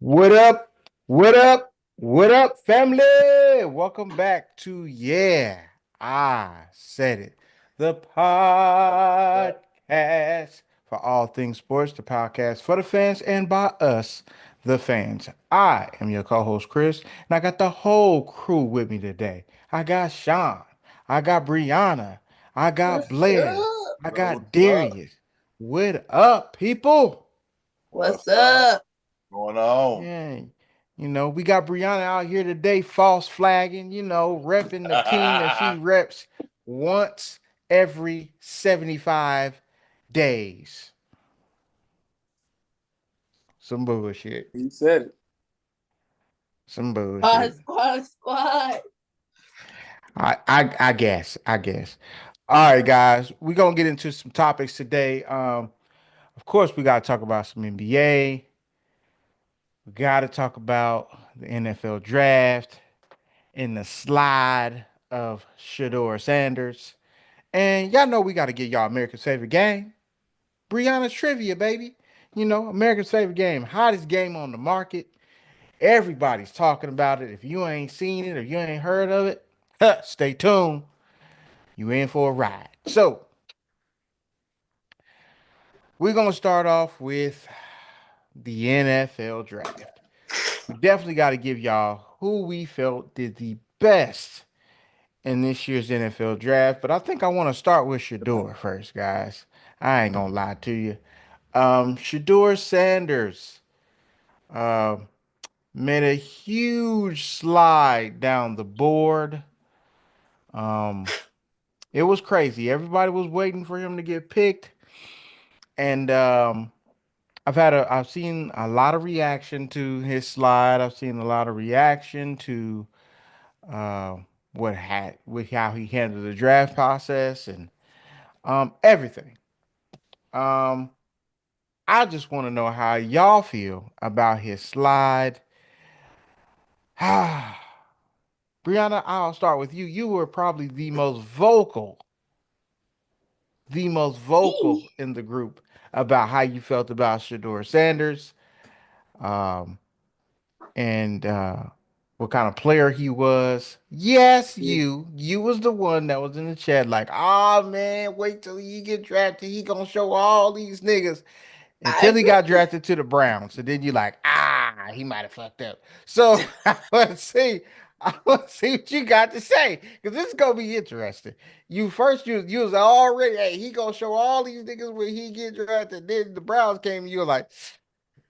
What up? What up? What up, family? Welcome back to I Said It, the podcast for all things sports, the podcast for the fans and by us, the fans. I am your co-host Chris, and I got the whole crew with me today. I got Sean, I got Brianna, I got What's Blair, up? I got What's up? Darius. What up, people? What's What's up? up? Going on? Yeah, we got Brianna out here today, false flagging, repping the team that she reps once every 75 days. Some bullshit. He said it. Some Squad, bullshit. squad, squad. I guess. All right, guys, we're gonna get into some topics today. Of course, we gotta talk about some NBA. We gotta talk about the NFL draft and the slide of Shador Sanders. And y'all know we got to get y'all America's favorite game. Brianna's trivia, baby. America's favorite game. Hottest game on the market. Everybody's talking about it. If you ain't seen it or you ain't heard of it, stay tuned. You in for a ride. So, we're going to start off with the NFL draft. We definitely got to give y'all who we felt did the best in this year's NFL draft. But I think I want to start with Shador first, guys. I ain't gonna lie to you. Shador Sanders uh, made a huge slide down the board. Um, it was crazy. Everybody was waiting for him to get picked, and I've seen a lot of reaction to his slide. I've seen a lot of reaction to uh, with how he handled the draft process and everything. Um, I just want to know how y'all feel about his slide. Brianna, I'll start with you. You were probably the most Me. vocal in the group about how you felt about Shador Sanders, um, and what kind of player he was. Yes, Yeah. you was the one that was in the chat like, oh man, wait till he get drafted. He gonna show all these niggas. I Until he got agree. drafted to the Browns. And then you're like, he might have fucked up. So I want to see. I want to see what you got to say. Because this is gonna be interesting. You was already, hey, he gonna show all these niggas when he get drafted. Then the Browns came and you were like,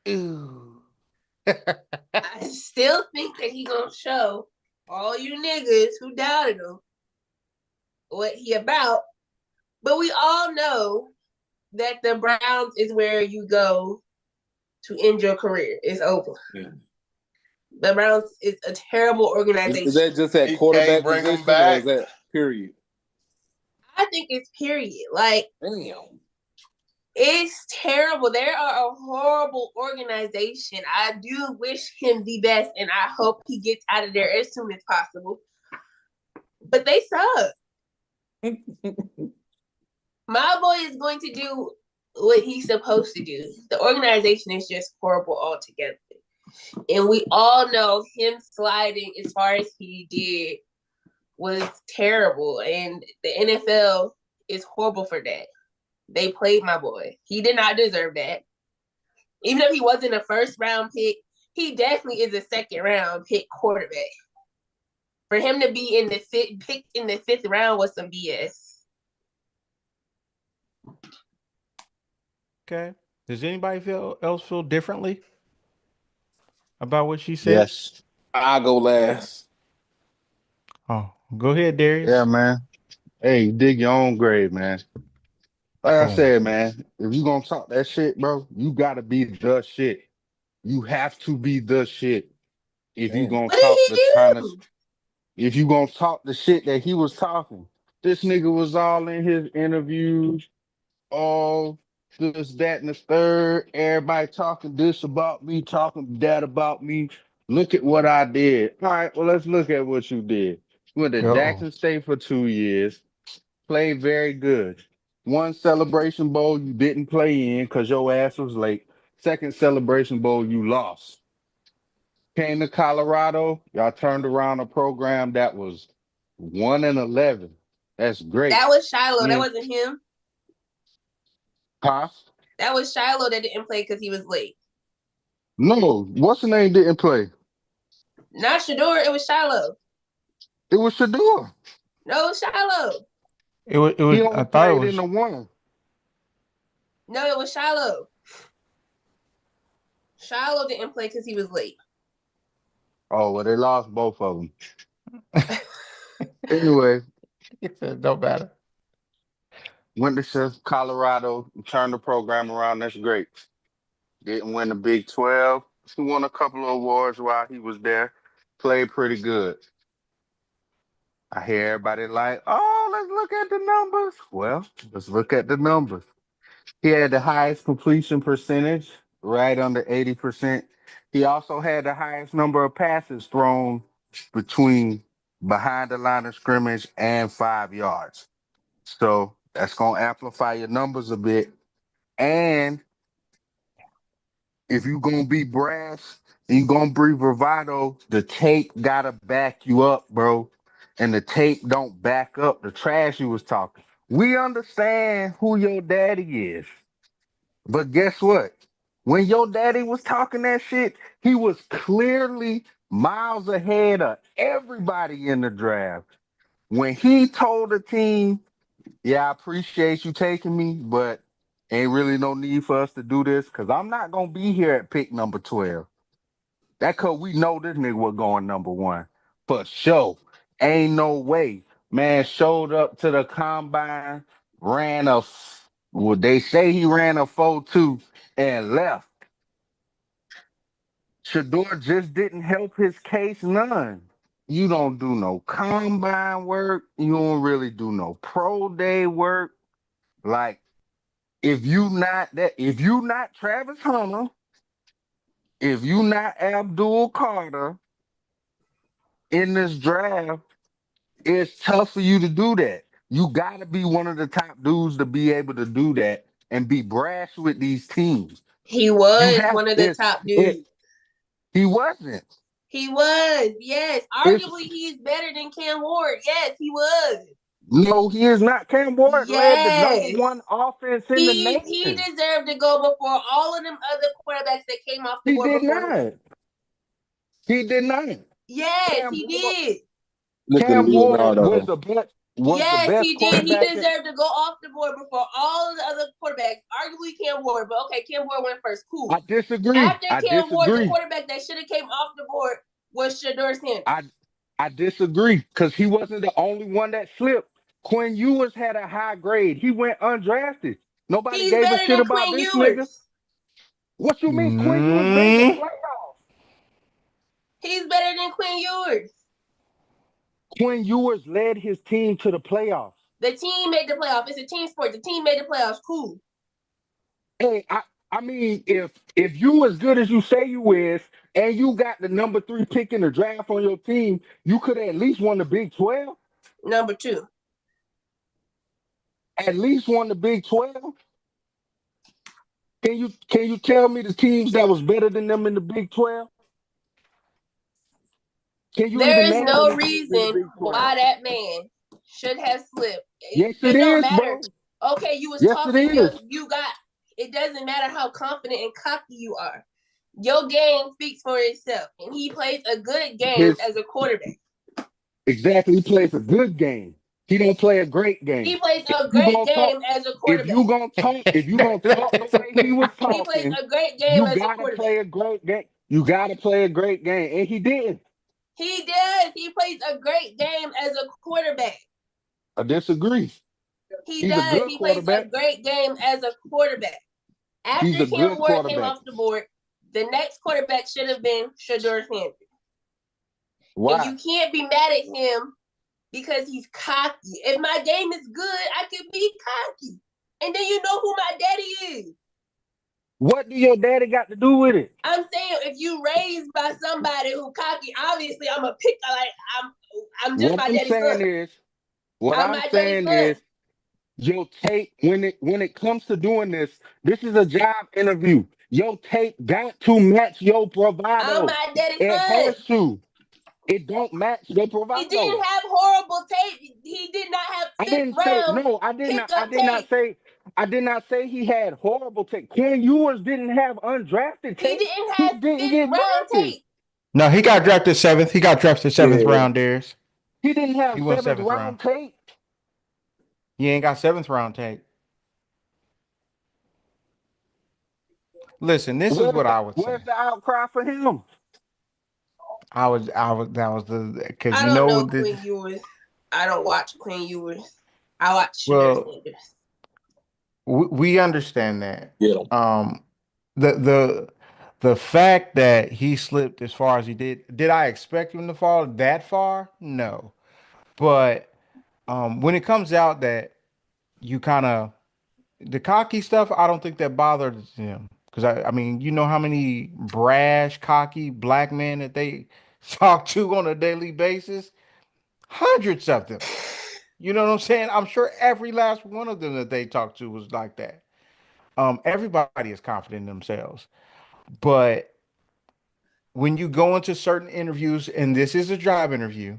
ooh. I still think that he gonna show all you niggas who doubted him what he about. But we all know that the Browns is where you go to end your career. It's over. Yeah. The Browns is a terrible Is organization. that just that He can't quarterback bring him position, or is back. that period? I think it's period. Like, Damn. it's terrible. They are a horrible organization. I do wish him the best, and I hope he gets out of there as soon as possible. But they suck. My boy is going to do what he's supposed to do. The organization is just horrible altogether. And we all know him sliding as far as he did was terrible. And the NFL is horrible for that. They played my boy. He did not deserve that. Even if he wasn't a first round pick, he definitely is a second round pick quarterback. For him to be in the picked in the fifth round was some BS. Okay. Does anybody feel differently about what she said? Yes. I go last. Oh, go ahead, Yeah, Darius. man. Hey, dig your own grave, man. Like I Boom. said, man, if you gonna talk that shit, bro, you gotta be the shit. You have to be the shit if you Damn. gonna What did talk he the kind of do? if you gonna talk the shit that he was talking. This nigga was all in his interviews, all this, that, and the third. Everybody talking this about me, talking that about me. Look at what I did. All right, well, let's look at what you did. You went to Uh-oh. Jackson State for 2 years, played very good. One celebration bowl you didn't play in because your ass was late. Second celebration bowl you lost. Came to Colorado. Y'all turned around a program that was 1-11. That's great. That was Shiloh. That Mm. wasn't him. Huh? That was Shiloh that didn't play because he was late. No, what's the name didn't play? Not Shador. It was Shiloh. It was Shador. No, it was Shiloh. It was. It He was. I only thought it played in was. the one. No, it was Shiloh. Shiloh didn't play because he was late. Oh, well, they lost both of them. Anyway, It said don't matter. went to Colorado, turned the program around. That's great. Didn't win the Big 12. He won a couple of awards while he was there. Played pretty good. I hear everybody like, oh, let's look at the numbers. Well, let's look at the numbers. He had the highest completion percentage, right under 80%. He also had the highest number of passes thrown between behind the line of scrimmage and 5 yards. So that's going to amplify your numbers a bit. And if you're going to be brass and you're going to be bravado, the tape got to back you up, bro. And the tape don't back up the trash you was talking. We understand who your daddy is. But guess what? When your daddy was talking that shit, he was clearly miles ahead of everybody in the draft. When he told the team, yeah, I appreciate you taking me, but ain't really no need for us to do this because I'm not going to be here at pick number 12. That because we know this nigga was going number one. For sure. Ain't no way. Man showed up to the combine, ran well, they say he ran a 4.2 and left. Shador just didn't help his case none. You don't do no combine work. You don't really do no pro day work. Like, if you not Travis Hunter, if you not Abdul Carter in this draft, it's tough for you to do that. You gotta be one of the top dudes to be able to do that and be brash with these teams. He You was have one of the it's top it. dudes. He wasn't. He was. Yes. It's Arguably, he's better than Cam Ward. Yes, he was. no, he is not. Cam Ward led the number Yes. one offense in the He nation. deserved to go before all of them other quarterbacks that came off the He board did before him. not. He did not. Yes, Cam he Ward. did. Look at Cam Ward Leonardo. was the Yes, best he did. He quarterback. deserved to go off the board before all of the other quarterbacks. Arguably Cam Ward, but okay, Cam Ward went first. Cool. I disagree. After I Cam Ward, the disagree. quarterback that should have came off the board was Shador Sanders. I I disagree because he wasn't the only one that slipped. Quinn Ewers had a high grade. He went undrafted. Nobody He's gave a better shit than about Quinn this nigga. Ewers. What you mean? Quinn Ewers made the Mm. playoffs. He's better than Quinn Ewers. Quinn Ewers led his team to the playoffs. The team made the playoffs. It's a team sport. The team made the playoffs. Cool. Hey, I mean, if you as good as you say you is, and you got the number 3 pick in the draft on your team, you could at least won the Big 12. Number 2. At least won the Big 12. Can you tell me the teams that was better than them in the Big 12? Can you There even is name no any teams in the reason Big 12? why that man should have slipped. Yes, it It don't is, matter. bro. Okay, you was Yes, it talking. is. You got. It doesn't matter how confident and cocky you are. Your game speaks for itself, and he plays a good game His as a quarterback. exactly. He plays a good game. He don't play a great He game. plays If a you great gonna talk, game as a quarterback. if you gonna talk the way he was He plays talking, a great game you as a gotta quarterback. play a great game. You gotta play a great game, and he did. He does. He plays a great game as a quarterback. I disagree. He He's a does. good He plays a quarterback. great game as a quarterback. He's After a Cam good Ward came quarterback. off the board, the next quarterback should have been Shador Sanders. Why? And you can't be mad at him because he's cocky. If my game is good, I can be cocky. And then you know who my daddy is. What do your daddy got to do with it? I'm saying if you raised by somebody who cocky, obviously I'm a pick. Like I'm just What my I'm daddy's saying son. is, what I'm I'm my daddy's saying son. is, your tape when it comes to doing this is a job interview. Your tape got to match your I'm bravado. my daddy's It son. has to. It don't match your He didn't bravado. have horrible tape. He did not have I fifth didn't say round no. I did not. I pickup did not tape. say. I did not say he had horrible tape. Ken Ewers didn't have undrafted He tape. didn't He have didn't fifth get round drafted. tape. No, he got drafted seventh. He got drafted seventh Yeah. round, Darius. He didn't He have went seventh seventh round. round tape. He ain't got seventh round tape. Listen, this is what I would say. Where's the outcry for him? That was the because I you don't know know the Quinn Ewers. I don't watch Quinn Ewers. I watch Shadur well Sanders. we understand that. Get him. The the fact that he slipped as far as he did I expect him to fall that far? No. But when it comes out that you kind of the cocky stuff, I don't think that bothered him. Because I mean, you know how many brash, cocky black men that they talk to on a daily basis? Hundreds of them. You know what I'm saying? I'm sure every last one of them that they talked to was like that. Everybody is confident in themselves. But when you go into certain interviews, and this is a job interview,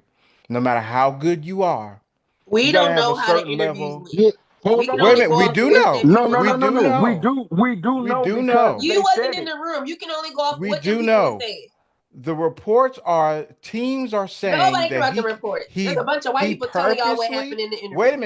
no matter how good you are, you We got to don't have a know how the certain interviews level. went. Yeah. Hold We can Wait a only on. minute, go we off do what know. that No, people no, We no, talk no, do about. no. know. We do We know do because know. You they wasn't said in it. the room. You can only go off We what them do people were know. saying. The reports are teams are saying Nobody care that about the reports. There's a bunch of white he people telling y'all what purposely. happened in the interview. Wait a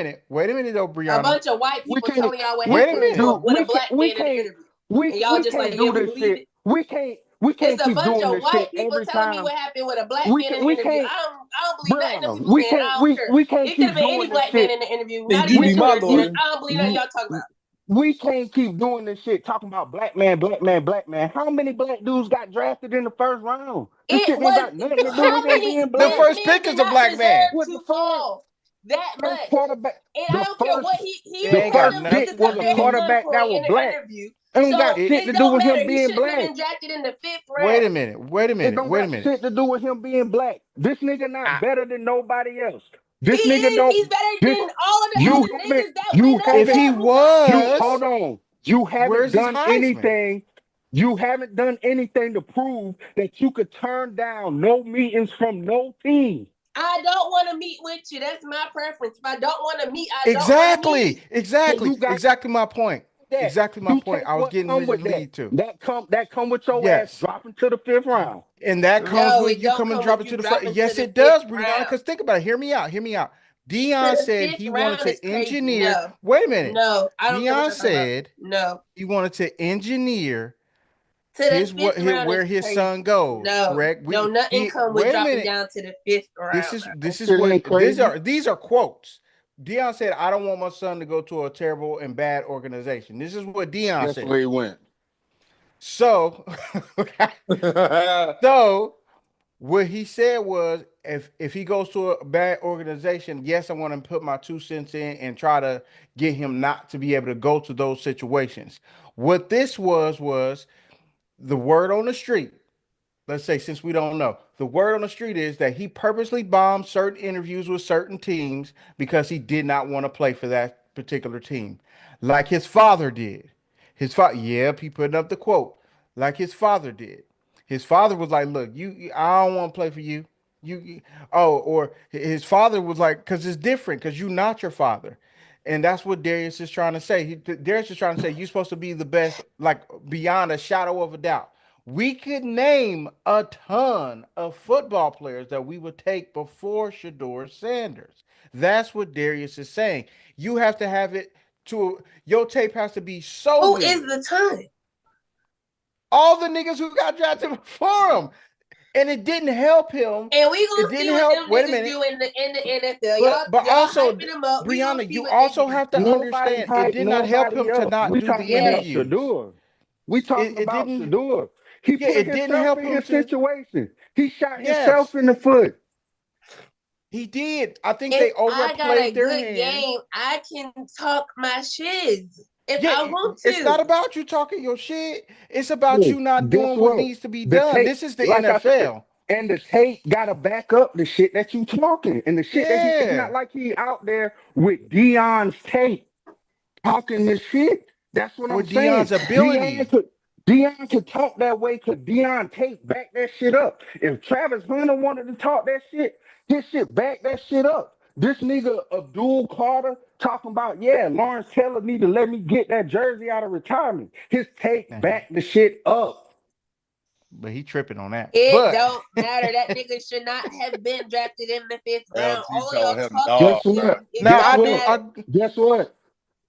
minute though, A Brianna. bunch of white We people can't telling y'all what we Wait a happened can't minute. do with a black man in the interview. And y'all we just like, can't yeah, do we this believe shit. it. We It's can't a keep bunch doing of this white shit people every telling me time. what happened with a black man in the We interview. can't, I don't believe nothing them bro. people saying. I don't care. We can't It could keep have been any doing this black man shit. in the interview, Hey, not you even We be my Shadur can't Sanders. lawyer. we I don't believe nothing we y'all talk about. we can't keep doing this shit talking about black man, black man, black man. How many black dudes got drafted in the first round? This It shit ain't was got nothing to do how with him many being The this black. first man pick did is a not black man. deserve What the to fuck? fall that First much. quarterback, And I the don't care first what he It was ain't one of got first them pick niggas nothing to was out a there at do. quarterback that gunpoint was in the black. interview. It don't got So It shit to it do don't with him matter. He being shouldn't have black. been drafted in the fifth wait a round. minute. Wait a It minute. don't Wait a got minute. shit to do with him being black. This nigga not I, better than nobody else. He This nigga is. don't. He's better This than all of the you other haven't. niggas that You went up if haven't. he there who got You was, hold drafted. on. You haven't where's his done Heisman? anything. You haven't done anything to prove that you could turn down no meetings from no team. I don't want to meet with you. That's my preference. If I don't want to meet, I don't want to Exactly. meet. So Exactly. you got Exactly my point. that. Exactly my You point. take I was what getting come ready to with that. lead to. That come with your ass Yes. dropping to the fifth round. And that comes No, with it you don't coming come with dropping you to the front. dropping to Yes, the it fifth does, Brianna. round. Because think about it. Hear me out. Hear me out. To Dion the said fifth he wanted round is to crazy. engineer. No, Wait a minute. no, I don't care what Dion you're talking about. said No, he wanted to engineer to the his fifth round is where his crazy. son goes. No, Correct. don't nothing He come with wait a dropping minute. down to the fifth round. Bro. This is Shit what ain't crazy. these are quotes. Dion said, "I don't want my son to go to a terrible and bad organization." This is what Dion That's said. where he went. So, so what he said was, if he goes to a bad organization, yes, I want to put my 2 cents in and try to get him not to be able to go to those situations. What this was the word on the street. Let's say, since we don't know, the word on the street is that he purposely bombed certain interviews with certain teams because he did not want to play for that particular team, like his father did. His father, yep, he put up the quote, like his father did. His father was like, "Look, I don't want to play for you. Oh, or his father was like, because it's different, because you're not your father." And that's what Darius is trying to say. Darius is trying to say you're supposed to be the best, like beyond a shadow of a doubt. We could name a ton of football players that we would take before Shador Sanders. That's what Darius is saying. You have to have it to your tape has to be so Who is good. the ton? All the niggas who got drafted before him, and it didn't help him. And we It gonna see didn't what help. them Wait a niggas minute. do in the NFL. But Y'all also, hyping them up. We gonna Brianna, see you what they also do. have to Nobody understand it hype did not help him nobody to up. not We do the talking about Yes. interviews. Shador. We talking It about didn't. Shador. He Yeah, put it didn't himself help in him his to. situation. He shot himself Yes, in the foot. he did. I think If they I got a overplayed their good hand. game, I can talk my shiz if Yeah, I want it's not to. about you talking your shit. It's about Hey, you not guess doing what what? needs to be The done. tape, This is the like I said, NFL. and the tape gotta back up the shit that you talking. And the shit that he it's not Yeah, like he out there with Dion's tape talking the shit. That's what I'm with saying. Dion's ability. Dion can talk that way because Dion take back that shit up. If Travis Hunter wanted to talk that shit, his shit back that shit up. This nigga Abdul Carter talking about, yeah, Lawrence Taylor need to let me get that jersey out of retirement. His take Nah, back the shit up. but he tripping on that. It But don't matter. That nigga should not have been drafted in the fifth round. LT All told y'all him talking no, Guess bro. what? it now do Guess I not do. what? matter. I Guess what?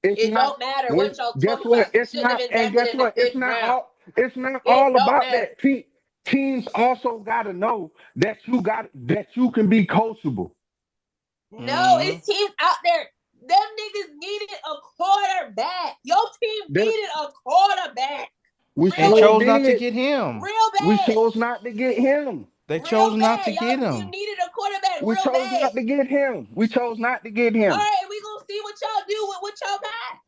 It's It not don't matter when what y'all guess talking what? about. He It's shouldn't have not been and drafted guess in the what? fifth round. It's not It all don't about matter. that. Teams also gotta know that you can be coachable. No, mm, it's teams out there. Them niggas needed a quarterback. Your team That needed a quarterback. we Real and sure chose bad. not to did. get him. Real We bad. chose not to get him. They chose Real not bad. to get Y'all you him. needed a quarterback We real chose bad. not to get him. We chose not to get All him. right, we gonna see what y'all do with what y'all got.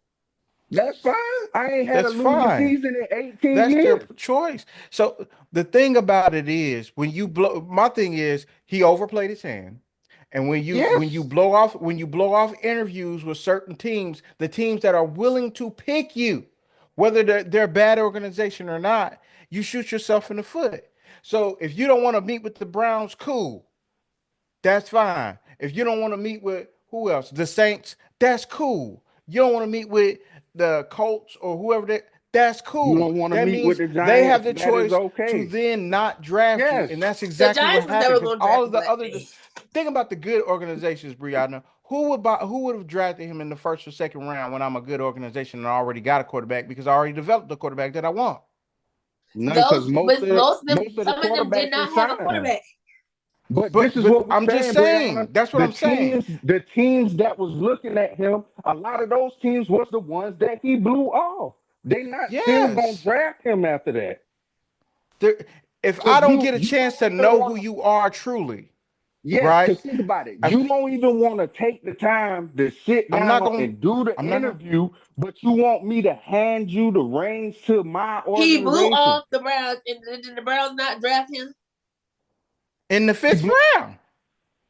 That's fine. I ain't had a That's losing fine. season in 18 That's their years. choice. So the thing about it is, when you blow, my thing is he overplayed his hand, and Yes. when you blow off interviews with certain teams, the teams that are willing to pick you, whether they're a bad organization or not, you shoot yourself in the foot. So if you don't want to meet with the Browns, cool. That's fine. If you don't want to meet with who else? The Saints, that's cool. You don't want to meet with the Colts or whoever that's You cool. don't want to That meet with means the they have Giants. the That is choice to okay. then not draft you. Yes. And that's The exactly what Giants was happened never because gonna all draft of a the black other man. think about the good organizations, Brianna. Who would have drafted him in the first or second round when I'm a good organization and I already got a quarterback because I already developed the quarterback that I want? None because Those but most of them most of the some of them did quarterbacks not is have a signed. quarterback. But this is But what we're I'm just saying, Brianna. saying, that's what I'm saying. The teams that was looking at him, a lot of those teams was the ones that he blew off. They not still gonna Yes. draft him after that. There, if Cause I don't get a you chance don't to even know who want to. you are truly, Yes, right? because think about it. I, You don't even want to take the time to sit I'm not down going. and do the I'm not going. interview, but you want me to hand you the reins to my He blew organization. off the Browns, and did the Browns not draft him? In the He fifth blew round.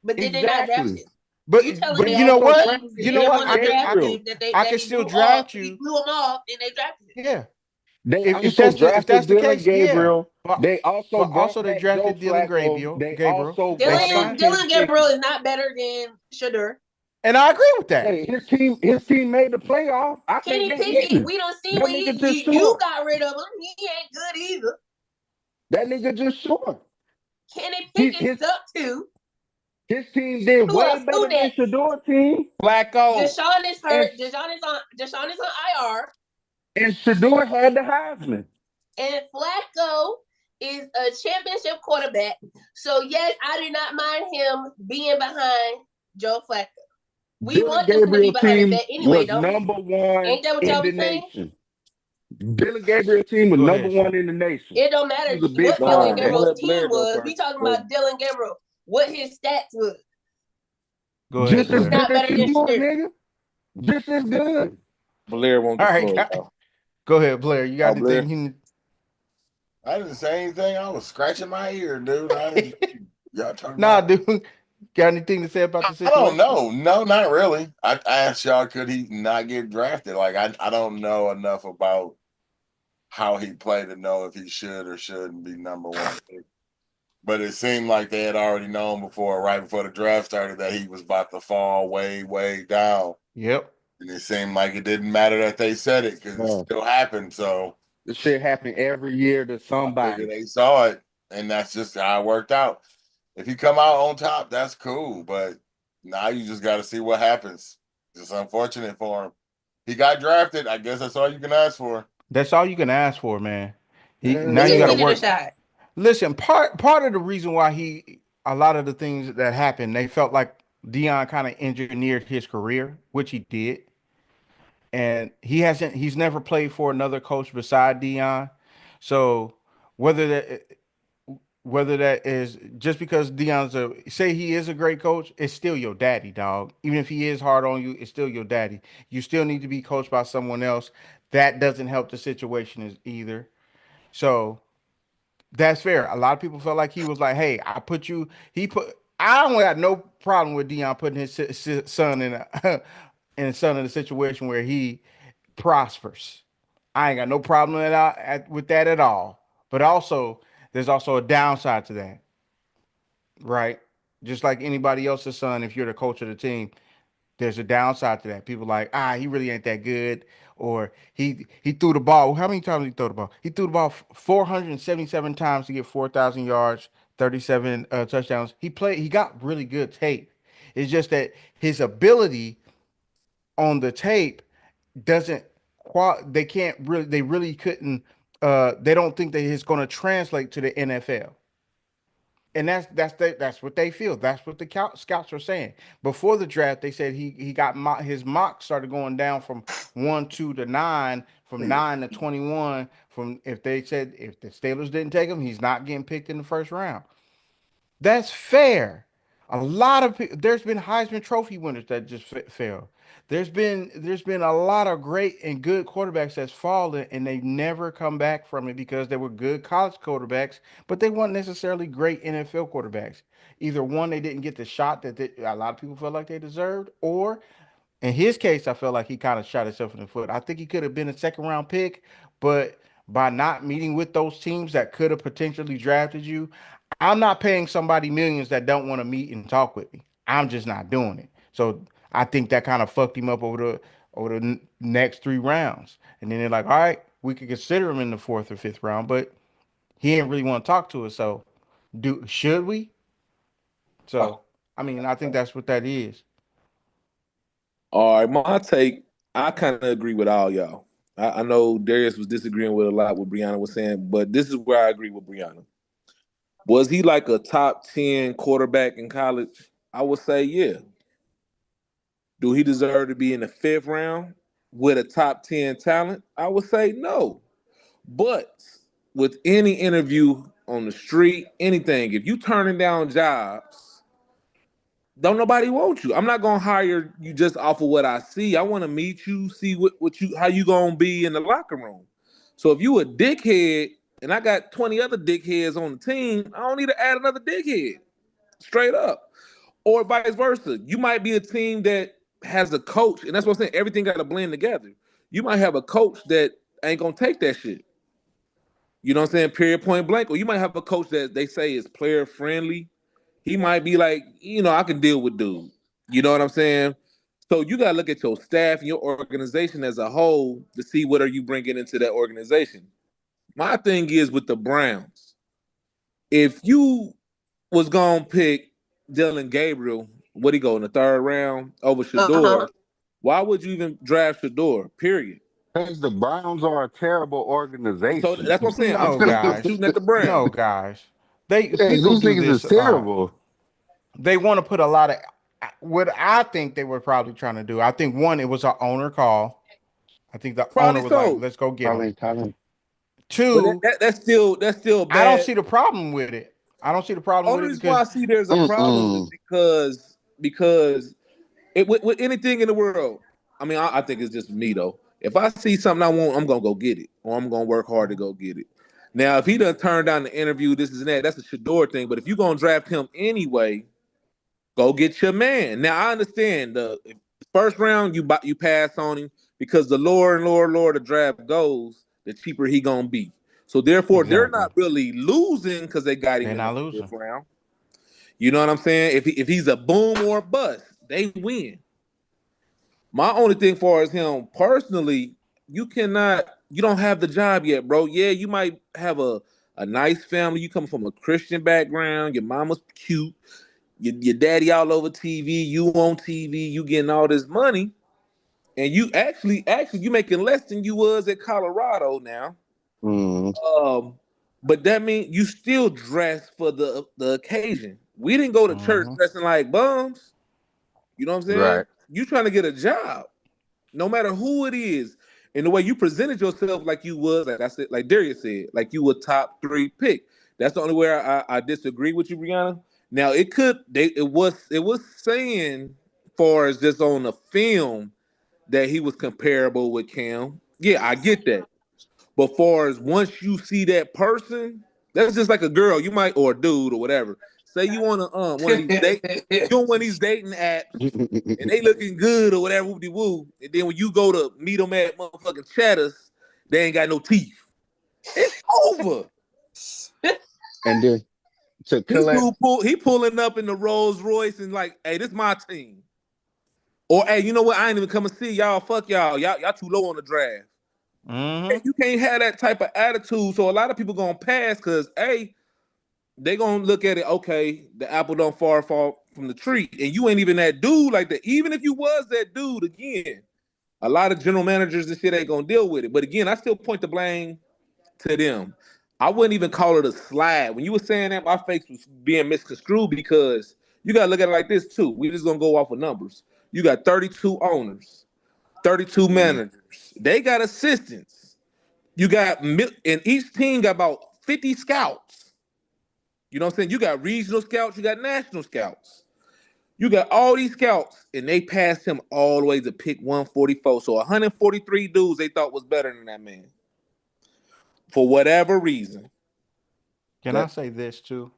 But did they not draft exactly. him? But You telling but They me you know that also what? teams drafted You know didn't what? want to Dylan draft Gabriel. him I that can he still blew off? draft He you. blew him off, and they drafted him. Yeah. They If also if drafted that's the Dylan case, yeah. Gabriel. But They also but brought also they back Joe drafted Dylan Flacco. Gabriel. They Gabriel. also That's brought Dylan back fine, Kenny Dylan Gabriel Pickett. is not better than Shador. and I agree with that. Hey, his team made the playoff. I think Kenny they Pickett, even. we don't see That when nigga just you short. got rid of him. He ain't good either. That nigga just short. Kenny He, Pickett his sucked too. his team did Who way else? Who better than next? Shador team. Flacco. Deshaun is And hurt. Deshaun is on IR. and Shador had the Heisman. And Flacco is a championship quarterback. So yes, I do not mind him being behind Joe Flacco. We Dylan want them to be Gabriel behind the team vet anyway, was don't we? number one Ain't that what in y'all the be saying? nation. Dylan Gabriel team was Go number ahead, one in the nation. It don't He matter was a big what part Dylan of Nah, that. don't Gabriel's let team Blair go was. We first. talking about Dylan Gabriel. What his stats was. go ahead, Just as He's Blair. good not as better than Shador, Shador. nigga. Just as good. Blair want All the right, floor, y'all. go ahead, Blair. You got Blair. anything? I didn't say anything. I was scratching my ear, dude. I didn't. Y'all talking Nah, about? dude. Got anything to say about the I don't situation? know. No, not really. I asked y'all, could he not get drafted? Like, I don't know enough about how he played to know if he should or shouldn't be number one pick. But it seemed like they had already known before, right before the draft started, that he was about to fall way, way down. Yep. And it seemed like it didn't matter that they said it because it Oh, still happened. So this shit happened every year to I figured somebody. they saw it, and that's just how it worked out. If you come out on top, that's cool. But now you just got to see what happens. It's unfortunate for him. He got drafted. I guess that's all you can ask for. That's all you can ask for, man. Now He you just got to Yeah. needed a work. shot. Listen, part of the reason why a lot of the things that happened, they felt like Dion kind of engineered his career, which he did, and he's never played for another coach beside Dion. So whether that whether that is just because Dion's say he is a great coach, it's still your daddy, dog. Even if he is hard on you, it's still your daddy. You still need to be coached by someone else. That doesn't help the situation as either. So that's fair. A lot of people felt like he was like, "Hey, I put you." He put. I don't have no problem with Dion putting his son in a in a son in a situation where he prospers. I ain't got no problem with that at all. But also, there's also a downside to that, right? Just like anybody else's son, if you're the coach of the team, there's a downside to that. People like, he really ain't that good, or he threw the ball. How many times did he throw the ball? He threw the ball 477 times to get 4,000 yards, 37 touchdowns. He got really good tape. It's just that his ability on the tape doesn't they can't really they really couldn't they don't think that it's going to translate to the NFL. And that's what they feel. That's what the scouts are saying. Before the draft, they said he got his mock started going down from 1 2 to 9, from 9 to 21. From if they said if the Steelers didn't take him, he's not getting picked in the first round. That's fair. A lot of people. There's been Heisman Trophy winners that just fail. There's been a lot of great and good quarterbacks that's fallen and they never come back from it because they were good college quarterbacks, but they weren't necessarily great NFL quarterbacks. Either one, they didn't get the shot that a lot of people felt like they deserved, or in his case, I felt like he kind of shot himself in the foot. I think he could have been a second round pick, but by not meeting with those teams that could have potentially drafted you, I'm not paying somebody millions that don't want to meet and talk with me. I'm just not doing it. So I think that kind of fucked him up over the next 3 rounds. And then they're like, all right, we could consider him in the fourth or fifth round, but he didn't really want to talk to us. So should we? So I mean, I think that's what that is. All right, my take. I kind of agree with all y'all. I know Darius was disagreeing with a lot what Brianna was saying, but this is where I agree with Brianna. Was he like a top 10 quarterback in college? I would say, yeah. Do he deserve to be in the fifth round with a top 10 talent? I would say no. But with any interview on the street, anything, if you turning down jobs, don't nobody want you. I'm not gonna hire you just off of what I see. I want to meet you, see what you how you gonna be in the locker room. So if you a dickhead and I got 20 other dickheads on the team, I don't need to add another dickhead. Straight up. Or vice versa. You might be a team that has a coach, and that's what I'm saying. Everything got to blend together. You might have a coach that ain't gonna take that shit. You know what I'm saying? Period, point blank. Or you might have a coach that they say is player friendly. He might be like, I can deal with dude. You know what I'm saying? So you gotta look at your staff and your organization as a whole to see what are you bringing into that organization. My thing is with the Browns. If you was gonna pick Dylan Gabriel, what he go in the third round over Uh-huh. Shador, why would you even draft Shador? Period. Because the Browns are a terrible So organization. that's what I'm saying. I'm No, shooting. I'm guys. shooting at the No, Browns. guys. They Yeah, people these do niggas this. is terrible. They want to put a lot of what I think they were probably trying to do. I think one, it was an owner call. I think the owner Probably was like, so. "Let's go get him." Colin. But Two, that's still I don't bad. see the problem with it. I don't see the problem with Only it reason why because I see there's a problem is Mm-mm. because with anything in the world, I mean, I think it's just me though. If I see something I want, I'm gonna go get it, or I'm gonna work hard to go get it. Now, if he doesn't turn down the interview, this is and that, that's a Shador thing. But if you're gonna draft him anyway, go get your man. Now I understand the first round you pass on him because the lower the draft goes, the cheaper he gonna be. So therefore, they're exactly not really losing because they got him they're in the not losing. fifth round. You know what I'm saying? If he's a boom or a bust, they win. My only thing for is him personally, you don't have the job yet, bro. Yeah, you might have a nice family. You come from a Christian background. Your mama's cute. Your daddy all over TV. You on TV. You getting all this money, and you actually you making less than you was at Colorado now. Mm. Um, but that means you still dress for the occasion. We didn't go to church Hmm. dressing like bums. You know what I'm saying? Right. You trying to get a job, no matter who it is. And the way you presented yourself, like you was, like I said, like Darius said, like you were top three pick. That's the only way I disagree with you, Brianna. Now it was saying, far as just on the film, that he was comparable with Cam. Yeah, I get that. But far as once you see that person, that's just like a girl, you might or a dude or whatever. Say you want to one of these date, you on one of these dating apps and they looking good or whatever, whoop de woo. And then when you go to meet them at motherfucking Chatters, They ain't got no teeth. It's over. And then to This collect. dude pulling up in the Rolls Royce and like, hey, this my team. Or hey, you know what? I ain't even come to see y'all. Fuck y'all. Y'all too low on the draft. Mm-hmm. You can't have that type of attitude. So a lot of people gonna pass because they gonna look at it. Okay, the apple don't fall from the tree, and you ain't even that dude like that. Even if you was that dude, again, a lot of general managers and shit ain't gonna deal with it. But again, I still point the blame to them. I wouldn't even call it a slide. When you were saying that, my face was being misconstrued because you gotta look at it like this too. We just gonna go off of numbers. You got 32 owners, 32 managers. They got assistants. You got and each team got about 50 scouts. You know what I'm saying? You got regional scouts, you got national scouts. You got all these scouts, and they passed him all the way to pick 144. So 143 dudes they thought was better than that man. For whatever reason. Can I That say this too?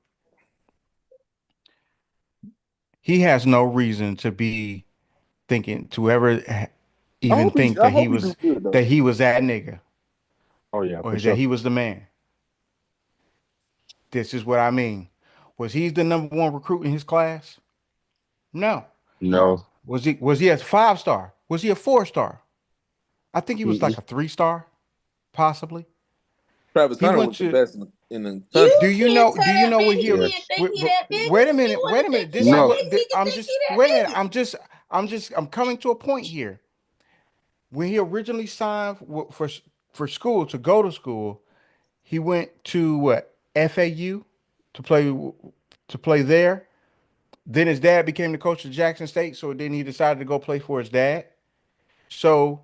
He has no reason to be thinking to ever even think I hope he do good though. that he was that nigga Oh yeah, for or that sure. he was the man. This is what I mean. Was he the number one recruit in his class? No. No. Was he a 5 star? Was he a 4 star? I think he was like Mm-mm. a 3 star, possibly. Travis He Hunter went was the to. best in the You country. can't Do tell you that know man what he he? can't think he that big. Wait a He minute. wanna Wait a think minute. he This is that No. what big. He can I'm think just. he that Wait a minute. big. I'm coming to a point here. When he originally signed for school to go to school, he went to what, FAU to play there. Then his dad became the coach of Jackson State, so then he decided to go play for his dad. So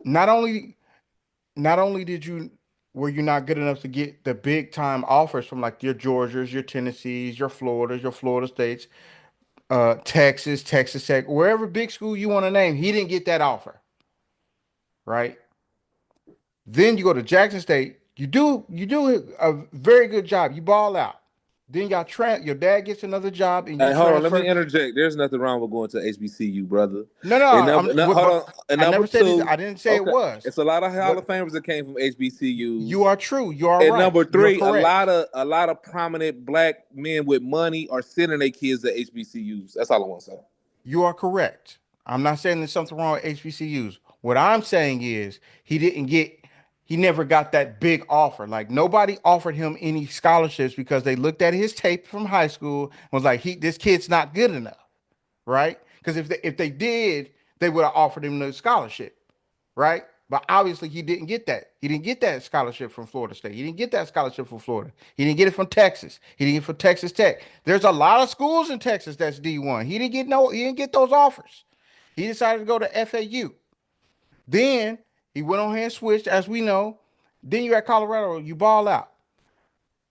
not only not only did you were you not good enough to get the big time offers from like your Georgias, your Tennessees, your Floridas, your Florida States, Texas, Texas Tech, wherever big school you want to name, he didn't get that offer, right? Then you go to Jackson State, you do a very good job, you ball out. Then your dad gets another job and you Hey, hold on. Let me transfer. interject. There's nothing wrong with going to HBCU, brother. No, no, And number, no, hold but on. And I number never said it. two, I didn't say it okay, was. it's a lot of Hall What of Famers that came from you HBCUs. are true. You are And right. number You're three, correct. a lot of prominent black men with money are sending their kids to HBCUs. That's all I want to say. You are correct. I'm not saying there's something wrong with HBCUs. What I'm saying is he never got that big offer. Like nobody offered him any scholarships because they looked at his tape from high school and was like, this kid's not good enough, right? Because if they did, they would have offered him the scholarship, right? But obviously he didn't get that. He didn't get that scholarship from Florida State. He didn't get that scholarship from Florida. He didn't get it from Texas. He didn't get it from Texas Tech. There's a lot of schools in Texas that's D1. He didn't get those offers. He decided to go to FAU. Then he went on here and switched, as we know. Then you're at Colorado, you ball out.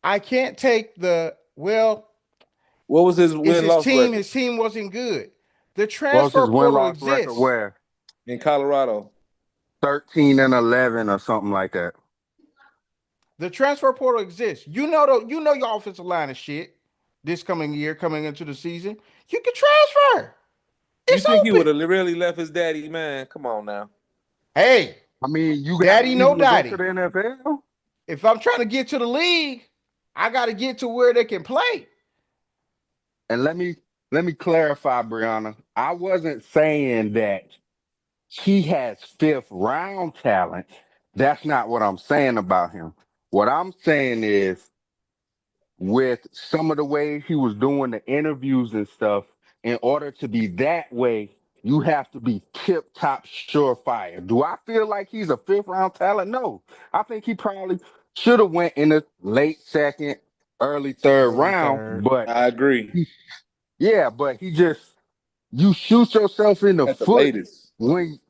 I can't take What was his it's win his loss team. record His team wasn't good. The What was transfer his win portal loss record? exists. Where in Colorado? 13-11 or something like that. The transfer portal exists. You know your offensive line is shit this coming year, coming into the season. You can transfer. You It's think he would open. have really left his daddy, man? Come on now. Hey, I mean, you got a daddy, no reason to go to daddy. the NFL. If I'm trying to get to the league, I got to get to where they can play. And let me clarify, Brianna. I wasn't saying that he has fifth round talent. That's not what I'm saying about him. What I'm saying is with some of the way he was doing the interviews and stuff, in order to be that way, you have to be tip top surefire. Do I feel like he's a fifth round talent? No. I think he probably should have went in the late second, early third Early round, third. but I agree. he, yeah, but he just you shoot yourself in the At the foot latest. when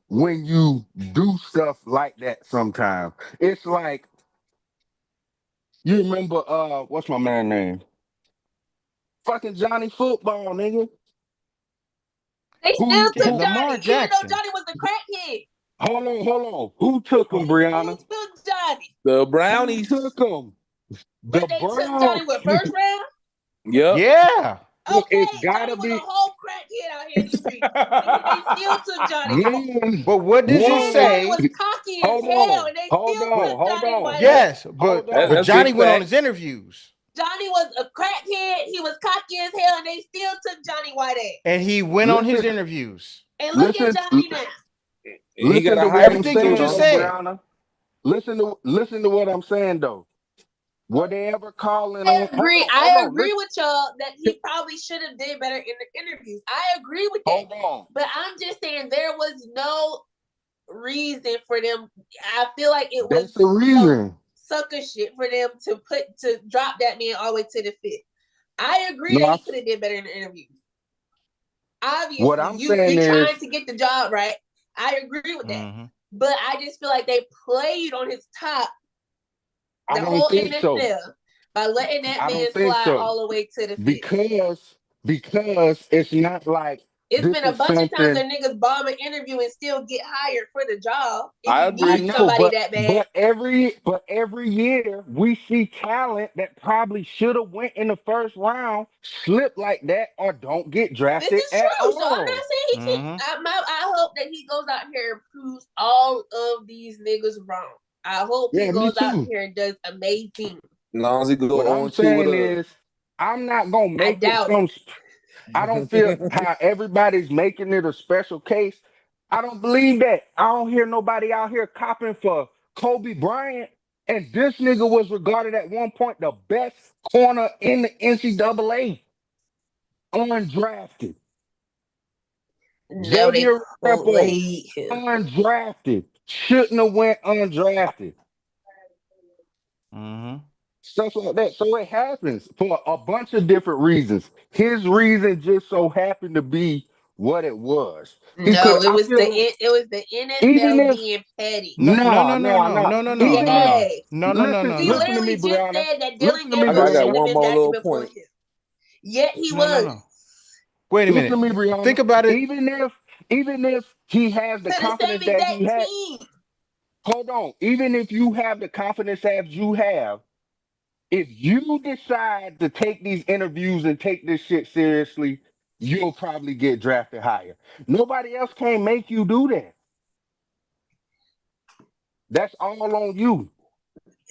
you do stuff like that sometimes. It's like you remember what's my man name? Fucking Johnny Football, nigga. They still Who Yeah, took who Lamar Johnny, even though Jackson. Johnny was a crackhead. hold on. Who took him, They still Brianna? took Johnny. The Who Brownies. took him? The But they took Browns. Johnny with first round. Yep. Yeah. Look, it's Okay, Johnny gotta was a be whole crackhead out here in the streets. And they still took Johnny White. One, But what does it And Johnny say? was one. cocky as Hold hell, on, and they hold still on, took hold Johnny on. White out. Yes, Hold but That's on. Johnny big went on fact. his interviews Johnny was a crackhead. He was cocky as hell, and they still took Johnny White out. and he went on his Listen, interviews. And look at listen, Johnny now. And he got listen a to what hybrid I'm Everything too, you saying just though, though. said. Brianna. Listen to what I'm saying though. Were they ever calling I on? agree. Hold I on. agree with y'all that he probably should have did better in the interviews. I agree with that. Hold on. But I'm just saying there was no reason for them. I feel like it was That's the reason. sucker shit for them to drop that man all the way to the fifth. I agree No, that he could have did better in the interviews. what Obviously, I'm you saying is, trying to get the job right. I agree with that. Mhm. But I just feel like they played on his top I the don't whole think so. NFL by letting that I man don't think slide so all the way to the fifth. because it's not like It's this been a is bunch of times something. that niggas bomb an interview and still get hired for the job if I you agree. I need know, somebody that bad. but every year we see talent that probably should have went in the first round slip like that or don't get This drafted is at true. So I'm not all. saying he can. Mhm. I hope that he goes out here and proves all of these niggas wrong. I hope he Yeah, me goes out too. here and does amazing. As long as he go What I'm 0-2 with saying us. is, I'm not gonna I make it doubt it. some. I don't feel how everybody's making it a special case. I don't believe that. I don't hear nobody out here copping for Kobe Bryant. And this nigga was regarded at one point the best corner in the NCAA, undrafted. No, they Xavier Ripple, played him. undrafted. Shouldn't have went undrafted. Mhm. Stuff like that. So it happens for a bunch of different reasons. His reason just so happened to be what it was. He could. No, I feel it was the even NFL if being petty. No, no, no, no, no, no, no, no. no, no, no, Even no, if no, Yes. no, no, no, listen, He no, listen to me, literally just Brianna. said that Dylan Listen to me, Gabriel I got should Brianna. have one been more drafted little before point. him. Yet he no, no, was. no. Wait a Listen to minute. me, Brianna. Think about it. Even if he has the To the confidence same that he exact had, team. hold on. Even if you have the confidence as you have, if you decide to take these interviews and take this shit seriously, you'll probably get drafted higher. Nobody else can make you do that. That's all on you.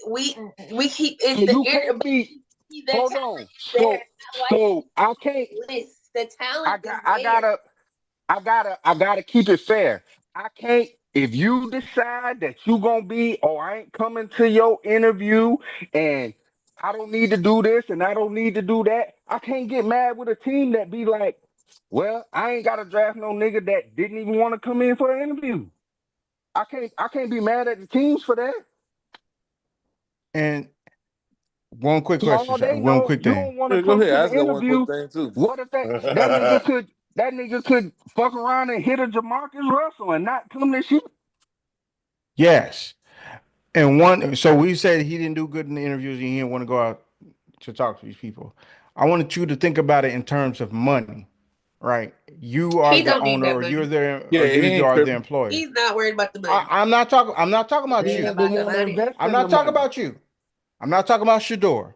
We keep So it's the you inner can't but be. the Hold talent on. is there. That's why So I can't. he lists. The talent I is got. there. I gotta keep it fair. I can't. If you decide that you gonna be, oh, I ain't coming to your interview, and I don't need to do this, and I don't need to do that. I can't get mad with a team that be like, well, I ain't gotta draft no nigga that didn't even want to come in for an interview. I can't be mad at the teams for that. And one quick For question, all Sean. they One know, quick you thing. don't want to Yeah, go come ahead. to I the just got one quick interview. thing too. What if that nigga could fuck around and hit a Jamarcus Russell and not come to shit? Yes. And one, so we said he didn't do good in the interviews and he didn't want to go out to talk to these people. I wanted you to think about it in terms of money, right? You are He the don't need owner, that or you're money. there, Yeah, or he you ain't are the tripping. employer. He's not worried about the money. I'm not talking. I'm not talking It about ain't He's you. the about the one money. I'm investing the not talking money. about you. I'm not talking about Shador.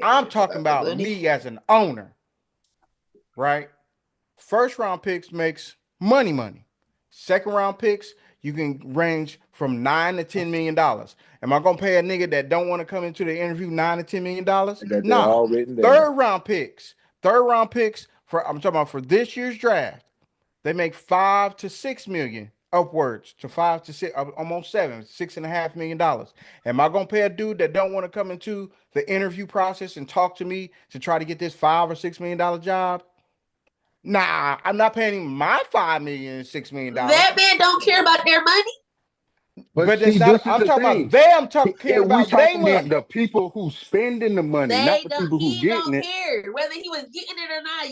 I'm It's talking about the about money. me as an owner, right? First round picks makes money, money. Second round picks, you can range from $9 to $10 million. Am I gonna pay a nigga that don't want to come into the interview $9 to $10 million? I got that Nah. all written down. Third round picks for I'm talking about for this year's draft. They make 5 to 6 million, upwards to 5 to 6, almost seven, $6.5 million. Am I gonna pay a dude that don't want to come into the interview process and talk to me to try to get this $5 or $6 million job? Nah, I'm not paying him my $5 million, $6 million. That man don't care about their money. But But that's see, not. this is I'm the talking about thing. them caring We about their talking money. the people who spending the money, not They the don't. people who He getting don't it. care whether he was getting it or not.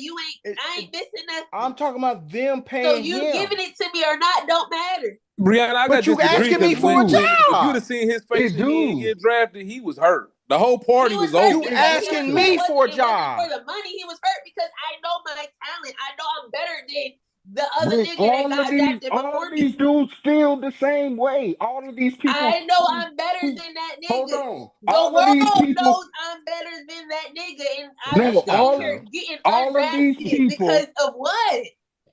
It- I it- ain't missing I'm nothing. talking about them So paying you giving him. it to me or not don't matter. Brianna, I got But you disagree asking me because It for a when do. if you'd have job. seen his face It when he didn't do. get drafted, he was hurt. The whole He party was was hurt over. You He was because listening asking to me it. for a it wasn't for job. the money. He was hurt because I know my talent. I know I'm better than the other But nigga that got drafted all of before these me. dudes feel the same way. All of these people I know who, I'm better who than that hold nigga. on. The All of these world people, knows I'm better than that nigga, and I'm That's no, sitting not all true. here getting all of these undrafted because people, of what?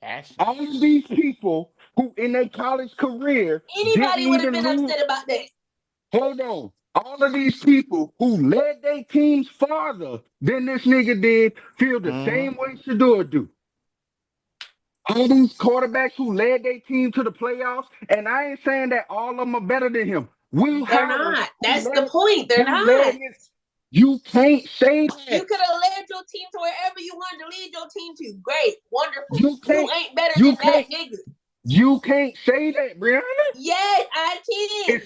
Passion. All of these people who in their college career didn't Anybody would have even been lose. upset about that. Hold on. All of these people who led their teams farther than this nigga did feel the Mm-hmm. same way Shador do. All these quarterbacks who led their team to the playoffs, and I ain't saying that all of them are better than him. Will They're Howard, not. That's the point. They're who led not. his, you can't say You that. could have led your team to wherever you wanted to lead your team to. Great, wonderful. You You can't, ain't better you than that can't, nigga. you can't say that, Brianna. Yes, I can.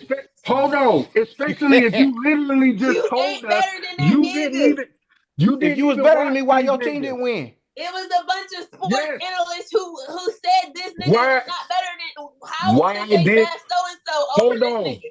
Hold on, especially if you literally just You told ain't us better than that nigga. you If didn't you was even better than watch me, why these your team niggas. didn't win? It was a bunch of sports Yes. analysts who said this nigga Why? is not better than. How Why could they did? draft so and so over Hold this on. nigga?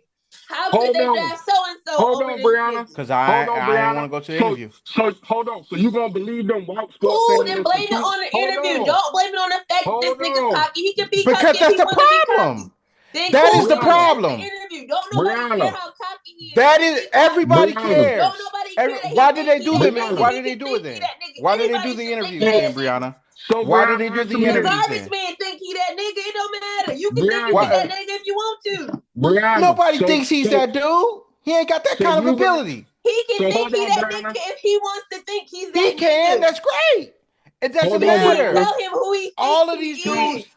How could Hold they on. draft so and so Hold over on, this Brianna. nigga? Cause Hold on, I didn't want Brianna. to go to the So, interview. so hold on. So you gonna believe them white sports Cool, then analysts blame and it too? on the Hold interview. on. Don't blame it on the fact that this Hold nigga's on. cocky. He can be Because cocky if that's he the wants to be cocky. problem. Then That cool, is the then blame the problem. interview. Don't nobody care Brianna. how cocky he is. That He is think he cocky. everybody Brianna. cares. Don't nobody care that he Why did think they he do that the nigga. Why He did they can do it think he then? that nigga. Why did they do Anybody the should think interviews he then, that nigga. Brianna? So Why did they Brianna, do answer the me The this. interviews garbage then? man think he that nigga. It don't matter. You can think you Brianna. that nigga if you want to. Brianna. Nobody thinks he's that dude. He ain't got that So kind of you gonna. ability. He can So think hold he on, that nigga Brianna. if he wants to think he's He that can. nigga. That's great. It doesn't Hold on, You can't Brianna. matter. tell him who he All thinks of he these is. dudes,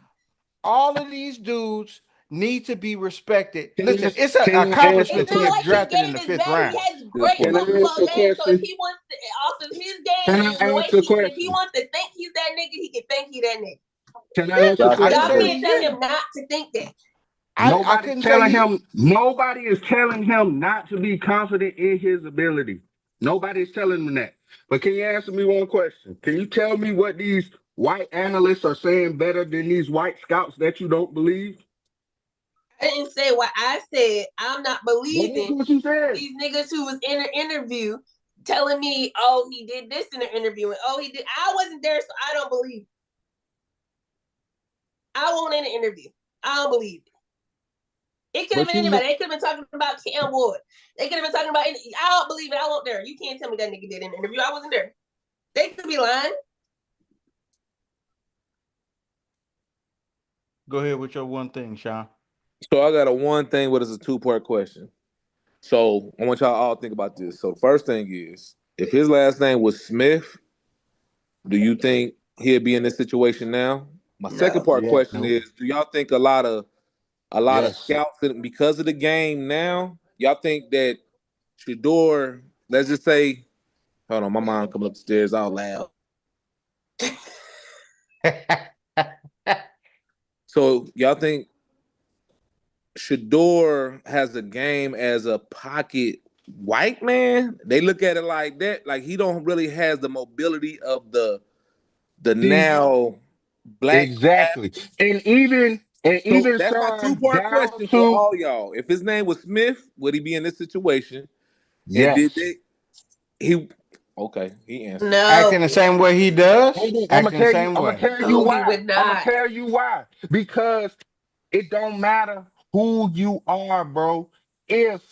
all of these dudes need to be respected. Listen, Can it's an can I ask a accomplishment It's to not get like question? his drafted in game the is fifth bad. He round. has Good great point. Can I ask a football game. So if question? he wants to, off of his game Can I and the way ask a if he question? wants to think he's that nigga, he can think he that nigga. Can I ask a Yeah, Josh I didn't Y'all say question? that can't he tell didn't. him not to think that. I Nobody's couldn't say telling he. him. Nobody is telling him not to be confident in his ability. Nobody's telling him that. But can you answer me one question? Can you tell me what these white analysts are saying better than these white scouts that you don't believe? I didn't say what I said. I'm not Well, that's believing what you said. these niggas who was in the interview telling me, oh, he did this in the interview, and oh, he did. I wasn't there, so I don't believe. I won't in the interview. I don't believe it. It could have But been you, anybody. They could have been talking about Cam Ward. They could have been talking about. I don't believe it. I wasn't there. You can't tell me that nigga did in the interview. I wasn't there. They could be lying. Go ahead with your one thing, Sean. So I got a one thing, but it's a two-part question. So I want y'all all to think about this. So the first thing is, if his last name was Smith, do you think he'd be in this situation now? My second No. part yeah, question no, is, do y'all think a lot of yes. scouts because of the game now, y'all think that Shador, let's just say, hold on, my mom coming up the stairs all loud. So y'all think Shador has a game as a pocket white man? They look at it like that, like he don't really has the mobility of the See, now black exactly. athletes. And even So that's my Sean two-part down question for to all y'all. If his name was Smith, would he be in this situation? And did yes. they he okay, he answered. Acting the No. same way he does. Hold on, I'm gonna Acting the tell you. same I'm gonna way. tell you No, he why. would I'm gonna not. tell you why. Because it don't matter who you are, bro. If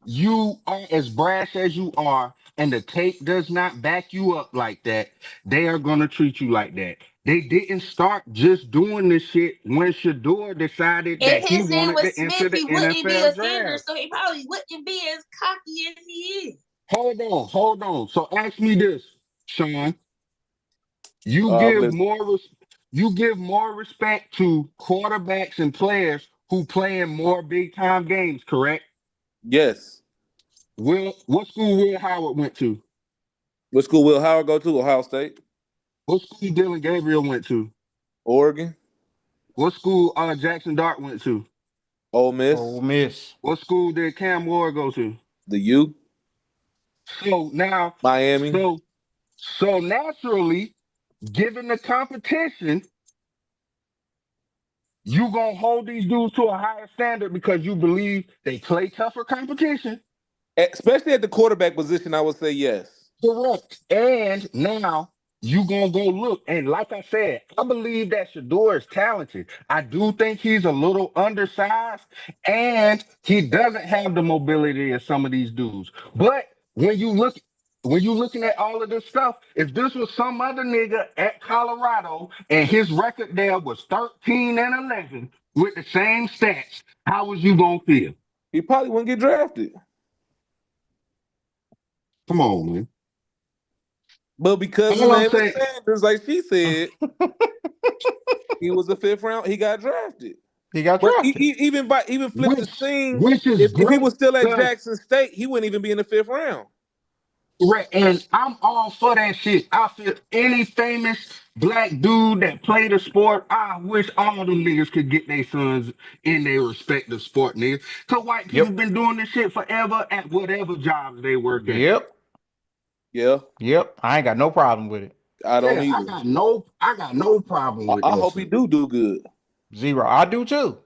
you are as brash as you are, and the tape does not back you up like that, they are gonna treat you like that. They didn't start just doing this shit when Shador decided that If he his name wanted was to enter Smith, the he wouldn't be NFL a Sanders, draft. so he probably wouldn't be as cocky as he is. Hold on. So ask me this, Sean. You I'm give listening. more you give more respect to quarterbacks and players who play in more big time games, correct? Yes. What school Will Howard went to? What school will Howard go to? Ohio State? What school Dylan Gabriel went to? Oregon? What school Jackson Dart went to? Ole Ole Miss? Miss. What school did Cam Ward go to? The U? So now, Miami? so so naturally, given the competition, you gonna hold these dudes to a higher standard because you believe they play tougher competition. Especially at the quarterback position, I would say yes. Correct. And now you gonna go look. And like I said, I believe that Shador is talented. I do think he's a little undersized and he doesn't have the mobility of some of these dudes. But when you look, when you looking at all of this stuff, if this was some other nigga at Colorado and his record there was 13-11 with the same stats, how was you gonna feel? He probably wouldn't get drafted. Come on, man. But because his All I'm name is saying, Sanders, like she said, he was a fifth round. He got drafted. He got But drafted. even flip the which scene, which is if he was great, still at because Jackson State, he wouldn't even be in the fifth round. right, and I'm all for that shit. I feel any famous black dude that played a sport, I wish all them niggas could get their sons in their respective sport, niggas. Cause white people Yep. been doing this shit forever at whatever jobs they work at. Yep. Yeah, Yep. I ain't got no problem with it. I don't Yeah, either. I got no problem with I that hope he shit. do good. Zero. I do too.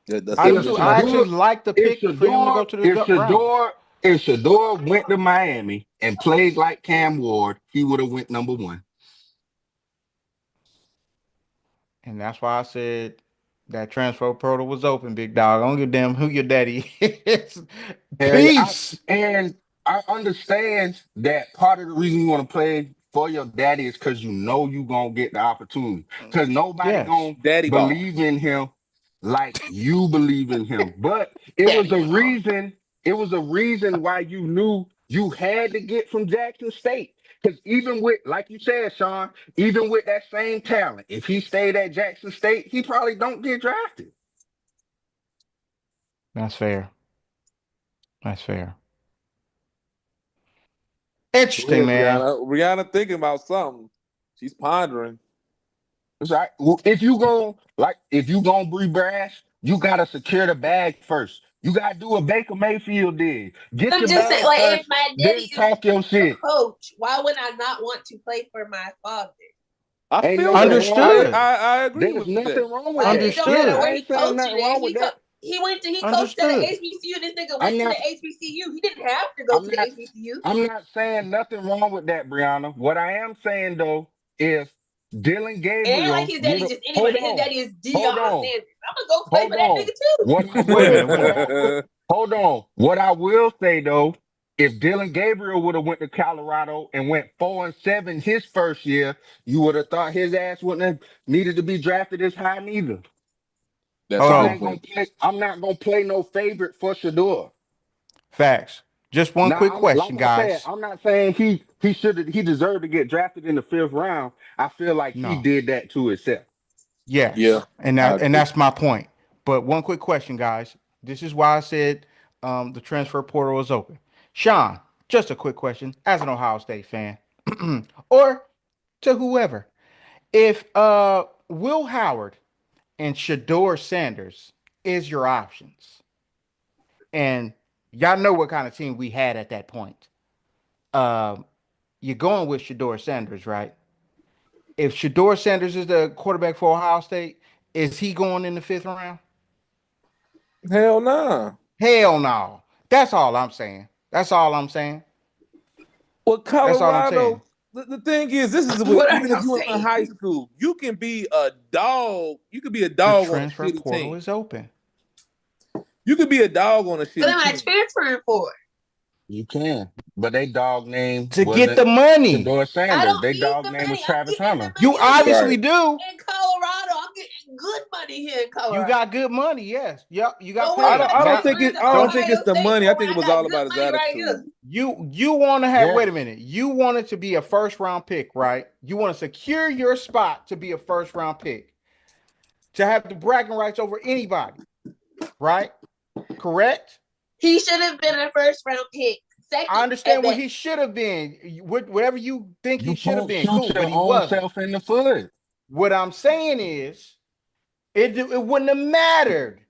That's I it. do If too. That's I enough. actually Shador, like the if pick for him to go Shador, to the if Browns. Shador, if Shador went to Miami and played like Cam Ward, he would have went number one. And that's why I said that transfer portal was open, big dog. I don't give a damn who your daddy is. Hell yeah, Peace. I understand that part of the reason you want to play for your daddy is because you know you gonna get the opportunity. Because nobody Yes. gonna Daddy ball. believe in him like you believe in him. But Daddy ball. it was a reason why you knew you had to get from Jackson State. Because even with, like you said, Sean, even with that same talent, if he stayed at Jackson State, he probably don't get drafted. That's fair. That's fair. Go Interesting, ahead, man. Brianna. Brianna thinking about something. She's pondering. It's all right. Well, if you gonna breed brass, you gotta secure the bag first. You gotta do what Baker Mayfield did. Get I'm your just saying, bag like, if first, my daddy then is talk your a shit. coach, why would I not want to play for my father? I Ain't feel nothing that. wrong with Understood. I agree There's with that. nothing wrong with Like, that. it don't matter Understood. I where ain't he saying coaching nothing at. wrong with that. He coached at an Understood. HBCU. This nigga I'm went to the not HBCU. He didn't have to go I'm to the not HBCU. I'm not saying nothing wrong with that, Brianna. What I am saying though is Dylan It ain't like Gabriel his would daddy have just hold anybody. His on, daddy is hold Deion on, Sanders. I'm gonna go play hold for that on. nigga too. What I Wait a will minute. Wait a what minute. I will hold on. What I will say though, if Dylan Gabriel would have went to Colorado and went 4-7 his first year, you would have thought his ass wouldn't have needed to be drafted as high neither. That's Hold a So good on. point. I'm not gonna play no favorite for Shador. Facts. Just one Now quick I'm like question, I said, guys. I'm not saying he deserved to get drafted in the fifth round. I feel like he No. did that to himself. Yeah, Yes. And I that and agree. that's my point. But one quick question, guys. This is why I said the transfer portal is open. Sean, just a quick question as an Ohio State fan, or to whoever. If Will Howard and Shador Sanders is your options, and y'all know what kind of team we had at that point. Um, you're going with Shador Sanders, right? If Shador Sanders is the quarterback for Ohio State, is he going in the fifth round? Hell nah. Hell no. That's all I'm saying. That's all I'm saying. Well, That's all I'm saying. Colorado. The thing is, this is what What are even if y'all you was in saying? high school, you can be a dog. You could be a The dog on a transfer shitty portal team. is open. You could be a dog on a What shitty am I team. transferring for? You can, but they dog name To get wasn't the money. Shador I Sanders. don't They need dog the name was money. I'm Travis getting the Hunter. You money. I'm obviously Right. do. in Colorado. I'm getting good money here in You Colorado. got good money, yes. Yep, you got So what am paid. I I don't Now, think transferring it. to I don't so think Ohio it's the State money. I for when think it I was got all good about his money right here? attitude. you want to have Yeah, wait a minute. You wanted to be a first round pick, right? You want to secure your spot to be a first round pick, to have the bragging rights over anybody, right? Correct? He should have been a first round pick, I second at understand what best. he should have been. Whatever you think he you should have can't been, shoot cool, your but he own wasn't. self in the foot. What I'm saying is, it wouldn't have mattered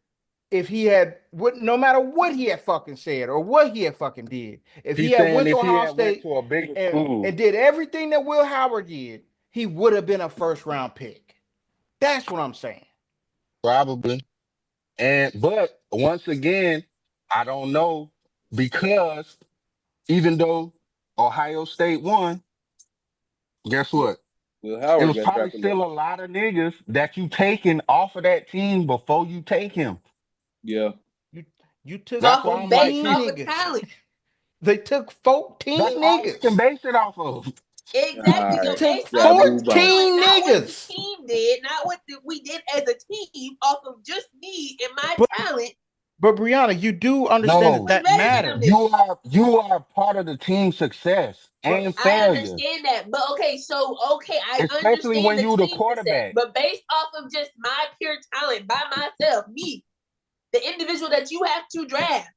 if he had no matter what he had fucking said or what he had fucking did. If he He's had saying went to if he Ohio had went State to a bigger and school, and did everything that Will Howard did, he would have been a first round pick. That's what I'm saying. probably. But once again, I don't know because even though Ohio State won, guess Will, what? Will It Howard was got probably drafted late. still a lot of niggas that you taking off of that team before you take him. Yeah. You you took That's Off why of I'm like, based many he's off of niggas. talent. They took That's 14 all we can niggas. base it off of. Exactly. They So Alright. took based Y'all off of move on. talent, 14 not what the niggas. team did, not what we did as a team, off of just me and my But talent, but Brianna, you do understand that No, was that better than them matters. niggas. you are part of the team's success But and I failure, understand that, but okay, so okay, I especially understand when the you the team success, quarterback. but based off of just my pure talent by myself, me, the individual that you have to draft,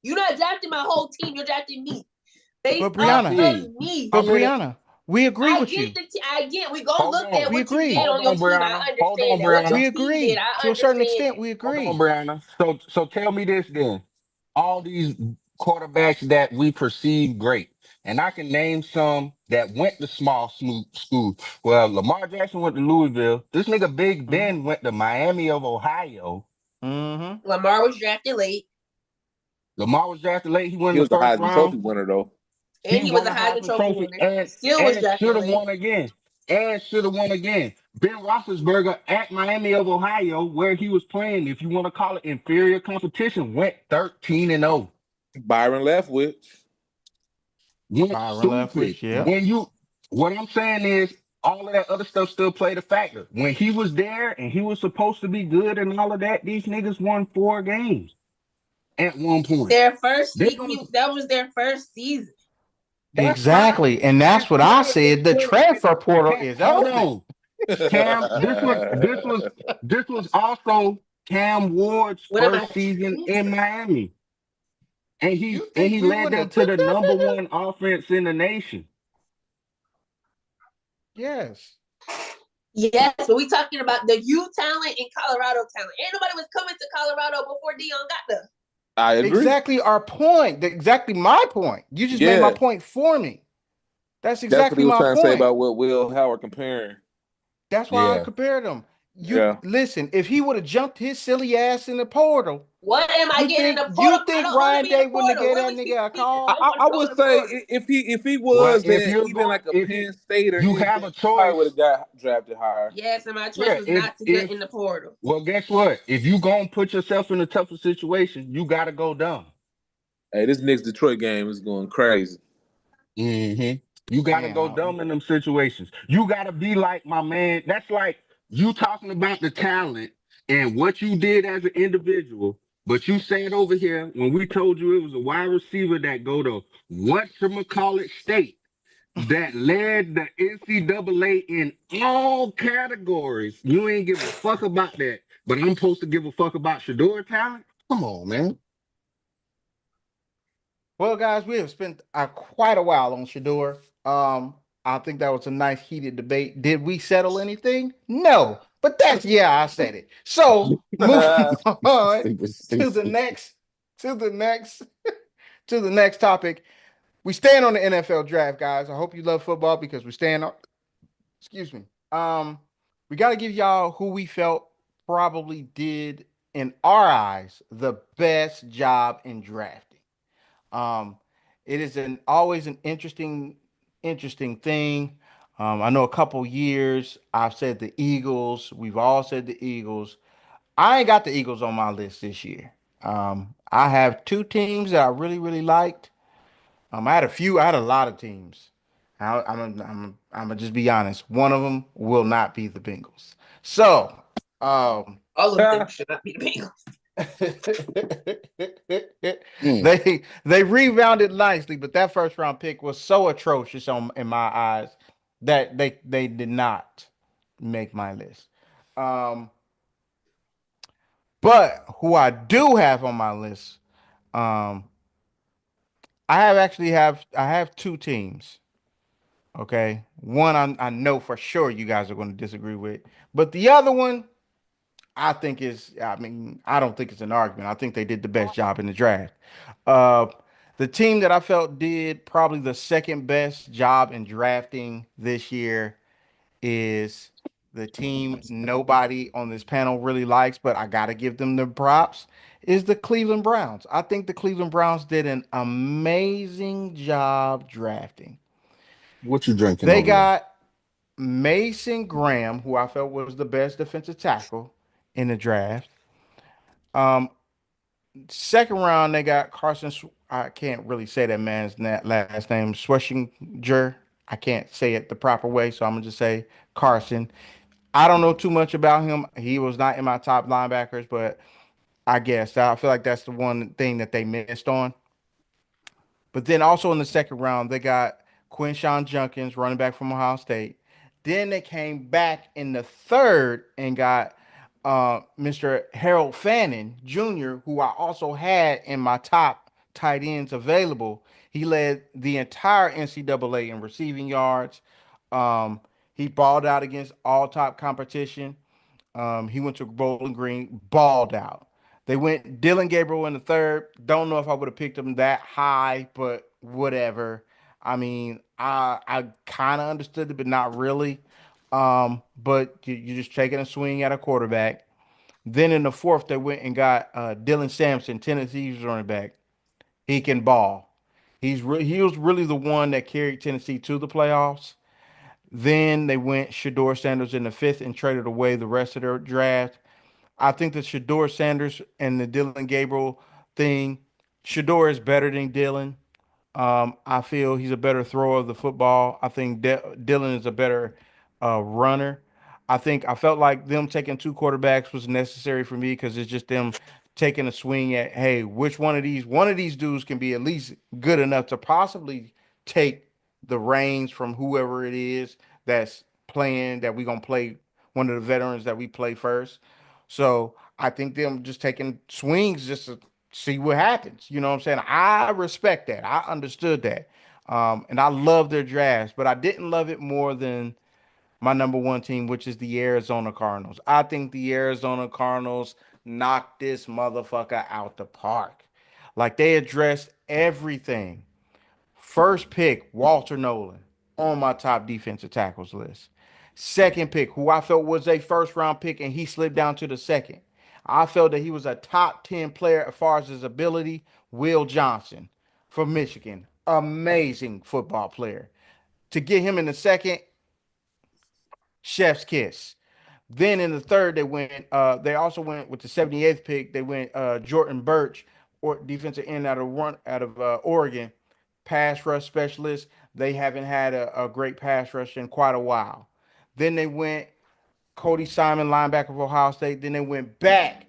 you're not drafting my whole team, you're drafting me. Based but off Brianna, of Okay, me, how but many? Brianna, we agree I with get you. I get. We gonna Hold look at on, We what you did agree. on hold your on, team. I Brianna. Hold on, understand that. What your We Brianna. team did, agree. I To a certain understand extent, that. we Hold on, agree. Brianna. So tell me this then. All these quarterbacks that we perceive great, and I can name some that went to small schools. Well, Lamar Jackson went to Louisville. This nigga Big Mm-hmm. Ben went to Miami of Ohio. Mm-hmm. Lamar was drafted late, Lamar was drafted late. He went He in the was the first Heisman round. Trophy winner though. and He he was won a a Heisman Heisman Trophy Trophy winner. and Still was and should drafted have late. won again. And should have won again. Ben Roethlisberger at Miami of Ohio, where he was playing, if you want to call it inferior competition, went 13-0. Byron Leftwich. Went Byron stupid. Leftwich, yep. What I'm saying is, all of that other stuff still played a factor. When he was there and he was supposed to be good and all of that, these niggas won 4 games at one point. Their first They're season, gonna. that was their first season. That's fine. Exactly. And that's That's what I fine. said. The transfer portal is Hold open. on. Cam, this was also Cam Ward's What am I first season transfer? in Miami, and he You and think he we led wouldn't them have to took the that number nigga? one offense in the nation. Yes. Yes, but we talking about the U talent and Colorado talent. Ain't nobody was coming to Colorado before Dion got there. I agree. Exactly our point. Exactly my point. You just made my Yeah. point for me. That's That's what exactly he was my trying to say point. about what Will Howard comparing. That's why I Yeah. compared them. You Yeah. listen, if he would have jumped his silly ass in the portal, What am I you getting in think the you portal? I think don't want to Ryan be in Day the wouldn't have portal. gave What that makes you nigga a think that call? I want I to go would in the say portal? if he Well, was if then you're even going, like a if you Penn State or you have a anything, he probably would choice, have got drafted higher. Yes, and my choice yeah. was If not to get if in the portal. well, guess what? If you gonna put yourself in a tougher situation, you gotta go dumb. Hey, this next Detroit game is going crazy. hmm You gotta Man, go dumb in them situations. You gotta be like my man. That's like you talking about the talent and what you did as an individual. But you said over here when we told you it was a wide receiver that go to whatchamacallit state that led the NCAA in all categories. You ain't give a fuck about that. But I'm supposed to give a fuck about Shador talent? Come on, man. well, guys, we have spent quite a while on Shador. I think that was a nice heated debate. Did we settle anything? No, but that's yeah, I said it. So moving on to the next, to the next, to the next topic. We stand on the NFL draft, guys. I hope you love football because we stand on. Excuse me. We got to give y'all who we felt probably did, in our eyes, the best job in drafting. Um, it is an always an interesting thing. I know a couple years I've said the Eagles. We've all said the Eagles. I ain't got the Eagles on my list this year. I have two teams that I really liked. I had a few. I had a lot of teams. I'm gonna just be honest. One of them will not be the Bengals. So, um, All of them should not be the Bengals. Mm. they rebounded nicely, but that first round pick was so atrocious in my eyes that they did not make my list. Um, but who I do have on my list, um, I have two teams. Okay, one I know for sure you guys are going to disagree with, but the other one I think is, I mean, I don't think it's an argument. I think they did the best job in the draft. Uh, the team that I felt did probably the second best job in drafting this year is the team nobody on this panel really likes, but I got to give them the props, is the Cleveland Browns. I think the Cleveland Browns did an amazing job drafting. What you drinking They over there? got Mason Graham, who I felt was the best defensive tackle in the draft. Um, Second round, they got I can't really say that man's last name, Schwessinger. I can't say it the proper way, so I'm gonna just say Carson. I don't know too much about him. He was not in my top linebackers, but I feel like that's the one thing that they missed on. But then also in the second round, they got Quinshawn Junkins, running back from Ohio State. Then they came back in the third and got Mr. Harold Fannin Jr., who I also had in my top tight ends available. He led the entire NCAA in receiving yards. Um, he balled out against all top competition. He went to Bowling Green, balled out. They went Dylan Gabriel in the third. Don't know if I would have picked him that high, but whatever. I mean, I kind of understood it, but not really. But you're just taking a swing at a quarterback. Then in the fourth, they went and got Dylan Sampson, Tennessee's running back. He can ball. He was really the one that carried Tennessee to the playoffs. Then they went Shador Sanders in the fifth and traded away the rest of their draft. I think the Shador Sanders and the Dylan Gabriel thing, Shador is better than Dylan. I feel he's a better thrower of the football. I think Dylan is a better runner. I felt like them taking two quarterbacks was necessary for me because it's just them taking a swing at, hey, which one of these dudes can be at least good enough to possibly take the reins from whoever it is that's playing that we gonna play one of the veterans that we play first. So I think them just taking swings just to see what happens. You know what I'm saying? I respect that. I understood that. And I love their drafts, but I didn't love it more than my number one team, which is the Arizona Cardinals. I think the Arizona Cardinals knocked this motherfucker out the park. Like they addressed everything. First pick, Walter Nolan, on my top defensive tackles list. Second pick, who I felt was a first round pick, and he slipped down to the second. I felt that he was a top 10 player as far as his ability. Will Johnson from Michigan. Amazing football player. To get him in the second, chef's kiss. Then in the third, they also went with the 78th pick. They went Jordan Birch, or defensive end out of Oregon, pass rush specialist. They haven't had a great pass rush in quite a while. Then they went Cody Simon, linebacker of Ohio State. Then they went back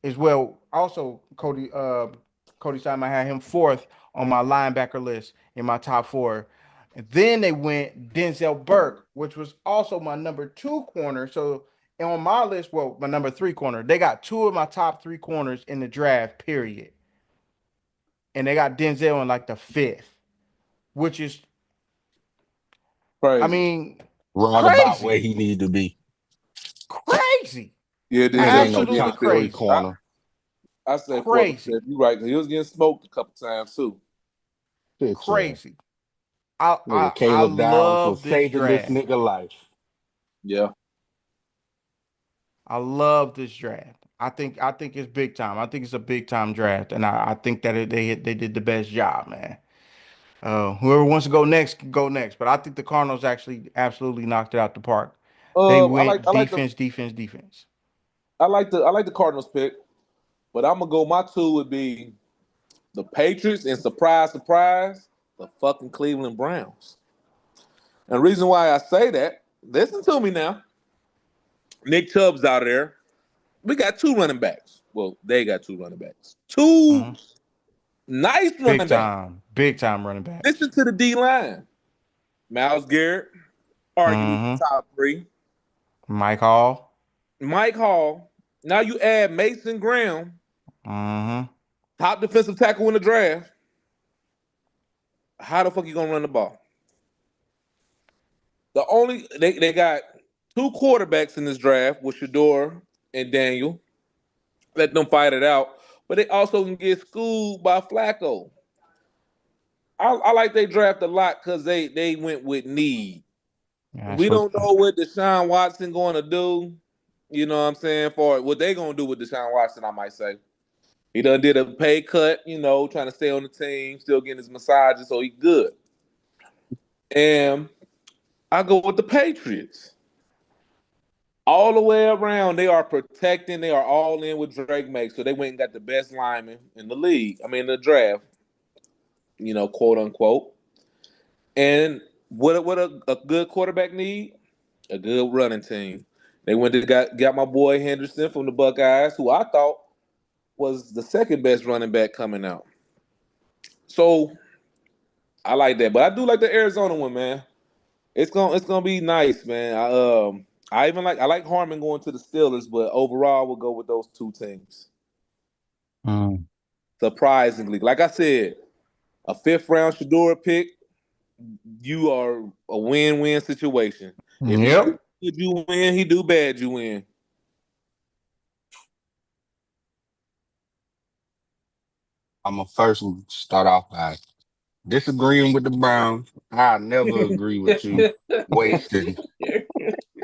as well. Also, Cody Simon, I had him fourth on my linebacker list in my top four. And then they went Denzel Burke, which was also my number two corner. So on my list, well, my number three corner. They got two of my top three corners in the draft, period. And they got Denzel in like the fifth, which is, I Crazy. mean, Right about where crazy, he need to be. crazy, Yeah, Nigga Denzel ain't no was getting absolutely top three smoked. crazy, corner. I said 4%. crazy, You're right. 'Cause he was getting smoked a couple times too. Bitch ass. crazy. I Nigga I I Caleb Downs will love this saving this draft. nigga life. Yeah. I love this draft. I think it's big time. I think it's a big time draft, and I think that they did the best job, man. Whoever wants to go next can go next, but I think the Cardinals actually absolutely knocked it out the park. They I like went I like the defense, defense, defense. I like the Cardinals pick, but I'm gonna go. My two would be the Patriots and surprise, surprise, the fucking Cleveland Browns. And the reason why I say that, listen to me now. Nick Chubb's out of there. We got two running backs. Well, they got two running backs. Two Hmm. nice running backs. Big time running backs. Listen to the D line. Miles Garrett, arguably Hmm. top three. Mike Hall. Mike Hall. Now you add Mason Graham, Hmm. top defensive tackle in the draft. How the fuck you gonna run the ball? They got two quarterbacks in this draft with Shador and Daniel. Let them fight it out. But they also can get schooled by Flacco. I like they draft a lot because they went with need. That's We what. don't know what Deshaun Watson going to do. You know what I'm saying? For what they gonna do with Deshaun Watson, I might say. He done did a pay cut, trying to stay on the team, still getting his massages, so he good. And I go with the Patriots. All the way around, they are protecting. They are all in with Drake May. So they went and got the best lineman in the league. I mean, the draft. quote unquote. And what a good quarterback need? A good running team. They went to got my boy Henderson from the Buckeyes, who I thought was the second best running back coming out. So I like that, but I do like the Arizona one, man. It's gonna be nice, man. I like Harmon going to the Steelers, but overall we'll go with those two teams. Mm. Surprisingly, like I said, a fifth round Shador pick, you are a win-win situation. If he do Yep. good, you win. He do bad, you win. I'm gonna first start off by disagreeing with the Browns. I never agree with you wasting.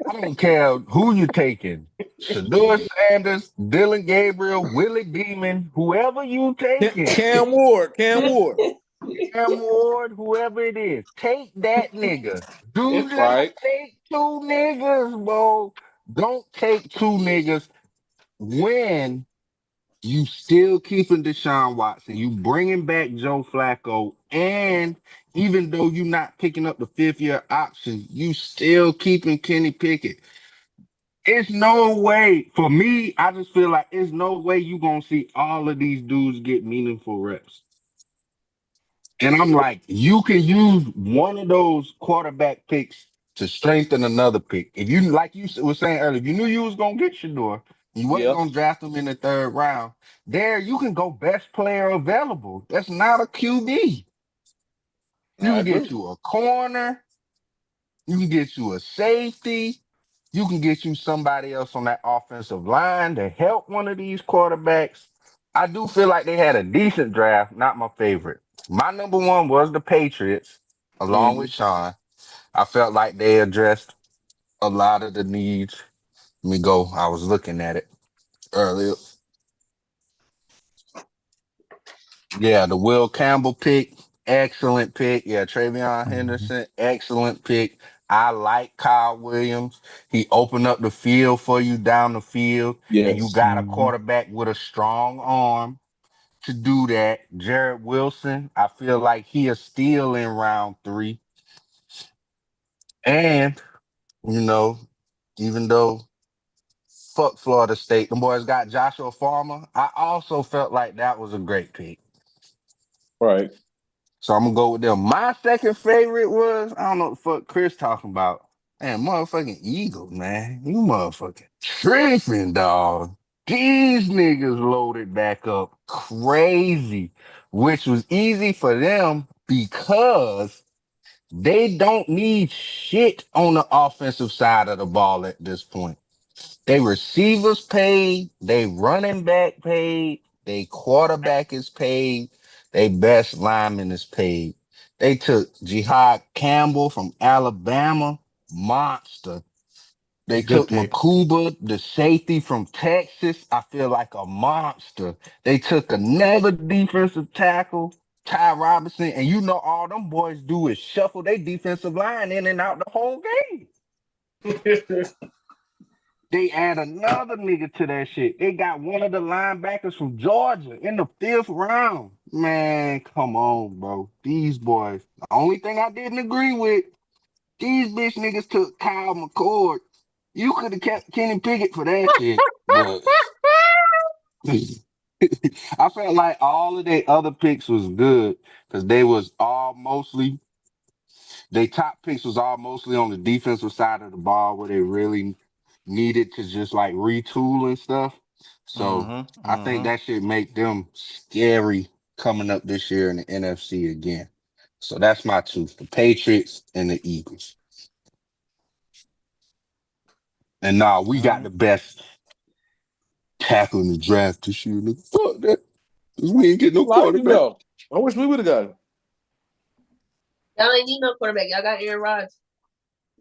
I don't care who you taking. Shador Sanders, Dylan Gabriel, Willie Beeman, whoever you taking. Cam Ward, Cam Ward, Cam Ward, whoever it is, take that nigga. Do not right? take two niggas, bro. Don't take two niggas when you still keeping Deshaun Watson. You bringing back Joe Flacco, and even though you not picking up the fifth year option, you still keeping Kenny Pickett. It's no way for me. I just feel like it's no way you gonna see all of these dudes get meaningful reps. And I'm like, you can use one of those quarterback picks to strengthen another pick. If you, like you was saying earlier, if you knew you was gonna get Shador, you wasn't Yeah, gonna draft him in the third round. There, you can go best player available. That's not a QB. You I can get agree. you a corner. You can get you a safety. You can get you somebody else on that offensive line to help one of these quarterbacks. I do feel like they had a decent draft, not my favorite. My number one was the Patriots, along with Mhm. Sean. I felt like they addressed a lot of the needs. Let me go. I was looking at it earlier. Yeah, the Will Campbell pick, excellent pick. Yeah, Travion Mhm. Henderson, excellent pick. I like Kyle Williams. He opened up the field for you down the field, and you Yes. got a Mhm. quarterback with a strong arm to do that. Jared Wilson, I feel like he is still in round three. And, you know, even though fuck Florida State, the boys got Joshua Farmer, I also felt like that was a great pick. Right. So I'm gonna go with them. My second favorite was I don't know what the fuck Chris talking about. Man, motherfucking Eagles, man. You motherfucking tripping, dog. These niggas loaded back up crazy, which was easy for them because they don't need shit on the offensive side of the ball at this point. They receivers paid, they running back paid, they quarterback is paid, they best lineman is paid. They took Jihad Campbell from Alabama, monster. They Good took pick. Makuba, the safety from Texas, I feel like a monster. They took another defensive tackle, Ty Robinson, and you know all them boys do is shuffle their defensive line in and out the whole game. They add another nigga to that shit. They got one of the linebackers from Georgia in the fifth round. Man, come on, bro. These boys. The only thing I didn't agree with, these bitch niggas took Kyle McCord. You could have kept Kenny Pickett for that shit, but I felt like all of their other picks was good because they was all mostly they top picks was all mostly on the defensive side of the ball where they really needed to just like retool and stuff. So Mhm. I think Mhm. that should make them scary coming up this year in the NFC again. So that's my two, the Patriots and the Eagles. And now we All got right. the best tackle in the draft this year. Nigga. Fuck that. 'Cause we ain't getting I no like him quarterback. though. I wish we would have got him. Y'all ain't need no quarterback. Y'all got Aaron Rodgers.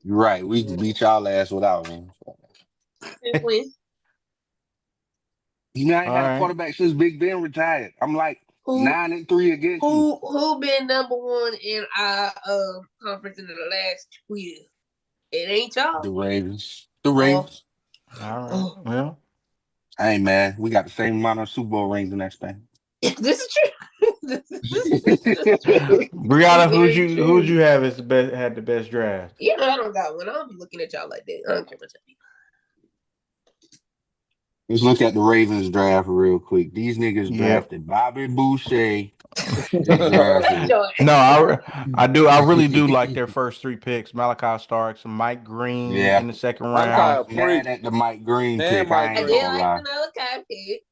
You're right. We can beat y'all ass without him. Since when? You know, I All ain't had a right. quarterback since Big Ben retired. I'm like Who 9-3 against you. who been number one in our conference in the last 2 years? It ain't The y'all. Ravens. The Oh, Ravens. All right. oh. Well, Hey man, we got the same amount of Super Bowl rings in that span. This is true. Brianna, who'd Very you true. have as the best had the best draft? You know I don't got one. I don't be looking at y'all like that. I don't care what y'all be. Let's look at the Ravens draft real quick. These niggas Yep. drafted Bobby Boucher. They drafted. Joy. No, I really do like their first three picks: Malachi Starks, Mike Green Yeah, in the second I round. was Malachi mad freak. at the Mike Green Man, pick. I Mike I ain't did Green. gonna like lie. the Malachi pick.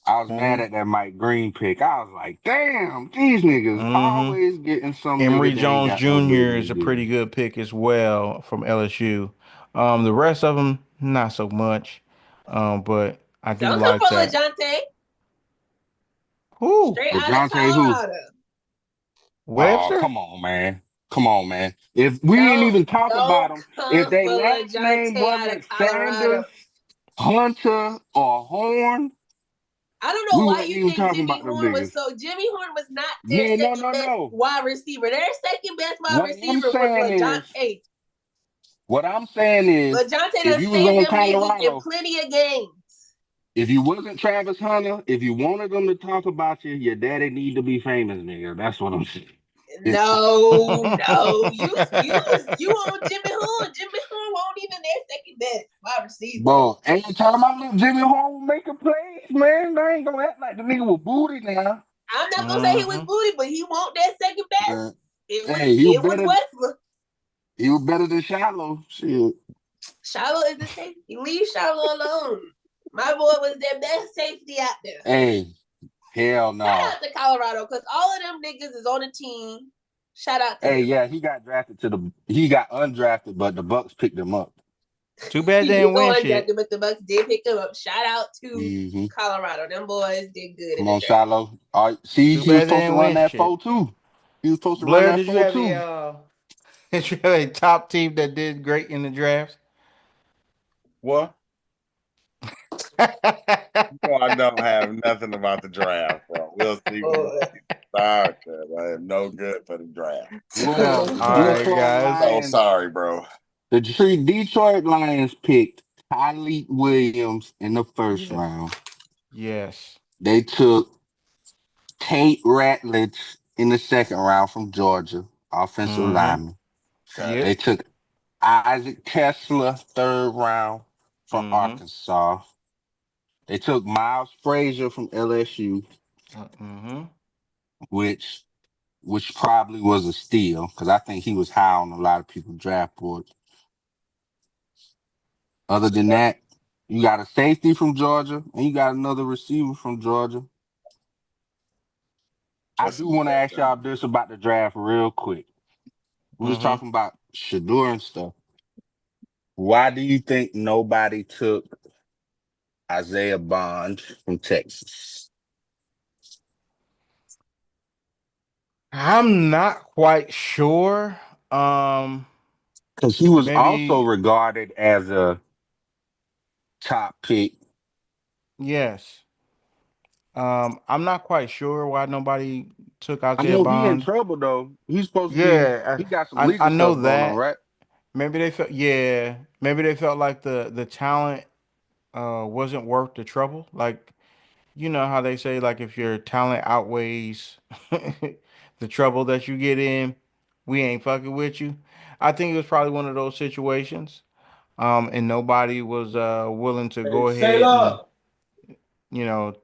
I was mad Mm, at that Mike Green pick. I was like, damn, these niggas hmm always getting some Emory nigga they ain't Jones got no Jr. business is a pretty getting. good pick as well from LSU. The rest of them, not so much. But I do Don't come like for that. LeJounte. Who? Straight out of DeJounte who? Colorado. Oh, Webster? come on, man. Come on, man. If we ain't Don't even talk about don't them, if come they for last name LeJounte out of wasn't Colorado. Sanders, Hunter, or Horn, I don't know we why wasn't you even think talking Jimmy about them Horn was niggas. so. Jimmy Horn was not their Yeah, no, second no, best no. wide receiver. Their second best wide What I'm receiver was saying is, LeJounte. what I'm saying is, LeJounte if done you was saved on them niggas in Colorado, plenty of games. if you wasn't Travis Hunter, if you wanted them to talk about you, your daddy need to be famous, nigga. That's what I'm saying. No. You on Jimmy Horn. Jimmy Horn won't even their second best wide receiver. Bro, anytime I look Jimmy Home making plays, man, I ain't gonna act like the nigga was booty now. I'm not gonna say he was hmm booty, but he won't their second best. Hey, It was Wesley. he was better than Shiloh. Shit. Shiloh is the safety. Leave Shiloh alone. My boy was their best safety out there. Hey, hell Shout no. out to Colorado because all of them niggas is on the team. Shout out to Hey, them. yeah, he got undrafted, but the Bucks picked him up. Too bad they He didn't win going shit. undrafted, but the Bucks did pick him up. Shout out to Mm-hmm. Colorado. Them boys did good in Come the on, draft. Shiloh. All right, see, Too he was bad they supposed to didn't run win that shit. 4-2. He was supposed to run Blair, that did you have 4-2. did you have a top team that did great in the drafts? What? No, I don't have nothing about the draft, bro. We'll see when the Boy. season starts. I am no good for the draft. Well, the All right, Detroit guys. So Lions, sorry, bro. Detroit Lions picked Kylie Williams in the first Yes. round. Yes. They took Tate Ratledge in the second round from Georgia, offensive Mm-hmm. lineman. Okay. They Yep. took Isaac Kessler, third round from Mm-hmm. Arkansas. They took Miles Frazier from LSU, Mm-hmm. which probably was a steal because I think he was high on a lot of people's draft boards. Other than that, you got a safety from Georgia and you got another receiver from Georgia. I Let's do see want to that ask y'all this about the draft real quick. We was Mm-hmm. talking about Shador and stuff. Why do you think nobody took Isaiah Bond from Texas? I'm not quite sure. Um, Because he was also Maybe regarded as a top pick. yes. I'm not quite sure why nobody took I Isaiah know he in Bond. trouble though. He's supposed to be. Yeah, He got some I legal know stuff going on, that. right? Maybe they felt like the talent wasn't worth the trouble. Like you know how they say like if your talent outweighs the trouble that you get in, we ain't fucking with you. I think it was probably one of those situations. And nobody was willing to Hey, go ahead and Shayla. you know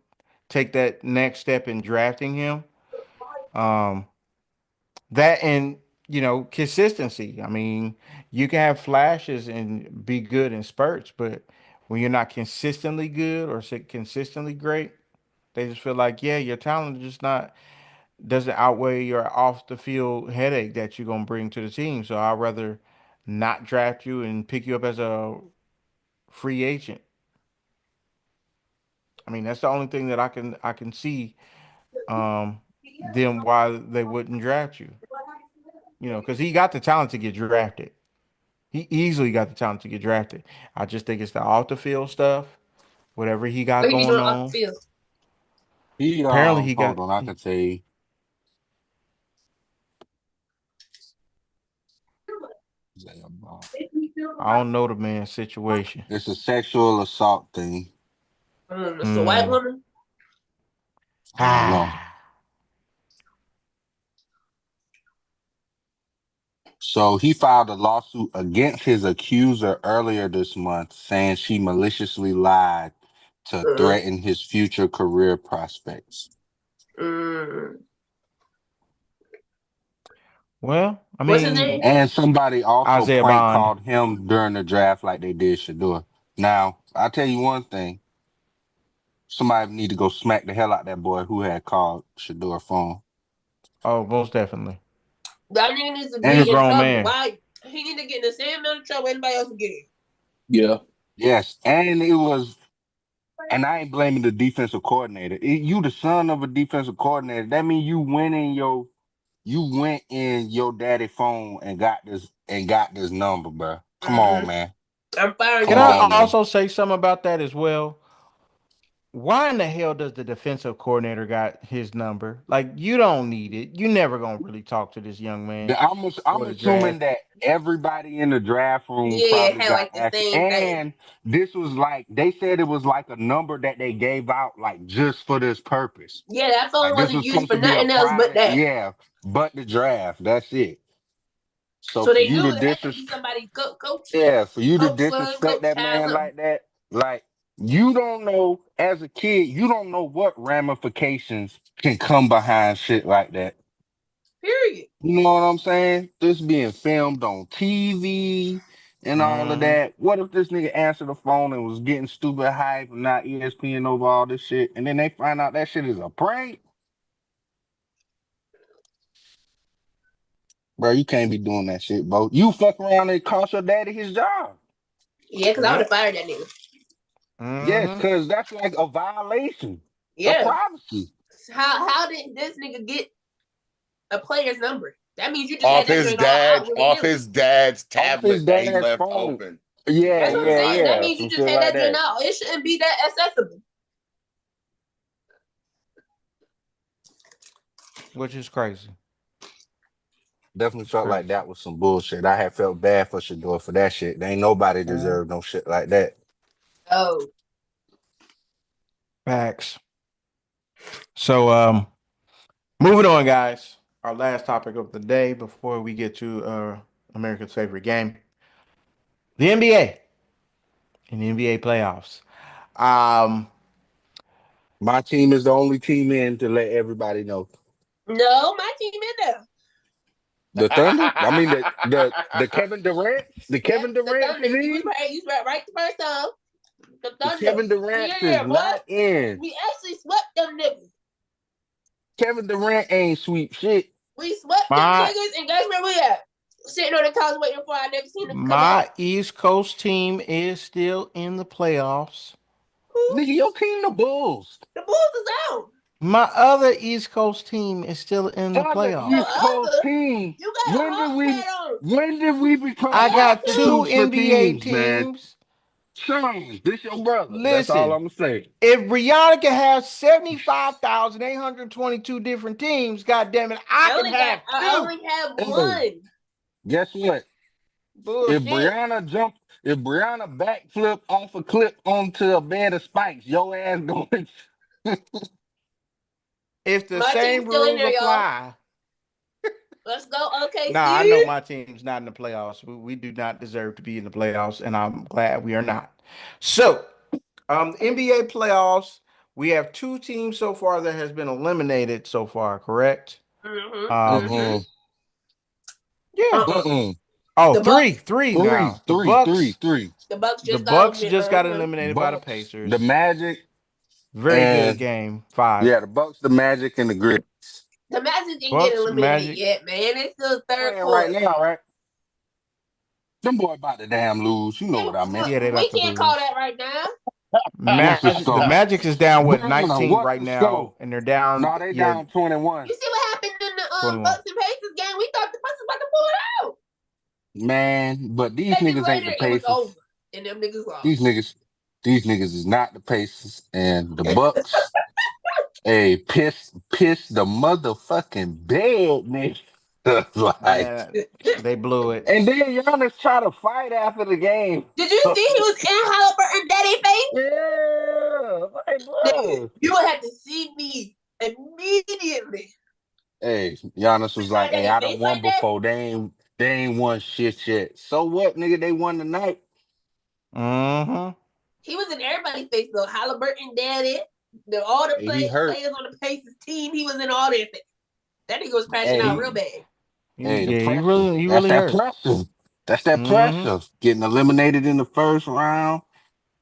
take that next step in drafting him. Um, that and consistency. I mean, you can have flashes and be good in spurts, but when you're not consistently good or consistently great, they just feel like yeah, your talent is just not doesn't outweigh your off the field headache that you're gonna bring to the team. So I'd rather not draft you and pick you up as a free agent. I mean, that's the only thing that I can see um them why they wouldn't draft you. Because he got the talent to get drafted. He easily got the talent to get drafted. I just think it's the off the field stuff, whatever he got What he be going doing off on. the field? He Apparently, hold on, I can tell you. I don't know the man's situation. It's a sexual assault thing. It's a white Mm. woman. I don't know. Ah. So he filed a lawsuit against his accuser earlier this month, saying she maliciously lied to Mm. threaten his future career prospects. Mm. Well, I What's his mean, name? And somebody also Isaiah prank Bond. called him during the draft like they did Shador. Now, I'll tell you one thing. Somebody need to go smack the hell out that boy who had called Shador phone. Oh, most definitely. That nigga needs to He's a be And in grown trouble. man. Why? He need to get in the same amount of trouble anybody else get in. Yeah. yes, and I ain't blaming the defensive coordinator. You the son of a defensive coordinator. That means you went in your daddy phone and got this number, bro. Come on, Mm-hmm. man. I'm firing Can Come your I on, ass. man. also say something about that as well? Why in the hell does the defensive coordinator got his number? Like, you don't need it. You never gonna really talk to this young man I'm before the assuming draft. that everybody in the draft room Yeah, probably had got like the access. same thing. And this was like they said it was like a number that they gave out like just for this purpose. Yeah, that phone Like this wasn't was used supposed for to be a nothing else but private, that. yeah, but the draft. That's it. So So for they you to knew it had to be somebody coach, yeah, for you to coach son, disrespect coach that child, man something. like that, like you don't know as a kid, you don't know what ramifications can come behind shit like that. Period. You know what I'm saying? This being filmed on TV and all of Hmm. that. What if this nigga answered the phone and was getting stupid hype and not ESPN over all this shit, and then they find out that shit is a prank? Bro, you can't be doing that shit, bro. You fuck around and cost your daddy his job. Yeah, because I would have Yep. fired that nigga. Yes, Hmm. because that's like a violation of Yeah. privacy. How did this nigga get a player's number? That means you just had that joint all out willy off nilly. his dad's Off his tablet that he dad's left phone. open. Yeah, That's what I'm yeah, saying. That yeah. means you Some just shit had like that joint that. out. It shouldn't be that accessible. Which is crazy. Definitely It's felt like crazy. that was some bullshit. I had felt bad for Shador for that shit. There ain't nobody Mhm. deserve no shit like that. Oh. Facts. So, moving on, guys. Our last topic of the day before we get to America's favorite game, the NBA and the NBA playoffs. Um, My team is the only team in to let everybody know. No, my team in there. The Thunder? I mean the Kevin Durant? The Yep, Kevin the Durant Thunder. is You was in? right. You was right the first time. The The Thunder. Kevin We Durant in is there, boy. not in. We actually swept them niggas. Kevin Durant ain't sweep shit. We swept them my niggas, and guess where we at? Sitting on the couch waiting for our next team to come up. my East Coast team is still in the playoffs. Who? Nigga, your team the Bulls. The Bulls is out. My other East Coast team is still in the Other Your East playoffs. Coast other, team. you got a Hawks hat on. When did we become I got two prostitutes for NBA teams, man? teams. Son, this your brother. That's all Listen, I'm gonna say. if Brianna can have 75,822 different teams, god damn it, I can have I two. only have Hey, one. guess what? If Bullshit. Brianna jump, if Brianna backflip off a clip onto a bed of spikes, your ass going. If the My team's same still in rules there, y'all. apply. Let's go, Nah, I OKC. know my team's not in the playoffs. We do not deserve to be in the playoffs, and I'm glad we are not. So, NBA playoffs, we have two teams so far that has been eliminated so far, correct? Mm-hmm. Um, Mm-hmm. Mm-mm, yeah. Uh-uh. mm-mm. Oh, The Bucks. three now. Three. The Bucks The just got Bucks eliminated. just got Uh-huh. eliminated by the Bucks, the Pacers. Magic, Very good and game. Five. yeah, the Bucks, the Magic, and the Grizzlies. The Magic didn't get Bucks, eliminated Magic. yet, man. It's still third Playing right quarter. now, right? Them boy about to damn lose. You know what I meant. Yeah, they We about to can't call lose. that right now. What's the Magic, the score? Magic is down what Brianna, 19 what's right the now, score? and they're down. No, they Yeah, down 21. You see what happened in the 21. Bucks and Pacers game? We thought the Bucks was about to pull it out. Man, but these Seconds niggas ain't later, the it was over, Pacers. and them niggas These lost. niggas, these niggas is not the Pacers. And the Bucks, hey, piss the motherfucking bed, nigga. Like, Yeah, they blew it. and then Giannis try to fight after the game. Did you see he was in Halliburton daddy face? Yeah, like, Nigga, bro. you would have to see me immediately. Hey, Giannis With was my like, hey, daddy I done face won like that? before. They ain't won shit yet. So what, nigga? They won tonight. Mm-hmm. He was in everybody's face though. Halliburton, daddy, all the He hurt. players on the Pacers team. He was in all their face. That nigga was crashing out Hey, real bad. hey, the Yeah, pressure. he That's really that hurt. pressure. That's that Mm-hmm. pressure. Getting eliminated in the first round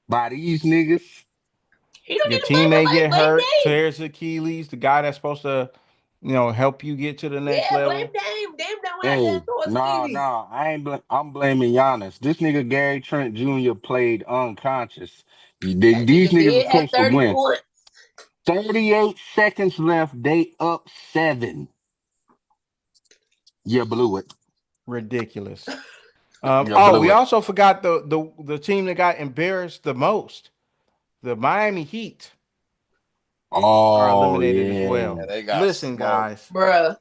by these niggas. He don't Your need to blame teammate nobody. get Blame hurt, Dame. tears Achilles, the guy that's supposed to, help you get to the next Yeah, blame level. Dame. Dame that went out there Hey, and tore his nah, Achilles. nah. I'm blaming Giannis. This nigga Gary Trent Jr. played unconscious. That These nigga niggas are did have supposed to 30 win. points. 38 seconds left. They up 7. You blew it. Ridiculous. You blew We it. also forgot the team that got embarrassed the most. The Miami Heat are Oh eliminated as yeah. And well. they got Listen, smoked. guys, Bruh.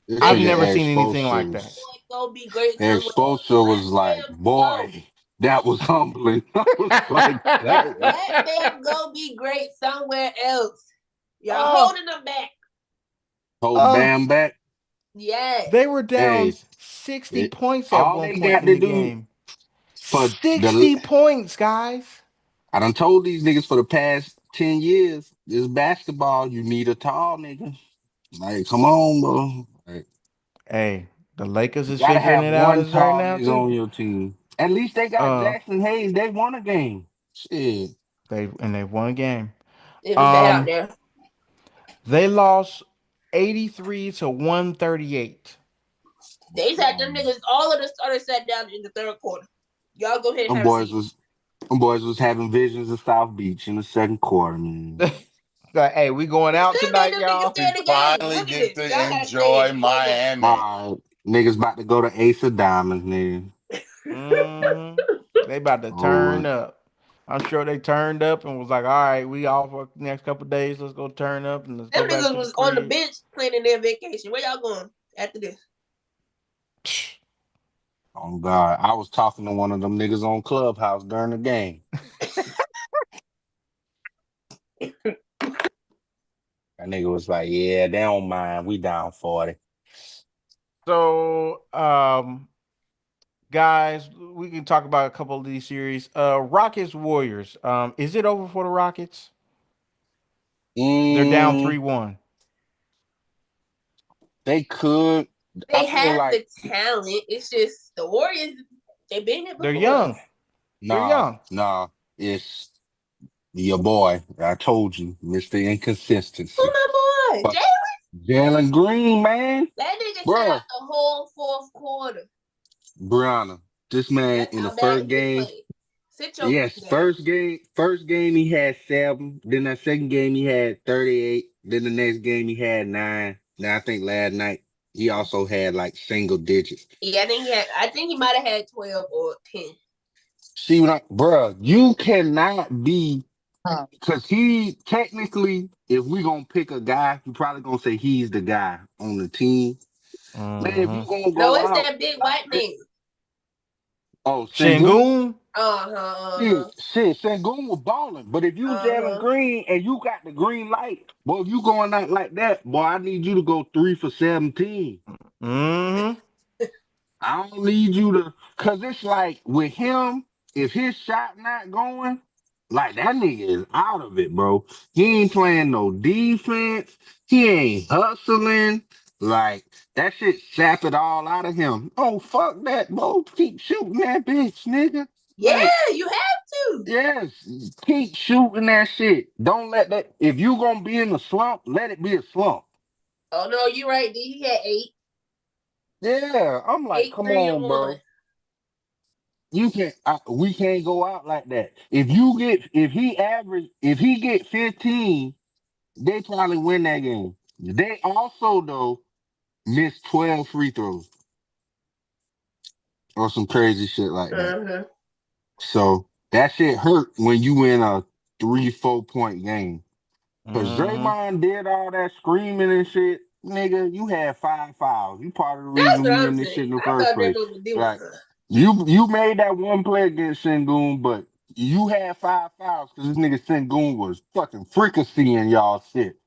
This I've nigga never That seen Eric anything like Spoelstra that. was boy go be great Eric somewhere. Spoelstra was like, Let them go. boy, that was humbling. I was like, damn. Let them go be great somewhere else. Y'all oh, holding them back. Hold oh, Bam back. Yes. they were down Hey, 60 it, points at all one they point got in to the do game. for the 60 points, guys. I done told these niggas for the past 10 years, this basketball, you need a tall nigga. Like, come on, bro. Like, Hey, the Lakers you is gotta figuring have it out one as right tall now nigga on too. your team. At least they got Uh, Jackson Hayes. They won a game. Shit. they won a game. It was bad out Um, there. they lost 83 to 138. They sat them niggas, all of the starters sat down in the third quarter. Y'all go ahead and Them have a boys seat. was them boys was having visions of South Beach in the second quarter, man. Like, hey, we going We out still made tonight, them niggas y'all. stay We in the game. finally Look at get this. Y'all to gotta stay enjoy in. Enjoy this. Miami. Niggas about to go to Ace of Diamonds, nigga. Hmm. They about to Oh, turn up. I'm sure they turned up and was like, all right, we off for the next couple of days. Let's go turn up and let's go Them back niggas to the was on the crib. bench planning their vacation. Where y'all going after this? oh God. I was talking to one of them niggas on Clubhouse during the game. That nigga was like, yeah, they don't mind. We down 40. So, guys, we can talk about a couple of these series. Rockets Warriors. Is it over for the Rockets? They're down Mm, 3-1. they could. I They feel have like the talent. It's just the Warriors. They've been here They're before. young. They're nah, young. nah. It's your boy. I told you, Mr. Who Inconsistency. my boy? But Jay. Jalen Green, man. That nigga sat Bruh, out the whole fourth quarter. Brianna, this man That's in the how bad first he was game, playing. Sit your yes, feet down. first game he had 7. Then that second game he had 38. Then the next game he had 9. Now I think last night he also had like single digits. Yeah, I think he might have had 12 or 10. See what I, bruh, you cannot be, because he technically, if we gonna pick a guy, you probably gonna say he's the guy on the team. Man, if you Mm-hmm. gonna No, go it's out, that big white man. oh, Sengun? Shingun. Shit, Uh-huh. Sengun was balling. But if you Jalen Uh-huh. Green and you got the green light, boy, if you going out like that, boy, I need you to go 3 for 17. Mm-hmm. I don't need you to, cause it's like with him, if his shot not going, like that nigga is out of it, bro. He ain't playing no defense. He ain't hustling. Like that shit sap it all out of him. Oh fuck that, bro. Keep shooting that bitch, nigga. Yeah, Like, you have to. yes, keep shooting that shit. Don't let that. If you gonna be in a slump, let it be a slump. Oh no, you right, D. He had eight. Yeah, I'm like, Eight, come three, and on, one. bro. You can't. We can't go out like that. If he get 15, they probably win that game. They also though missed 12 free throws or some crazy shit like that. Uh-huh. So that shit hurt when you win a 3-4 point game. Cause Mm-hmm. Draymond did all that screaming and shit. Nigga, you had 5 fouls. You part of the That's reason what we I'm in this shit saying. in the I first thought place. niggas was doing Right. something. You made that one play against Sengun, but you had 5 fouls because this nigga Sengun was fucking freakacying y'all shit.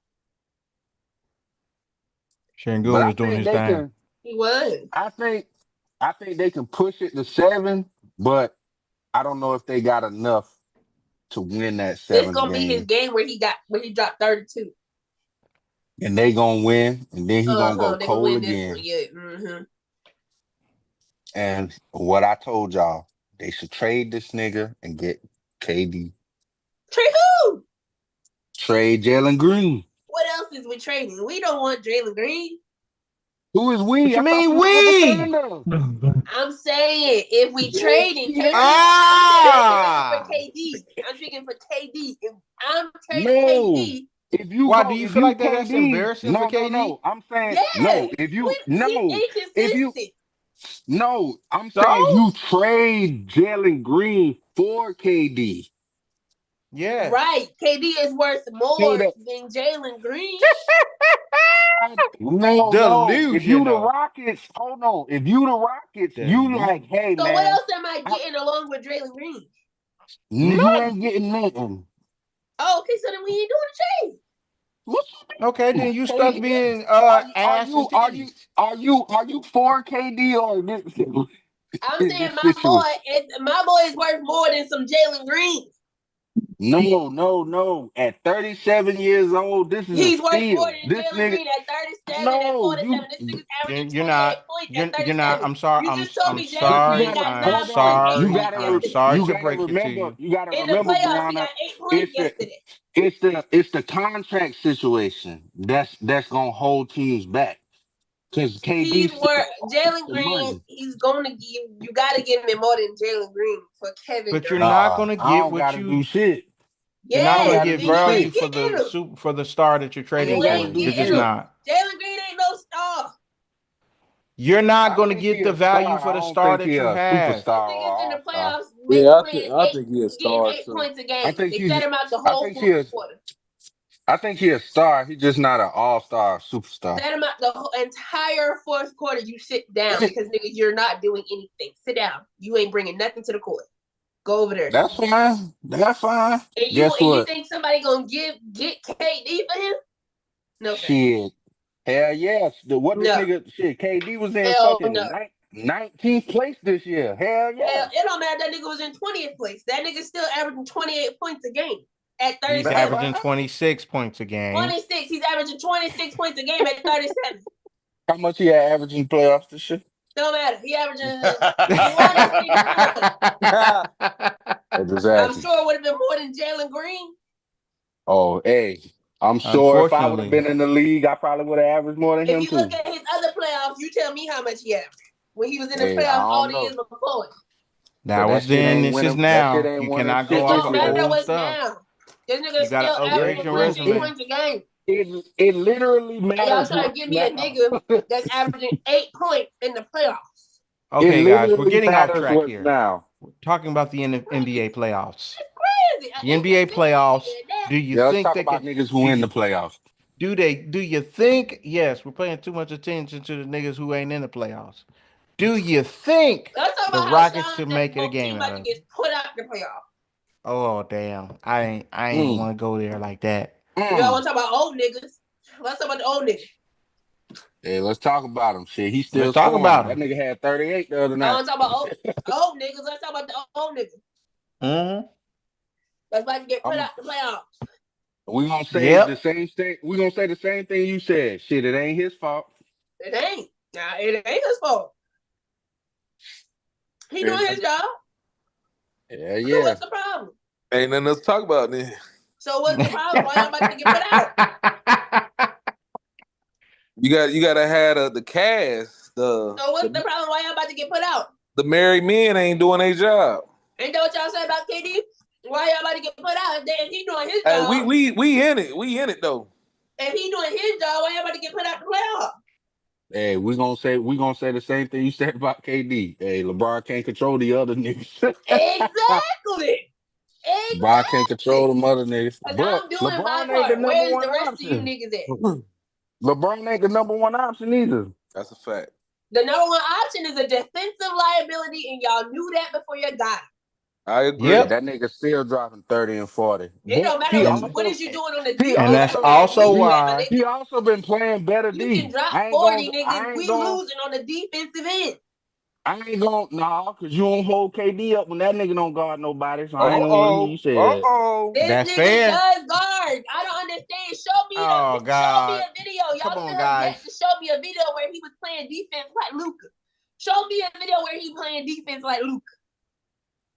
But Shingun I was doing think his they thing. can. He was. I think I think they can push it to 7, but I don't know if they got enough to win that This 7th gonna be his game. game where he dropped 32. And they gonna win, and then he gonna go They gonna cold win this one. again. Yeah. Mm-hmm. And what I told y'all, they should trade this nigga and get KD. Trade who? Trade Jalen Green. What else is we trading? We don't want Jalen Green. Who is What we? you I thought mean you was a we? defender. I'm saying if we trading KD, I'm speaking for Ah, KD. I'm speaking for KD. If I'm trading No. KD, why do you If feel you like that's KD, embarrassing for no. KD? I'm saying yeah, no. If you he's no, if you inconsistent. no, I'm So saying you trade Jalen Green for KD. yes, Right. KD is worth So more that than Jalen Green. no. If you the delusional, Rockets, hold on. If you the Rockets, you like, delusional. hey So what man, else am I I, getting along with Jalen Green? you ain't getting nothing. Oh, okay, so then we ain't doing a trade. What Okay, you then mean? you stuck KD? being Are ass you and are you titties. are you for KD or I'm saying this situation? my boy is worth more than some Jalen Green. No. At 37 years old, this is a He's worth more steal. than This Jalen nigga, Green at 37, at no, 47. This nigga's averaging You're 28 not. points at You're not. 37. I'm sorry. You just told I'm me Jalen you Green sorry. got gotta I'm nine hold point, on. eight sorry. points I'm yesterday. sorry You to gotta break it to remember. you. You gotta In the remember, playoffs, he Brianna. got 8 points It's the yesterday. it's the contract situation that's gonna hold teams back because KD He's still worth Jalen the Green. money. He's going to give you got to give me more than Jalen Green for Kevin But you're Durant. not Nah, gonna I get don't what gotta do you. shit. You're not I ain't gonna Yes, gotta get then do you value ain't shit. for the getting him. super for the star that you're I trading You ain't gotta ain't for. do You're getting just him. shit. not. Jalen Green ain't no star. You're not I gonna think he get the a value star. for I the don't star think he that you a have. This superstar or nigga's in the all star. playoffs, Yeah, playing I think he a getting star 8 points a I game. think They set he's him out the I whole think he fourth is quarter. I think he a star. He's just not an all star superstar. Set him out the whole entire fourth quarter. You sit down because nigga, you're not doing anything. Sit down. You ain't bringing nothing to the court. Go over there. That's fine. That's fine. And Guess you what? think somebody gonna get KD for him? No sir. Shit. Hell yes. What this No. nigga shit, KD was in Hell fucking no. 19th place this year. Hell Hell, yeah. it don't matter. That nigga was in 20th place. That nigga still averaging 28 points a game at He's 37. That's fine. averaging 26 points a game. 26. He's averaging 26 points a game at 37. How much he had averaging playoffs this year? Don't matter. He averaging 26 points. I just I'm asking. sure it would have been more than Jalen Green. Oh, hey. I'm sure if I would have Unfortunately, been in the league, I probably would have averaged more than If him you look too. at his other playoffs, you tell me how much he averaged when he was in the Hey, I playoffs all don't the years know. before. that But that was shit then. ain't This is winning. That shit now. ain't You winning cannot go shit It off this don't of year. matter old what's stuff. now. This nigga You gotta still upgrade averaging your It, 26 it, resume. points a game. it literally And y'all matters trying to right give me a now. nigga that's averaging 8 points in the playoffs. It Okay, guys, we're literally getting off matters track what's here. now. We're talking about the NBA playoffs. Crazy. The NBA playoffs. Do you Yeah, let's think talk they can? about niggas who Do in the you playoffs. do you think? Yes, we're paying too much attention to the niggas who ain't in the playoffs. Do you think Let's talk the about how Rockets Sean should make it a Tatum game team out about to of get it? put out the playoffs. Oh damn! I ain't Mm, want to go there like that. Y'all mm. want to talk about old niggas? Let's talk about the old niggas. Hey, let's talk about him. Shit, he's Let's still talk scoring. about That them. nigga had 38 the other I night. want to talk about old niggas. Let's talk about the old niggas. Mm-hmm. That's about to get put I'm, out the playoffs. we gonna say the Yep. same thing. We gonna say the same thing you said. Shit, it ain't his fault. It ain't. Nah, it ain't his fault. He Ain't, doing his job. Yeah, So yeah. what's the problem? ain't nothing else to talk about then. So what's the problem? Why y'all about to get put out? You gotta have the cast. So what's the problem? Why y'all about to get put out? The married men ain't doing their job. Ain't that what y'all said about KD? Why y'all about to get put out? If he doing his Hey, job, we in it. We in it though. if he doing his job, why y'all about to get put out the playoffs? Hey, we gonna say the same thing you said about KD. Hey, LeBron can't control the other niggas. Exactly. LeBron can't control Exactly. them other niggas. Cause But I'm doing my LeBron ain't the part. number Where's one the rest of you option. niggas at? LeBron ain't the number one option either. That's a fact. The number one option is a defensive liability, and y'all knew that before you got him. I Yeah, agree. Yep. that nigga still dropping 30 and 40. It But don't matter he And what also is you doing on the he and defensive that's also side. We also knew he, that, my why. he nigga. also been playing better You can D. drop 40 niggas. I ain't We going losing on the defensive end. I ain't gonna nah, cause you don't hold KD up when that nigga don't guard nobody. So I ain't gonna hear Uh-oh. you say that. Uh-oh. This That's nigga fair. does guard. I don't understand. Oh Show me God. a video. Come Y'all on, still have yet guys. to show me a video where he was playing defense like Luca. Show me a video where he playing defense like Luca.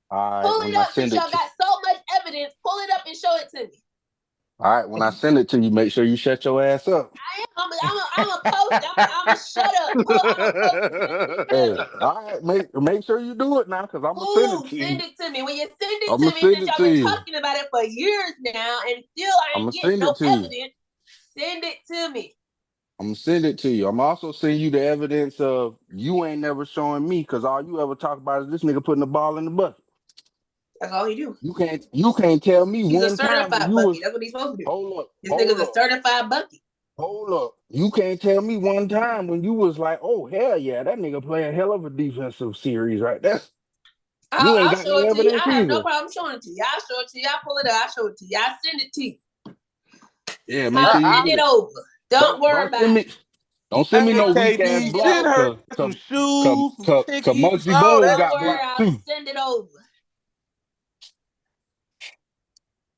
All right, Pull when it I up send since it y'all to got so much evidence. Pull it up and show it to me. all right, when I send it to you, make sure you shut your ass up. I'm a post. I'm a shut up. I'm a post and send it to Hey, me. all right, make sure you do it now, cause I'm gonna send it Ooh, to send you. it to me. When you send it I'm to gonna me, send since it y'all to been you. talking about it for years now, and still I I'm ain't gonna getting send no it to you. evidence, send it to me. I'm gonna send it to you. I'm also sending you the evidence of you ain't never showing me, cause all you ever talk about is this nigga putting the ball in the bucket. That's all he do. You can't tell me He's a one time when certified you bucket. was That's what he's supposed to do. hold up, This nigga's hold a up, certified bucket. hold up. You can't tell me one time when you was like, oh hell yeah, that nigga playing hell of a defensive series right there. You ain't I'll got show no it to you. evidence I have no either. problem showing it to you. I'll show it to you. I'll pull it up. I'll show it to you. I'll send it to you. Yeah, make I'll sure you send do it that. over. Don't worry Don't about send it. me don't send me Hey, no I'll weak ass KD, send it block, send over. her cause some cause cause, shoes, some cause, cause tickies, Muggsy all Bogues that Don't got worry. shit. blocked I'll too. send it over.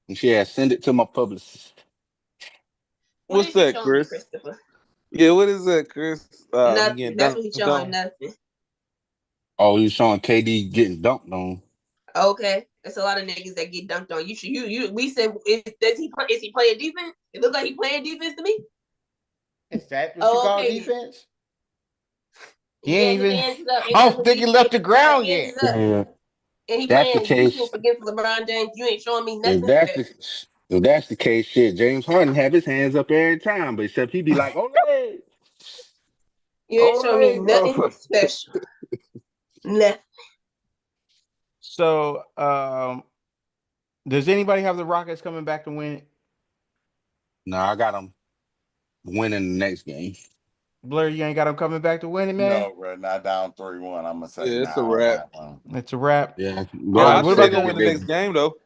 And yeah, send it to my publicist. What What's is you that, showing me, Chris? Christopher? Yeah, what is that, Chris? He getting Nothing. That's what he's dunked showing. on. Nothing. Oh, you showing KD getting dunked on. Okay. There's a lot of niggas that get dunked on. We said is he playing defense? It looks like he playing defense to me. Is that what you Oh, call okay then. defense? He Yeah, ain't his even. hands is up. Ain't I nothing don't but think he defense. left the His ground hands yet. is up. Yeah, And he that's the playing case. defense against LeBron James. You ain't showing me If nothing that's the special. if that's the case, shit, James Harden have his hands up every time, but except he be like, "Ole, You ain't showing me ole, nothing bro." special. Nothing. So, does anybody have the Rockets coming back to win it? No, I got him winning the next game. Blair, you ain't got them coming back to win it, man. No, bro, not down 3-1. I'm gonna say Yeah, it's a now on wrap. that one. It's a wrap. Yeah, All right. I Golden What think they're about State gonna the win get the next game though.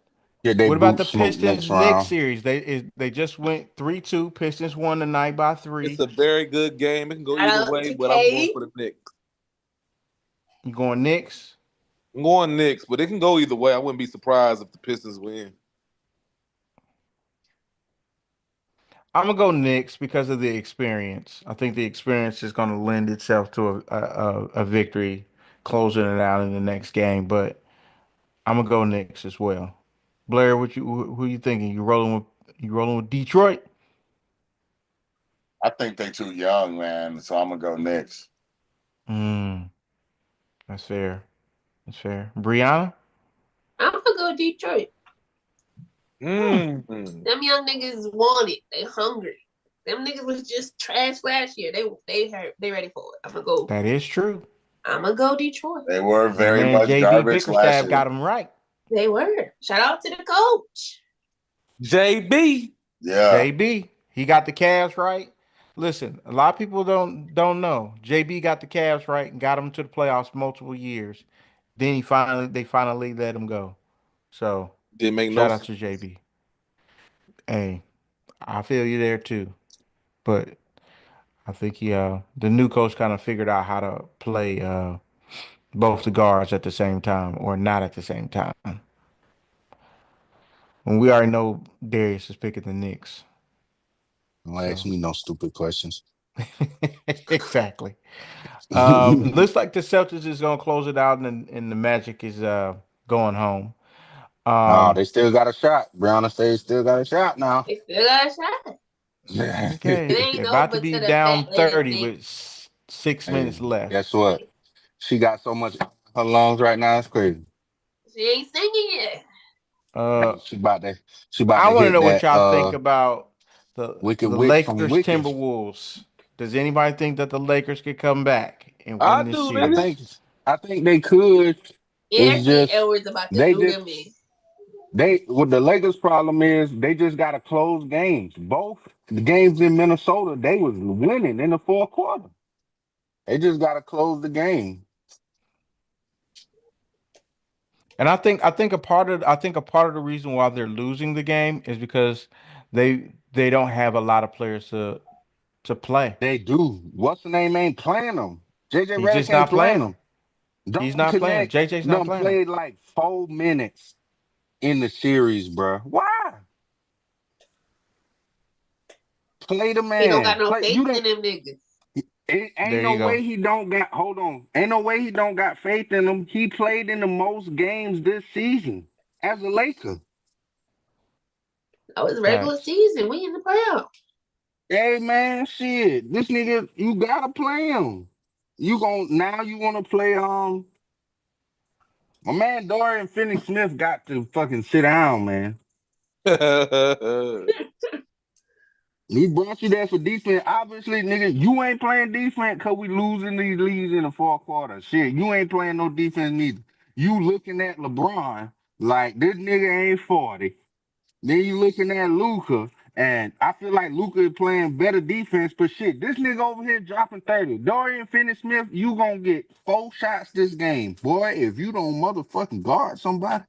they what about boot the smoked next Pistons Knicks round. series? They just went 3-2. Pistons won tonight by It's 3. a very good game. It can go Shout either out way, to but I'm going K. for the Knicks. You going Knicks? I'm going Knicks, but it can go either way. I wouldn't be surprised if the Pistons win. I'm gonna go Knicks because of the experience. I think the experience is gonna lend itself to a victory, closing it out in the next game. But I'm gonna go Knicks as well. Blair, who you thinking? You rolling with Detroit? I think they too young, man. So I'm gonna go next. Mm, that's fair. That's fair. Brianna? I'm gonna go Detroit. Mm. Them young niggas want it. They hungry. Them niggas was just trash last year. They ready for it. That is true. I'm gonna go Detroit. They were My very man much JB garbage last Bickerstaff year. got him right. They were. Shout out to the coach. JB. Yeah. JB, he got the Cavs right. Listen, a lot of people don't know. JB got the Cavs right and got them to the playoffs multiple years. Then they finally let him go. So Didn't make no shout out sense. to JB. Hey, I feel you there too. But I think the new coach kind of figured out how to play both the guards at the same time or not at the same time. When we already know Darius is picking the Knicks. Don't ask So me no stupid questions. exactly. Looks like the Celtics is gonna close it out, and the Magic is going home. No, Um, they still got a shot. Brown State still got a shot now. They still got a shot. It okay, ain't they're about to over be to the down fat lady 30 sing. with 6 minutes Hey, left. guess what? She got so much in her lungs right now. It's crazy. She ain't singing yet. Uh, Hey, she about I to want to hit know what that y'all think about Wicked the Wick from Lakers Wicked. Timberwolves. Does anybody think that the Lakers could come back and I win this do, I nigga. series? think I think they could. It's Anthony just Edwards about to they do just them in. they what the Lakers problem is they just gotta close games. Both the games in Minnesota, they was winning in the fourth quarter. They just gotta close the game. And I think a part of the reason why they're losing the game is because they don't have a lot of players to play. They do. What's the name ain't playing them. JJ He's Redick just ain't not playing playing them. them. He's Don't not playing. connect. JJ's not Done playing. played like 4 minutes in the series, bro. Why? Play the He don't got man. no Play faith you didn't. in them niggas. It ain't There no you way go. he don't got. Hold on. Ain't no way he don't got faith in him. He played in the most games this season as a Laker. That was regular Facts. season. We in the playoffs. Hey man, shit. This nigga, you gotta play him. You gon' now you wanna play my man Dorian Finney Smith got to fucking sit down, man. He brought you there for defense. Obviously, nigga, you ain't playing defense because we losing these leads in the fourth quarter. Shit, you ain't playing no defense neither. You looking at LeBron like this nigga ain't 40. Then you looking at Luca, and I feel like Luca is playing better defense, but shit, this nigga over here dropping 30. Dorian Finney-Smith, you gonna get 4 shots this game. Boy, if you don't motherfucking guard somebody.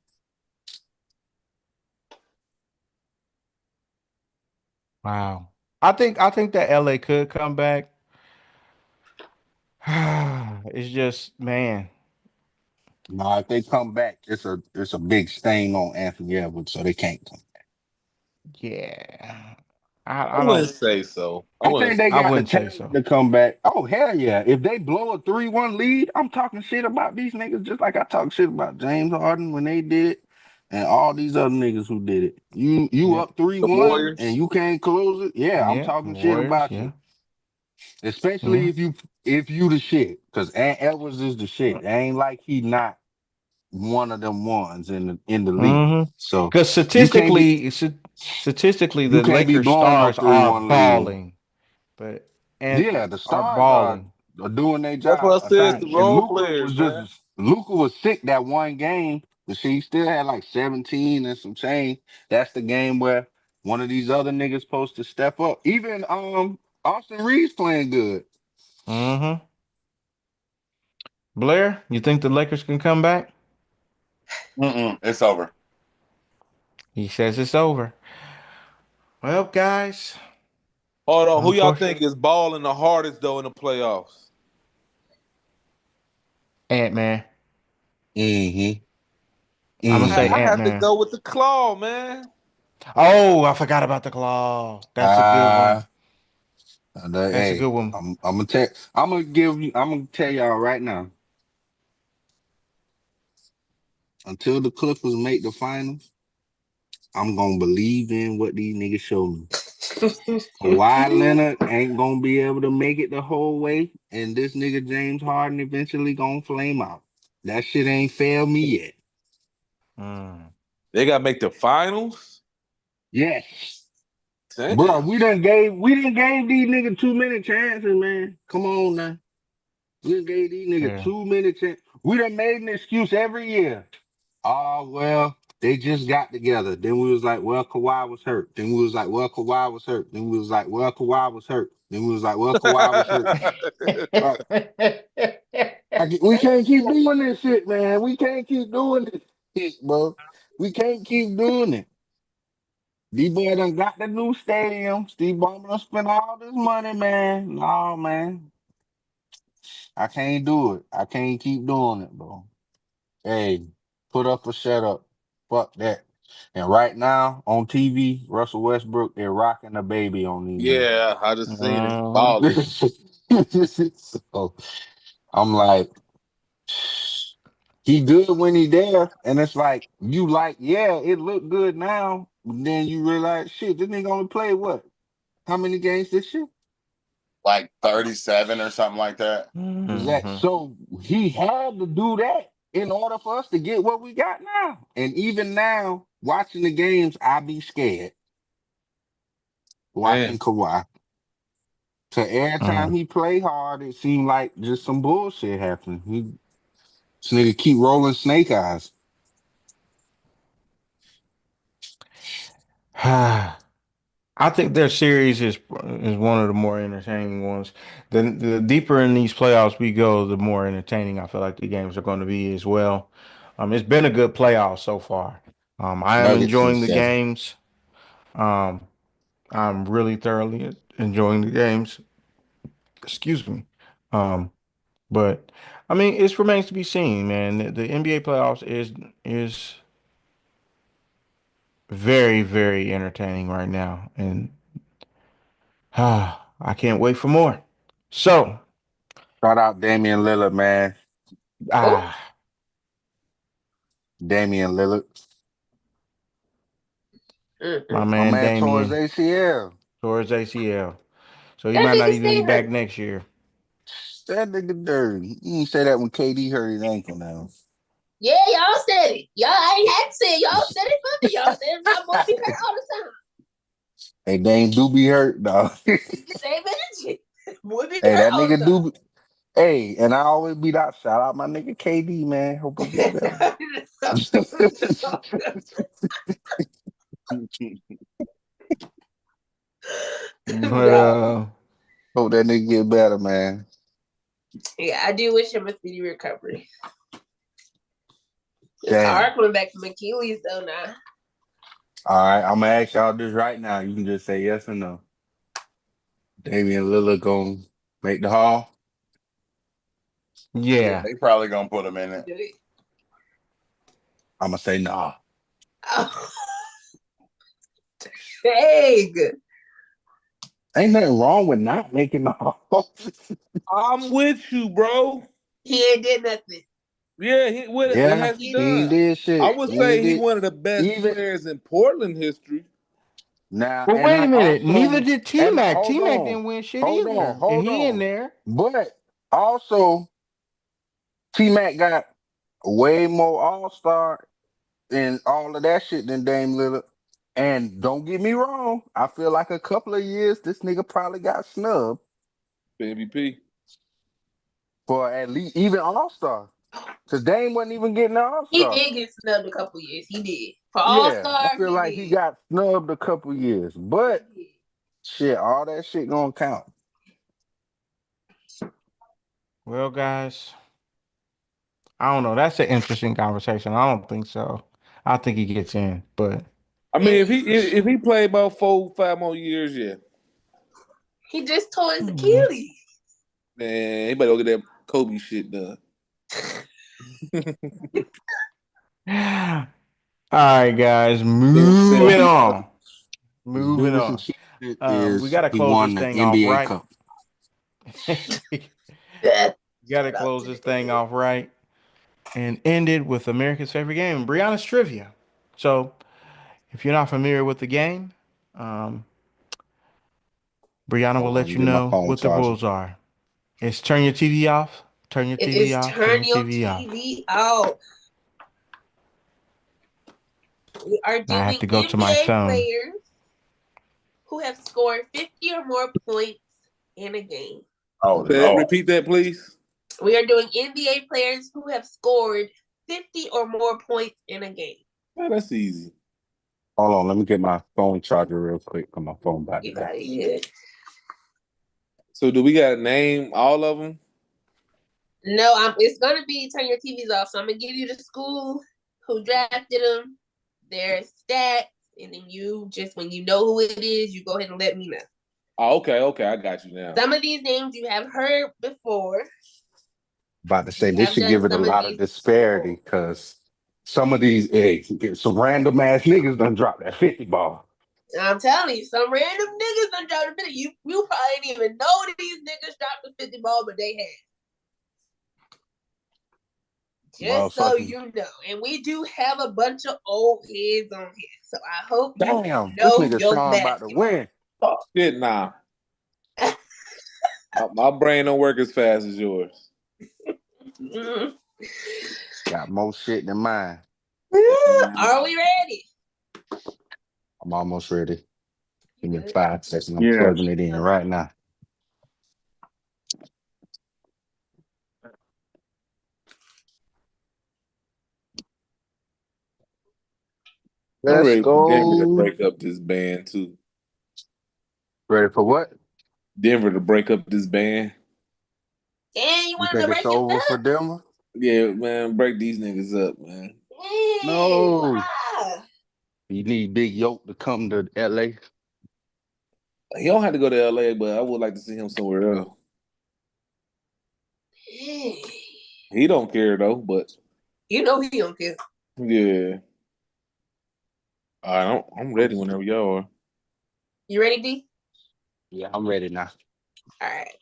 Wow. I think that LA could come back. It's just man. Nah, if they come back, it's a big stain on Anthony Edwards, so they can't come. Yeah. I I wouldn't don't say so. I I wouldn't think say they I got the wouldn't say talent so. to come back. Oh hell yeah! If they blow a 3-1 lead, I'm talking shit about these niggas just like I talk shit about James Harden when they did it, and all these other niggas who did it. You Yeah. up three the one and Warriors. you can't close it. Yeah, I'm Yeah. talking shit Warriors, about you, yeah. especially Yeah. if you the shit, because Ant Edwards is the shit. It ain't like he not one of them ones in the league. Mm-hmm. So Because you can't be statistically, you the can't be Lakers blowing no stars three are one lead. balling, but and Yeah, the are stars balling. are doing their That's job. what I said. It's the Facts. And role players, man. Luca was sick that one game, but she still had like 17 and some change. That's the game where one of these other niggas supposed to step up. Even Austin Reeves playing good. Mm-hmm. Blair, you think the Lakers can come back? Mm-mm, it's over. He says it's over. Well, guys, Hold on. Who y'all unfortunately, think is balling the hardest though in the playoffs? Ant-Man. Mm-hmm. I'm gonna say I Mm-hmm. have to Ant-Man. go with the claw, man. Oh, I forgot about the claw. That's a good one. Uh, That's a good hey, one. I'm gonna tell y'all right now, until the Clippers make the finals, I'm gonna believe in what these niggas show me. Kawhi Leonard ain't gonna be able to make it the whole way, and this nigga James Harden eventually gonna flame out. That shit ain't failed me yet. Mm. They got to make the finals. Yes, bro, Damn. we didn't gave these niggas 2 minute chances, man. Come on now, we done gave these niggas Yeah. 2 minute chances. We done made an excuse every year. Oh well, they just got together. Then we was like, well, Kawhi was hurt. Then we was like, well, Kawhi was hurt. Then we was like, well, Kawhi was hurt. Then we was like, well, Kawhi was hurt. Bro, we can't keep doing this shit, man. We can't keep doing this shit, bro. We can't keep doing it. D-Boy done got the new stadium. Steve Ballmer done spent all this money, man. No, man. I can't do it. I can't keep doing it, bro. Hey, put up or shut up. Fuck that. And right now on TV, Russell Westbrook is rocking the baby on these Yeah, I just seen it. Mhm. Balling. niggas. So I'm like, he good when he there, and it's like you like, yeah, it look good now. But then you realize, shit, this nigga only played what? How many games this year? Like 37 or something like that. Mhm. So he had to do that in order for us to get what we got now. And even now, watching the games, I be scared Man. watching Kawhi. So every time Mm. he play hard, it seemed like just some bullshit happening. This nigga keep rolling snake eyes. I think their series is one of the more entertaining ones. The deeper in these playoffs we go, the more entertaining I feel like the games are going to be as well. It's been a good playoff so far. I am Nuggets in enjoying the 7. games. Um, I'm really thoroughly enjoying the games. Excuse me. Um, but I mean, it remains to be seen, man. The NBA playoffs is very, very entertaining right now, and I can't wait for more. So, Shout out Damian Lillard, man. Oh, ah, Damian Lillard. my mm-mm. My man man tore his Damien ACL. tore his ACL, so he That might not nigga even be stay back hurt. next year. That nigga dirty. You ain't say that when KD hurt his ankle now. Yeah, y'all said it. Y'all I ain't had to say it. Y'all said it for me. Y'all said my boy be hurt all the time. Hey, Dame do be hurt, dog. Same energy. Boy be Hey, hurt that all nigga the time. do. Hey, and I always be that. Shout out my nigga KD, man. Hope he get better. No. Well, Hope that nigga get better, man. Yeah, I do wish him a speedy recovery. It's Damn. hard coming back from Achilles though now. All right, I'm gonna ask y'all this right now. You can just say yes or no. Damian Lillard gonna make the Hall? Yeah, yeah, they probably gonna put him in it. Do it. I'm gonna say nah. Oh. Dang. Ain't nothing wrong with not making the Hall. I'm with you, bro. He ain't did nothing. Yeah, what Yeah, has he He, he ain't done? did I shit. would He ain't say he did one of the best even players in Portland history. now. but And wait I a minute. Neither also did T and Mac. hold T Mac on, didn't win shit hold on, either, and hold he in on. there. But also, T Mac got way more All Star and all of that shit than Dame Lillard. And don't get me wrong, I feel like a couple of years this nigga probably got snubbed For MVP. for at least even All Star. Cause Dame wasn't even getting an All he Star. did get snubbed a couple years. He did. For All Yeah, I Star, feel he like he did. got snubbed a couple years. But He did. shit, all that shit gonna count. Well, guys, I don't know. That's an interesting conversation. I don't think so. I think he gets in, but I mean, if he And if he played about 4, 5 more years, yeah, he just tore his Mhm. Achilles. man, he better go get that Kobe shit done. all right, guys, Them moving Celtics. on. The Moving biggest on. achievement We is got to he close this won the thing off NBA right. Cup. We got to Shout out close to this the thing NBA. off right and end it with America's favorite game, Brianna's trivia. So, if you're not familiar with the game, um, Brianna will Hold on, let let me you get my know phone what the charger. rules are. It's turn your TV off, turn your It TV is off, turn turn your your TV off. TV off. We are Now I have doing to go to my NBA phone. players who have scored 50 or more points in a game. Oh Lord. Repeat that, please. We are doing NBA players who have scored 50 or more points in a game. Oh, that's easy. Hold on, let me get my phone charger real quick. Cause my phone about to You die. got it. So do we got to name all of them? No, it's gonna be turn your TVs off. So I'm gonna give you the school who drafted them, their stats, and then you just when you know who it is, you go ahead and let me know. Oh, okay, I got you now. Some of these names you have heard before. About to say We this have should done give it a some of lot of these disparity before. because some of these some random ass niggas done dropped that 50 ball. I'm telling you, some random niggas done dropped a 50. You probably didn't even know these niggas dropped a 50 ball, but they had. Just so Motherfucking you know. And we do have a bunch of old heads on here. So I hope you damn, this know nigga your Sean about to basketball. win. Oh, shit, nah. My brain don't work as fast as yours. Mm. Got more shit than mine. Are we ready? I'm almost ready. You Give me good? 5 seconds. I'm Yes. plugging it in right now. I'm Let's ready for Denver to go. break up this band too. Ready for what? Denver to break up this band. And you You want them think to it's break it over for up? Denver? Yeah, man, break these niggas up, man. Hey, No. wow. You need Big Yoke to come to LA. He don't have to go to LA, but I would like to see him somewhere else. Hey. He don't care though, but You know he don't care. yeah. I'm ready whenever y'all are. You ready, D? Yeah, I'm ready now. All right.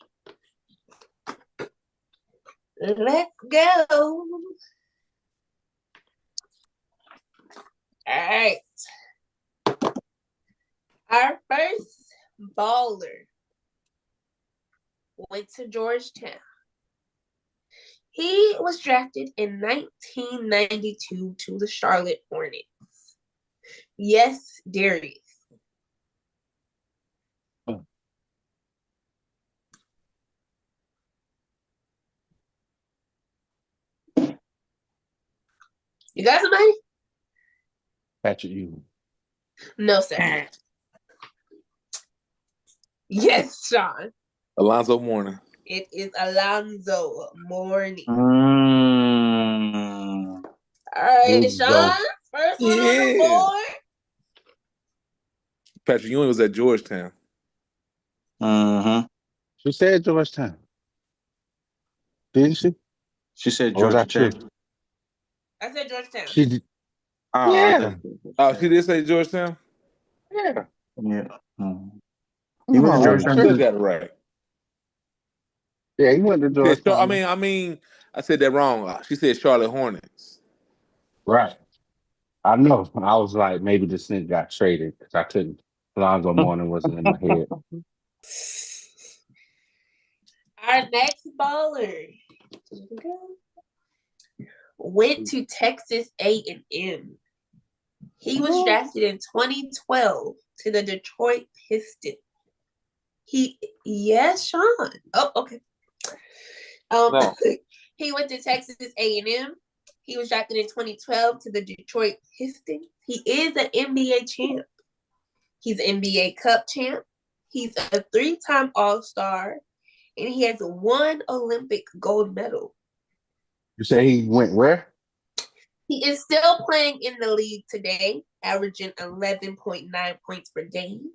Let's go. All right. Our first baller went to Georgetown. He was drafted in 1992 to the Charlotte Hornets. Yes, Darius. You got somebody? Patrick Ewing. No, sir. Yes, Sean. Alonzo Mourning. It is Alonzo Mourning. Mm. All right, Let's Sean. go. First one on the board. Patrick Ewing was at Georgetown. Mm-hmm. She said Georgetown. Didn't she? She said Or was Georgia that true? Tech. I said Georgetown. She did. Oh, Yeah. okay. Oh, she did say Georgetown? Yeah. Yeah. He Come went to Oh, on, I Georgetown should have too. got it right. Yeah, he went to She said, Georgetown. Man. I said that wrong. She said Charlotte Hornets. Right. I know. I was like, maybe this nigga got traded because I couldn't. Alonzo Mourning wasn't in my head. Our next baller went to Texas A&M. He was drafted in 2012 to the Detroit Pistons. Yes, Sean. Oh, okay. No. He went to Texas A&M. He was drafted in 2012 to the Detroit Pistons. He is an NBA champ. He's an NBA Cup champ. He's a 3-time All-Star, and he has 1 Olympic gold medal. You say he went where? He is still playing in the league today, averaging 11.9 points per game,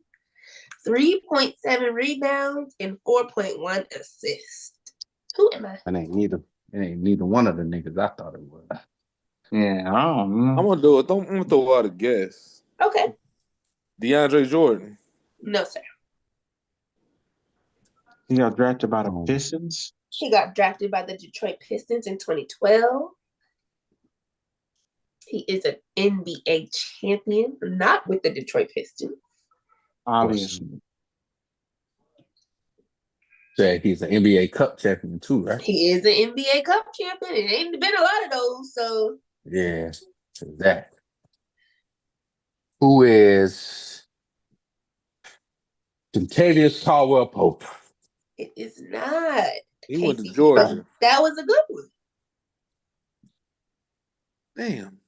3.7 rebounds, and 4.1 assists. Who am I? It ain't neither one of the niggas I thought it was. Yeah, I don't know. I'm gonna do it. I'm gonna throw out a guess. Okay. DeAndre Jordan. No, sir. He got drafted by the Pistons. He got drafted by the Detroit Pistons in 2012. He is an NBA champion, not with the Detroit Pistons. Obviously. Said he's an NBA Cup champion too, right? He is an NBA Cup champion. It ain't been a lot of those, so. Yeah, that. Who is Contavious Caldwell Pope? It is not. He went to Georgia. That was a good one. Damn.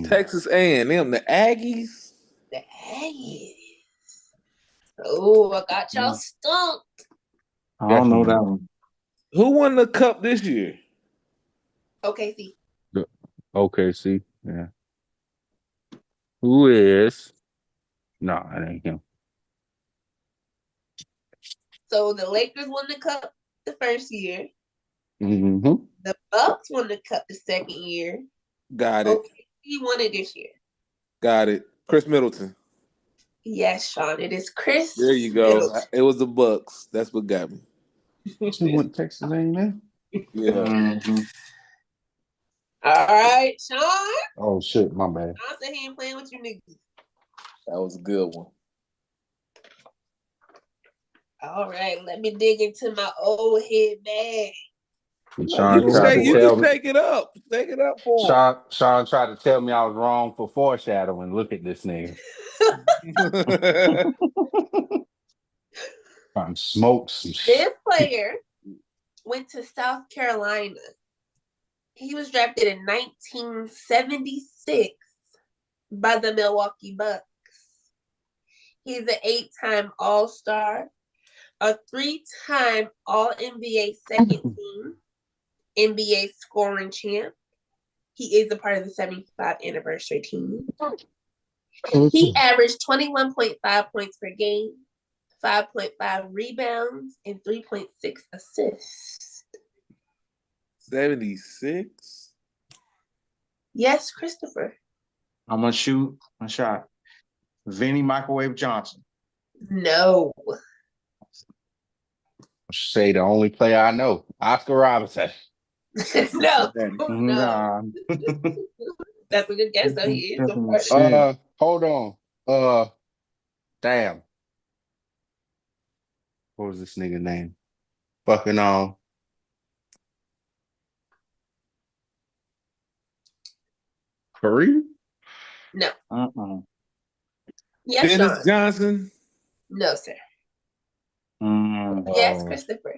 Texas A&M, the Aggies. The Aggies. Oh, I got y'all stumped. I don't know that one. Who won the cup this year? OKC. OKC, yeah. Who is? No, it ain't him. So the Lakers won the cup the first year. Mm-hmm. The Bucks won the cup the second year. Got it. OKC won it this year. Got it. Chris Middleton. Yes, Sean. It is Chris. There you go. Middleton. It was the Bucks. That's what got me. She went to Texas A&M? Yeah. Mm-hmm. All right, Sean. Oh shit, my bad. I said he ain't playing with you niggas. That was a good one. All right, let me dig into my old head bag. Sean tried to tell me. Take it up. Take it up for him. Sean tried to tell me I was wrong for foreshadowing. Look at this nigga. I'm smoke some shit. This player went to South Carolina. He was drafted in 1976 by the Milwaukee Bucks. He's an 8-time All-Star, a 3-time All-NBA second team, NBA scoring champ. He is a part of the 75th anniversary team. He averaged 21.5 points per game, 5.5 rebounds, and 3.6 assists. 76. Yes, Christopher. I'm gonna shoot a shot. Vinny Microwave Johnson. No. Say the only player I know, Oscar Robinson. No. Daddy. No. Nah. That's a good guess, though. He is a part of it. Shit. Hold on. Damn. What was this nigga name? Fucking Kareem? No. Yes, Dennis Sean. Johnson. No, sir. Mm. Yes, Christopher.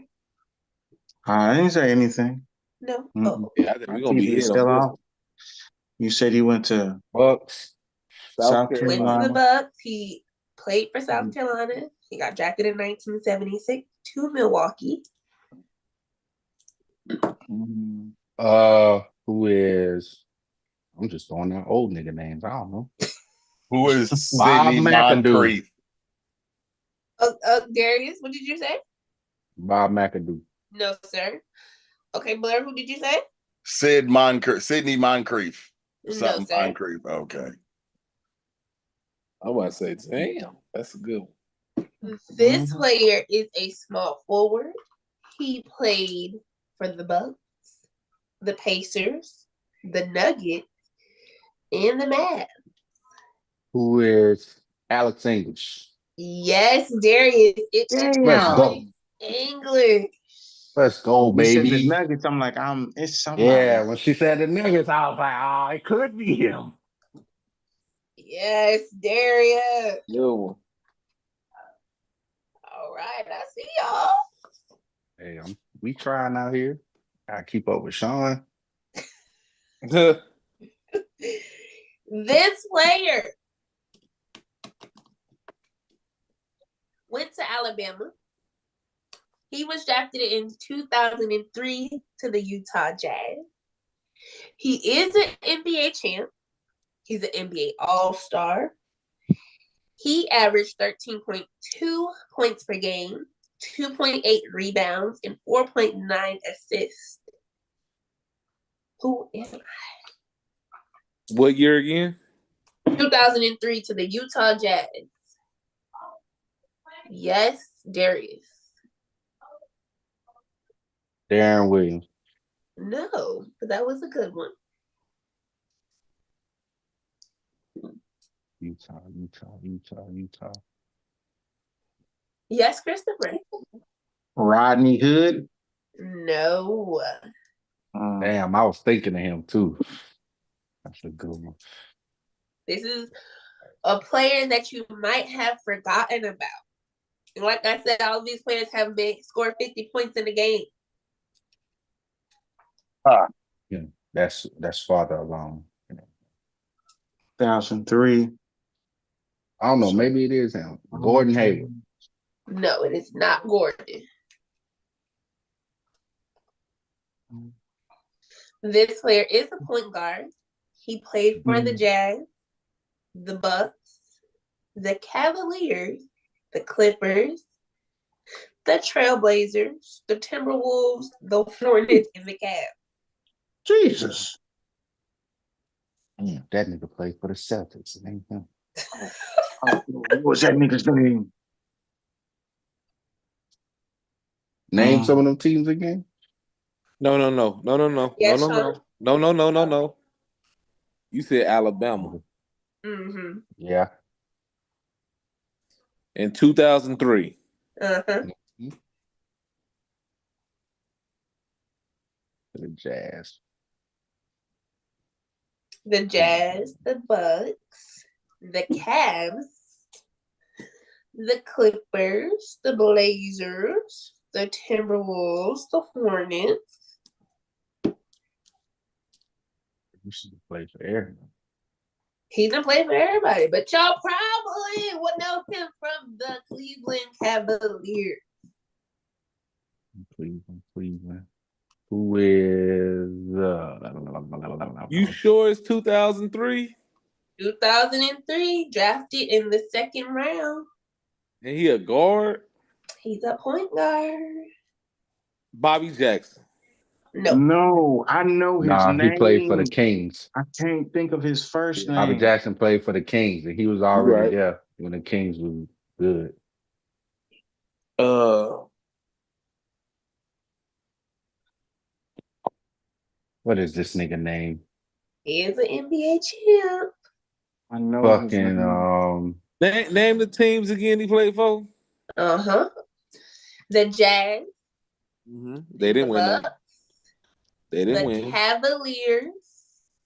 I didn't say anything. No. Mm-mm. Oh. Yeah, I think we're gonna TV be is in on still this. out. You said he went to Bucks. South Went to the Carolina. Bucks. He played for South Carolina. He got drafted in 1976 to Milwaukee. Mm. Who is? I'm just throwing out old nigga names. I don't know. Who is Bob Sidney McAdoo. Moncrief? Darius, what did you say? Bob McAdoo. No, sir. Okay, Blair, who did you say? Sidney Moncrief. No, Something sir. Moncrief. Okay. I want to say, damn, that's a good one. This player is a small forward. He played for the Bucks, the Pacers, the Nuggets, and the Mavs. Who is Alex English? Yes, Darius. It is Let's go. Alex English. Let's go, You said the baby. Nuggets. I'm like, it's somebody. Yeah, when she said the Nuggets, I was like, oh, it could be him. Yes, Darius. Good one. All right, I see y'all. Hey, we trying out here. Gotta keep up with Sean. This player went to Alabama. He was drafted in 2003 to the Utah Jazz. He is an NBA champ. He's an NBA All-Star. He averaged 13.2 points per game, 2.8 rebounds, and 4.9 assists. Who am I? What year again? 2003 to the Utah Jazz. Yes, Darius. Darren Williams. No, but that was a good one. Utah. Yes, Christopher. Rodney Hood. No. Damn, I was thinking of him too. That's a good one. This is a player that you might have forgotten about. And like I said, all of these players have scored 50 points in the game. Yeah, that's farther along. 2003. I don't know. Maybe it is him. Gordon Hayward. No, it is not Gordon. This player is a point guard. He played for the Jazz, the Bucks, the Cavaliers, the Clippers, the Trailblazers, the Timberwolves, the Hornets, and the Cavs. Jesus. Yeah, that nigga played for the Celtics. It ain't him. What was that nigga's name? Name some of them teams again. No. Yes, No. You said Alabama. Mm-hmm. Yeah. In 2003. Uh-huh. The Jazz. The Jazz, the Bucks, the Cavs, the Clippers, the Blazers, the Timberwolves, the Hornets. You should play for everyone. He done play for everybody, but y'all probably would know him from the Cleveland Cavaliers. Cleveland. Who is You sure it's 2003? 2003, drafted in the second round. And he a guard? He's a point guard. Bobby Jackson. No. No, I know his Nah, he played for the name. Kings. I can't think of his first Bobby name. Jackson played for the Kings, and he was You already right. there when the Kings was good. What is this nigga name? He is an NBA champ. I know his Fucking name. Name the teams again he played for. Uh-huh. The Jazz. They didn't the win that. Bucks, They didn't the win. Cavaliers.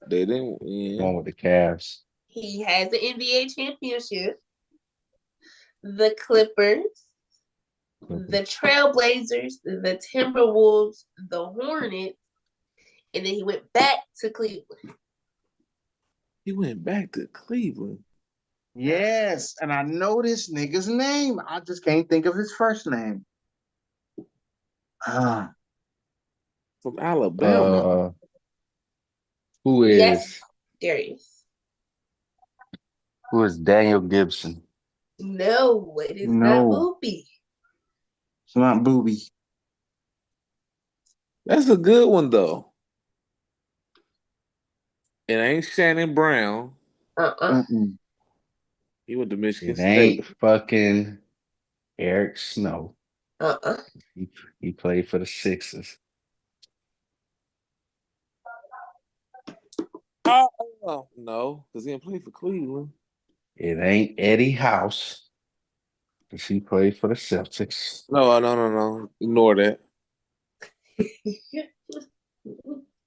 They didn't win. one with the Cavs. He has an NBA championship. The Clippers, the Trailblazers, the Timberwolves, the Hornets, and then he went back to Cleveland. He went back to Cleveland. Yes, and I know this nigga's name. I just can't think of his first name. From Alabama. Who is Yes, Darius. Daniel Gibson? No, it is No. not Boopy. It's not Booby. That's a good one though. It ain't Shannon Brown. Mm-mm. He went to Michigan It ain't State. fucking Eric Snow. Uh-uh. He played for the Sixers. No, because he didn't play for Cleveland. It ain't Eddie House. Because he played for the Celtics. No. Ignore that.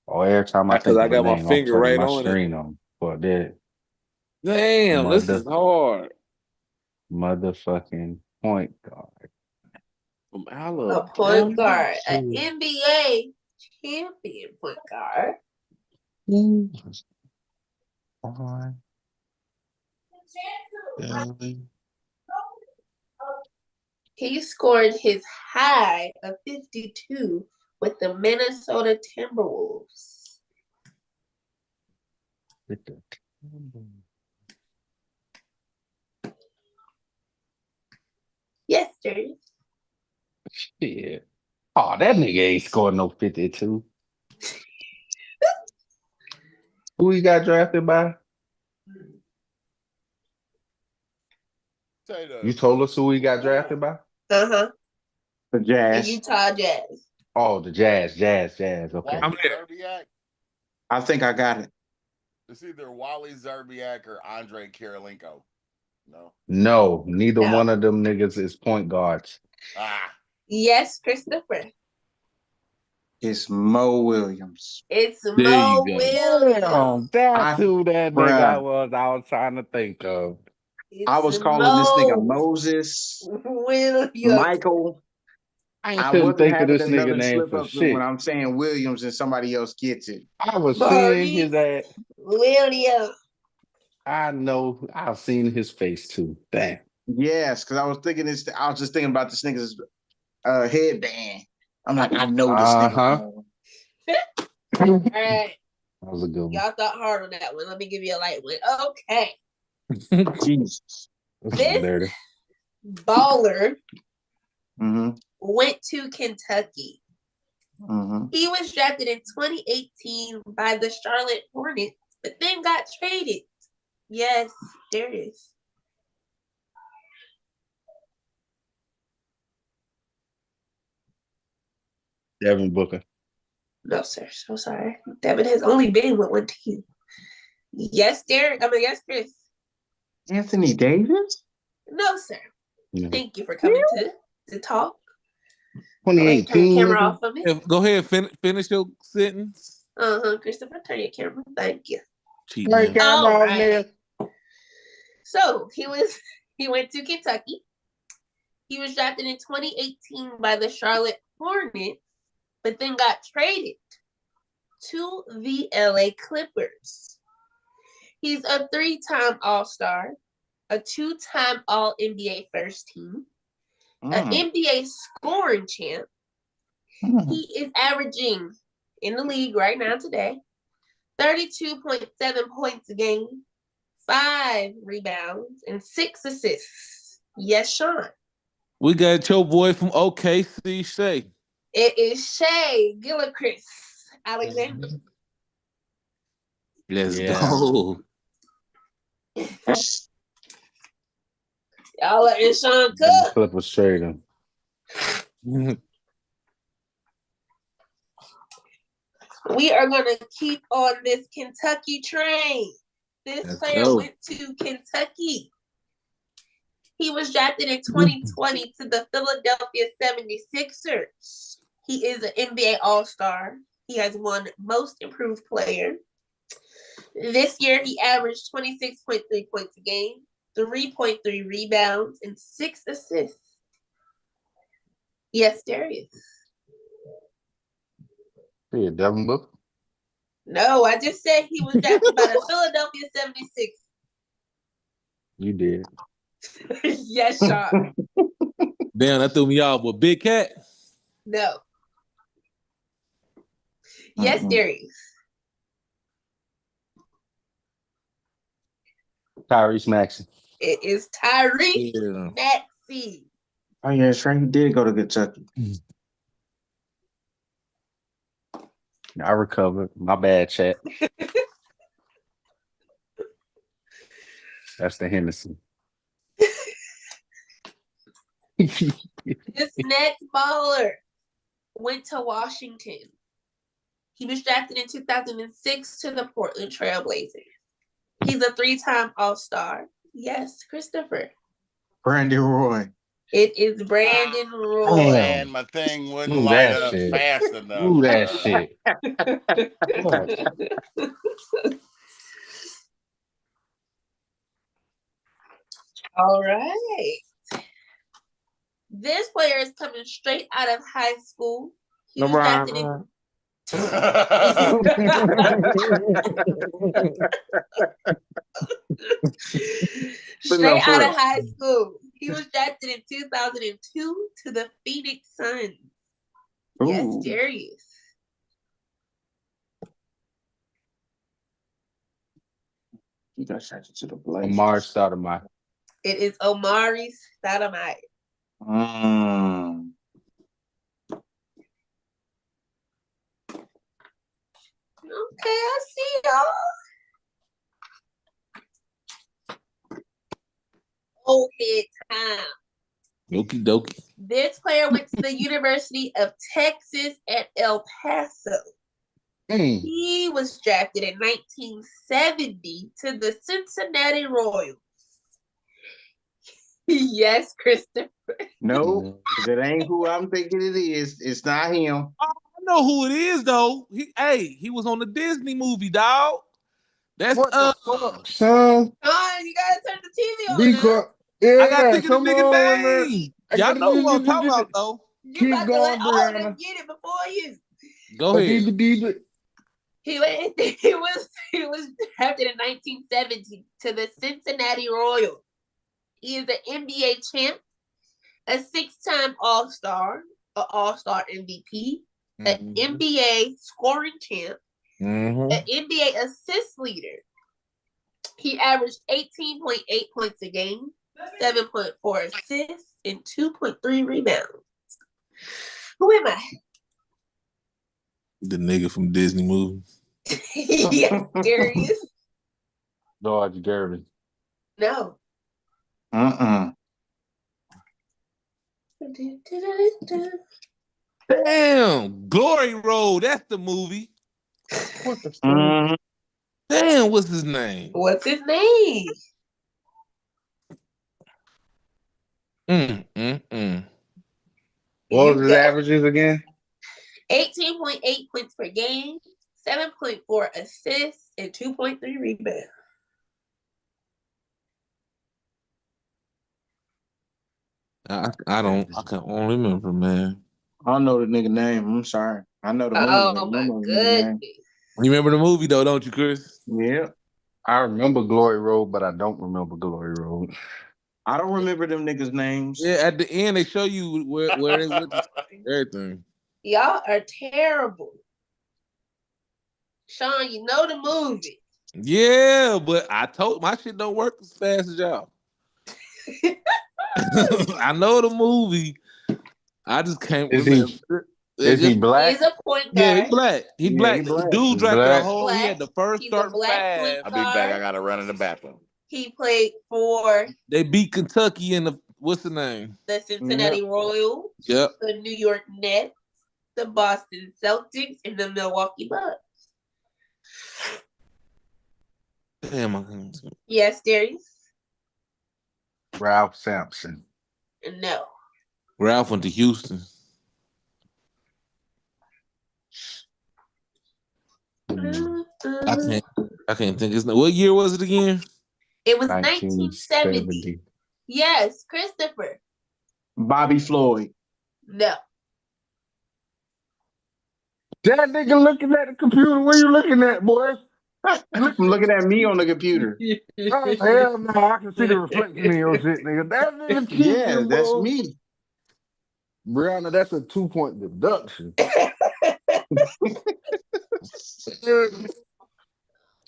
Oh, every time I Because think I of a got my name, I'm finger turning right my on it. screen on. For that Damn, this is hard. motherfucking point guard. From A Alabama. point guard. An NBA champion point guard. He scored his high of 52 with the Minnesota Timberwolves. Yes, Darius. Shit. Oh, that nigga ain't scored no 52. Who he got drafted by? You told us who he got drafted by? Uh-huh. The The Jazz. Utah Jazz. Oh, the Jazz. Okay. Wally Zerbiak? I think I got it. It's either Wally Zerbiak or Andre Kirilenko. No. No, neither No. one of them niggas is point guards. Yes, Christopher. It's Mo Williams. It's There Mo you go. Williams. That's who that nigga Bruh. I was trying to think of. I was It's calling this nigga Mo Moses, Williams. Michael. I I couldn't wasn't think of having this nigga another name slip for up when shit. I'm saying Williams and somebody else gets it. I was seeing his Maurice ass. Williams. I know I've seen his face too. Damn. Yes, because I was thinking this. I was just thinking about this nigga's headband. I'm like, I know this Uh-huh. nigga. All right. That was a good one. Y'all thought hard on that one. Let me give you a light one. Okay. Jesus. This baller Mm-hmm. went to Kentucky. Mm-hmm. He was drafted in 2018 by the Charlotte Hornets, but then got traded. Yes, there is. Devin Booker. No, sir. So sorry. Devin has only been with one team. Yes, Derek. Yes, Chris. Anthony Davis? No, sir. Yeah. Thank you for coming to talk. 2018. Turn your camera nigga. off for me. Go ahead, finish your sentence. Christopher, turn your camera. Thank you. Cheat, Turn man. camera All off, right. nigga. So he went to Kentucky. He was drafted in 2018 by the Charlotte Hornets, but then got traded to the LA Clippers. He's a 3-time All-Star, a 2-time All-NBA first team, an NBA scoring champ. He is averaging in the league right now today 32.7 points a game, 5 rebounds, and 6 assists. Yes, Sean. We got your boy from OKC, Shay. It is Shea Gilchrist. Alexander. Let's Yeah. go. Y'all letting Sean The cook. Clippers trade him. We are going to keep on this Kentucky train. This Let's player go. went to Kentucky. He was drafted in 2020 to the Philadelphia 76ers. He is an NBA All-Star. He has won Most Improved Player. This year, he averaged 26.3 points a game, 3.3 rebounds, and 6 assists. Yes, Darius. Yeah, Devin Booker. No, I just said he was drafted by the Philadelphia 76ers. You did. Yes, Sean. Damn, that threw me off. But Big Cat. No. Yes, Darius. Tyrese Maxey. It is Tyrese Yeah. Maxey. Oh yeah, that's right. He did go to Kentucky. I recovered. My bad, chat. That's the Henderson. This next baller went to Washington. He was drafted in 2006 to the Portland Trail Blazers. He's a 3-time All-Star. Yes, Christopher. Brandon Roy. It is Brandon Roy. Man, my thing wouldn't Ooh, light that up shit. fast enough. Ooh, that shit. All right. This player is coming straight out of high school. He was drafted in straight out of high school. He was drafted in 2002 to the Phoenix Suns. Yes, Ooh. Darius. He got drafted to the Blazers. Omar Stoudemire. It is Omari Stoudemire. Okay, I see y'all. Old head time. Okie dokie. This player went to the University of Texas at El Paso. He was drafted in 1970 to the Cincinnati Royals. Yes, Christopher. No, that ain't who I'm thinking it is. It's not him. I know who it is though. He was on the Disney movie, dog. That's What the fuck, son? Sean, you gotta turn the TV on Be now. quiet. I gotta Yeah, think of the come nigga on, man. name. I Y'all gotta know who I'm talking about though. You Keep about to let going, all of them Breyona. get it before you. Go ahead. He was drafted in 1970 to the Cincinnati Royals. He is an NBA champ, a 6-time All-Star, an All-Star MVP, an NBA scoring champ, an NBA assist leader. He averaged 18.8 points a game, 7.4 assists, and 2.3 rebounds. Who am I? The nigga from Disney movie. Yes, Darius. George Gervin. No. Damn, Glory Road. That's the movie. What the fuck? Damn, what's his name? What's his name? What was his averages again? 18.8 points per game, 7.4 assists, and 2.3 rebounds. I don't remember, man. I don't know the nigga name. I'm sorry. I know the movie. Oh my goodness. You remember the movie though, don't you, Chris? Yeah. I remember Glory Road, but I don't remember Glory Road. I don't remember them niggas' names. Yeah, at the end they show you where they went to everything. Y'all are terrible. Sean, you know the movie. Yeah, but I told my shit don't work as fast as y'all. I know the movie. I just can't remember. Is he Just, He black? is a point yeah, he guard. black. He Yeah, he black. black. Dude He's drafted a black. whole. He Black. had the first He's a starting black point five. I'll be back. I guard. gotta run in the bathroom. He played for They beat Kentucky in the what's the name? the Cincinnati Royals, Yep. the New York Nets, the Boston Celtics, and the Milwaukee Bucks. Damn, I can't. Yes, Darius? Ralph Sampson. No. Ralph went to Houston. I can't. I can't think. What year was it again? It was 1970. 1970. Yes, Christopher. Bobby Floyd. No. That nigga looking at the computer. What you looking at, boy? I'm looking at me on the computer. Oh, hell no. I can see the reflection in your shit, nigga. That nigga Yeah, cheating, that's bro. me. Brianna, that's a 2-point deduction.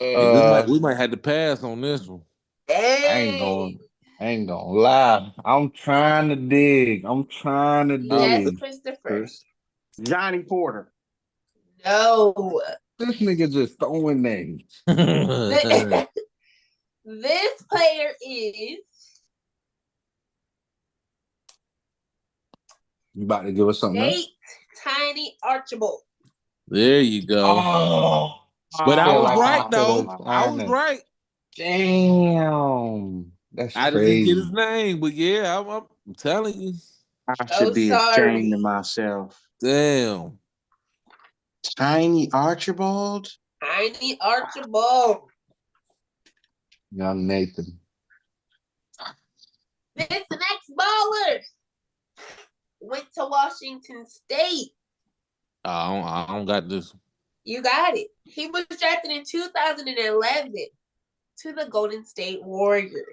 We might have to pass on this one. Hey. I ain't gonna lie. I'm trying to dig. Yes, Christopher. Johnny Porter. No. This nigga just throwing names. This player is You about to give us something else? Nate Tiny Archibald. There you go. Oh, But I feel was like right could've though. I was found it. right. Damn. That's I just didn't get his crazy. name, but yeah, I'm telling you. I should be ashamed of myself. Damn. Tiny Archibald. Tiny Archibald. Young Nathan. This next baller went to Washington State. I don't got this. You got it. He was drafted in 2011 to the Golden State Warriors.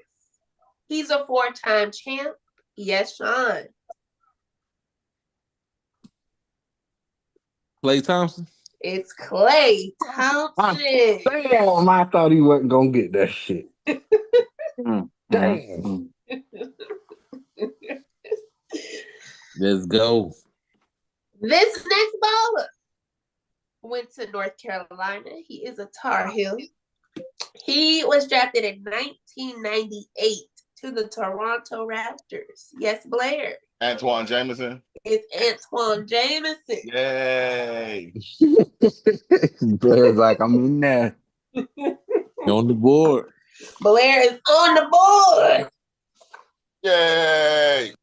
He's a 4-time champ. Yes, Sean. Klay Thompson? It's Klay Thompson. Damn, I thought he wasn't gonna get that shit. Damn. Let's go. This next baller went to North Carolina. He is a Tar Heel. He was drafted in 1998 to the Toronto Raptors. Yes, Blair. Antoine Jameson. It's Antoine Jameson. Yay. Blair's like, I'm in there. On the board. Blair is on the board. Yay.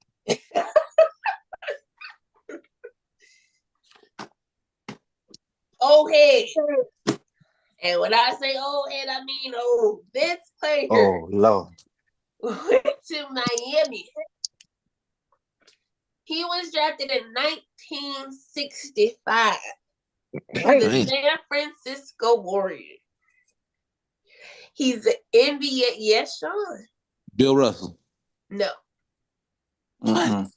Old head. And when I say old head, I mean old. This player Oh, Lord. went to Miami. He was drafted in 1965 to the San Francisco Warriors. He's an NBA. Yes, Sean. Bill Russell. No. What?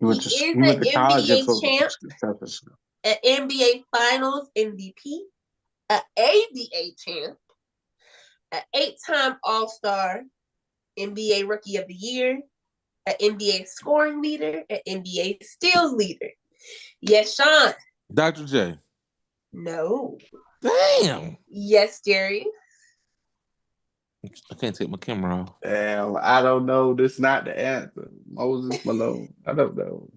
He went to college NBA champ, an NBA Finals MVP, an ABA champ, an 8-time All-Star, NBA Rookie of the Year, an NBA scoring leader, an NBA steals leader. Yes, Sean. Dr. J. No. Damn. Yes, Jerry. I can't take my camera off. Damn, I don't know. This is not the answer. Moses Malone. I don't know.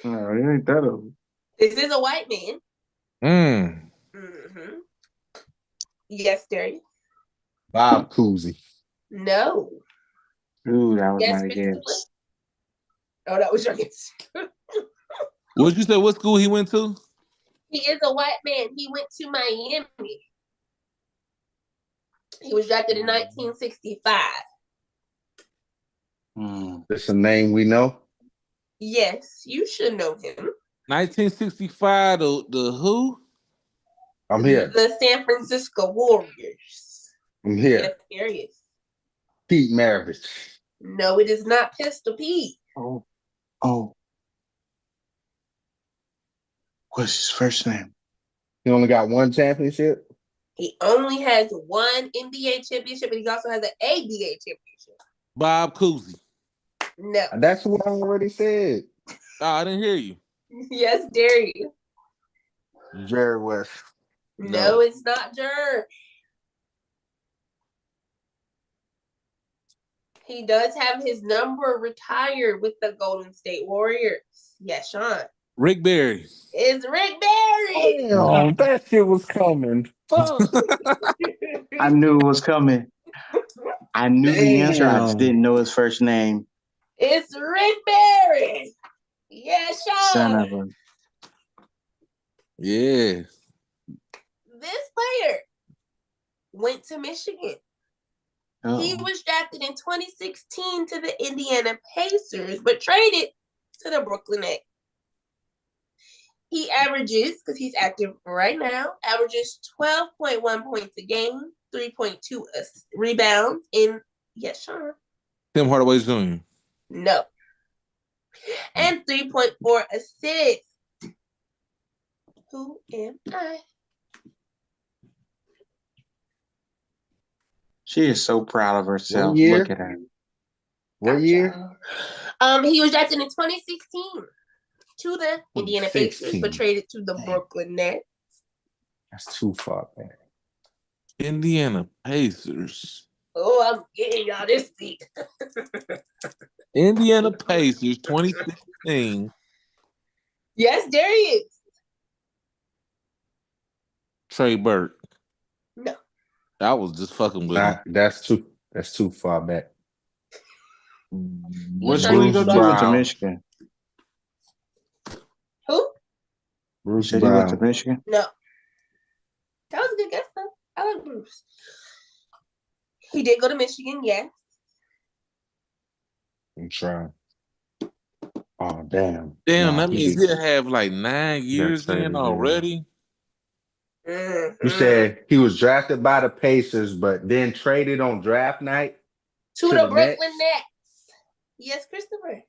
No, it ain't that old. This is a white man. Mm-hmm. Yes, Jerry. Bob Cousy. No. Ooh, that was Yes, my guess. Oh, that was your guess. What'd you say? What school he went to? He is a white man. He went to Miami. He was drafted in 1965. That's a name we know. Yes, you should know him. 1965, the who? I'm here. The San Francisco Warriors. I'm here. Yes, there he is. Pete Maravich. No, it is not Pistol Pete. Oh. What's his first name? He only got one championship. He only has one NBA championship, and he also has an ABA championship. Bob Cousy. No. That's what I already said. Oh, I didn't hear you. Yes, Darius. Jerry West. No, it's not Jer. He does have his number retired with the Golden State Warriors. Yes, Sean. Rick Barry. It's Rick Barry. Damn, that shit was coming. Fuck. I knew it was coming. I knew the answer. I just Damn. didn't know his first name. It's Rick Barry. Yes, Son Sean. of a. Yeah. This player went to Michigan. He was drafted in 2016 to the Indiana Pacers, but traded to the Brooklyn Nets. He averages, because he's active right now, averages 12.1 points a game, 3.2 rebounds, and yes, Sean. Tim Hardaway Jr. No. And 3.4 assists. Who am I? She is so proud of herself. What year? Look at her. What year? He was drafted in 2016 to the Indiana Pacers, 2016. but traded to the Brooklyn Nets. That's too far back. Indiana Pacers. Oh, I'm getting y'all this week. Indiana Pacers 2016. Yes, there he is. Trey Burke. No. I was just fucking with him. That's too far back. What You school you know go he to? Went to Brown. Michigan. Who? You Bruce said he went to Brown. Michigan? No. That was a good guess, though. I like Bruce. He did go to Michigan, yes. I'm trying. Oh damn. Damn, Nah, that means he'll have like 9 years traded in in. already. You said he was drafted by the Pacers, but then traded on draft night to the Brooklyn Nets. Yes, Christopher.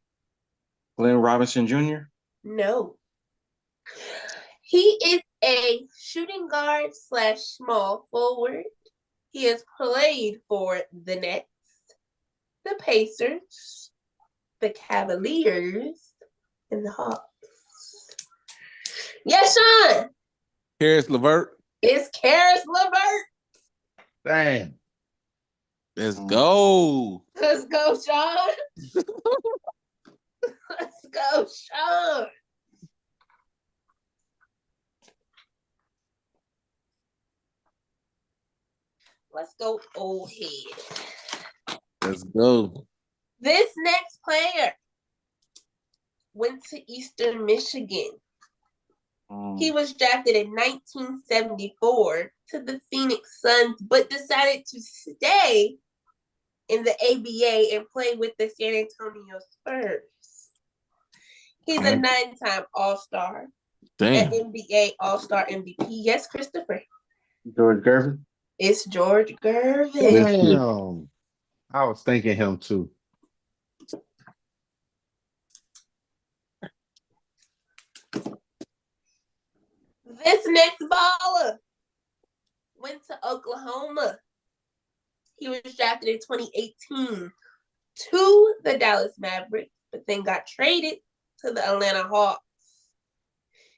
Glenn Robinson Jr.? No. He is a shooting guard / small forward. He has played for the Nets, the Pacers, the Cavaliers, and the Hawks. Yes, Sean. Karis LeVert. It's Karis LeVert. Damn. Let's go. Let's go, Sean. Let's go, Sean. Let's go, old head. Let's go. This next player went to Eastern Michigan. He was drafted in 1974 to the Phoenix Suns, but decided to stay in the ABA and play with the San Antonio Spurs. He's a 9-time All-Star. Damn. An NBA All-Star MVP. Yes, Christopher. George Gervin? It's George Gervin. Damn. I was thinking him too. This next baller went to Oklahoma. He was drafted in 2018 to the Dallas Mavericks, but then got traded to the Atlanta Hawks.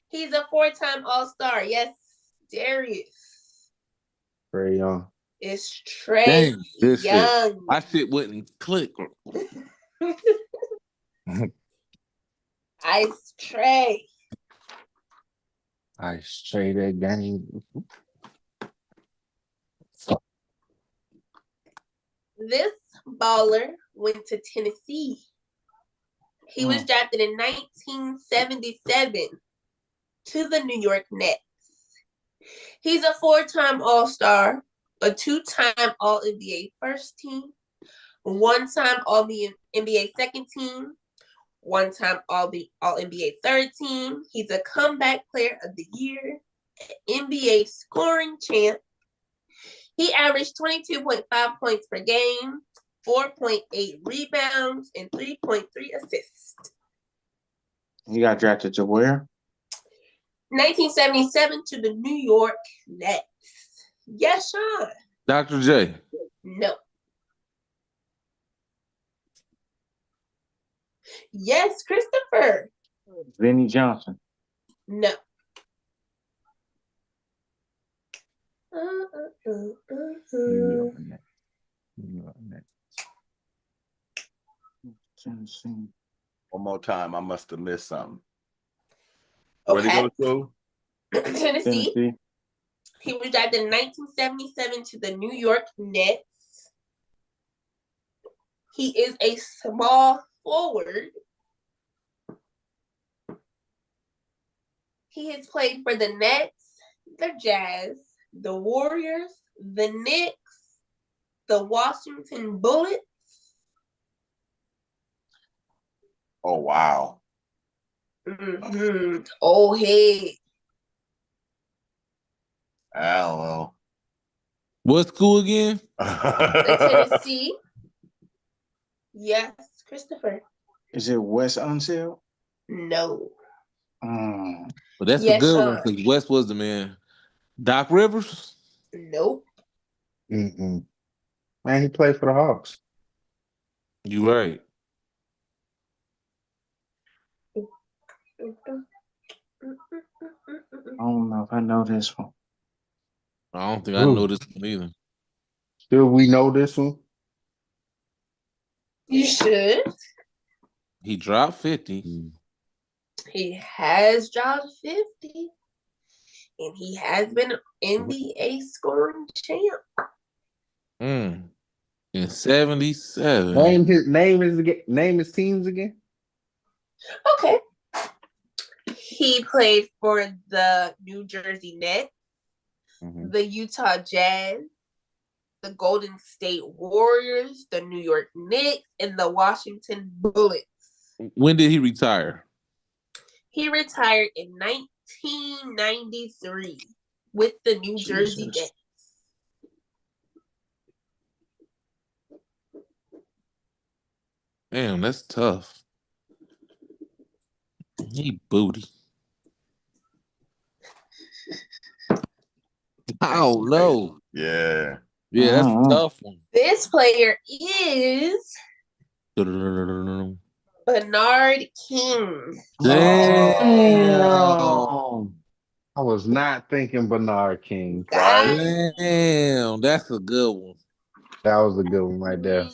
He's a 4-time All-Star. Yes, Darius. Trae Young. It's Trae Young. My shit wouldn't click. Ice Trae. Ice Trae that game. This baller went to Tennessee. He was drafted in 1977 to the New York Nets. He's a 4-time All-Star, a 2-time All-NBA first team, 1-time All-NBA second team, 1-time All-NBA third team. He's a comeback player of the year, NBA scoring champ. He averaged 22.5 points per game, 4.8 rebounds, and 3.3 assists. He got drafted to where? 1977 to the New York Nets. Yes, Sean. Dr. J. No. Yes, Christopher. Vinny Johnson. No. New York Knicks. New York Knicks. Tennessee. One more time. I must have missed something. Where'd he Okay. go to? Tennessee. He was drafted in 1977 to the New York Nets. He is a small forward. He has played for the Nets, the Jazz, the Warriors, the Knicks, the Washington Bullets. Oh, wow. Mm-hmm. Oh, hey. I don't know. What school again? The Tennessee. Yes, Christopher. Is it Wes Unseld? No. But that's a Yes, good Sean. one because West was the man. Doc Rivers? Nope. Mm-mm. Man, he played for the Hawks. You right. I don't know if I know this one. I don't think I know this one either. Still, we know this one. You should. He dropped 50. He has dropped 50. And he has been NBA scoring champ. In 77. Name his teams again. Okay. He played for the New Jersey Nets, the Utah Jazz, the Golden State Warriors, the New York Knicks, and the Washington Bullets. When did he retire? He retired in 1993 with the New Jersey Nets. Damn, that's tough. He booty. I don't know. Yeah. Yeah, that's a tough one. This player is Bernard King. Damn. I was not thinking Bernard King. Right. Damn, that's a good one. That was a good one right there.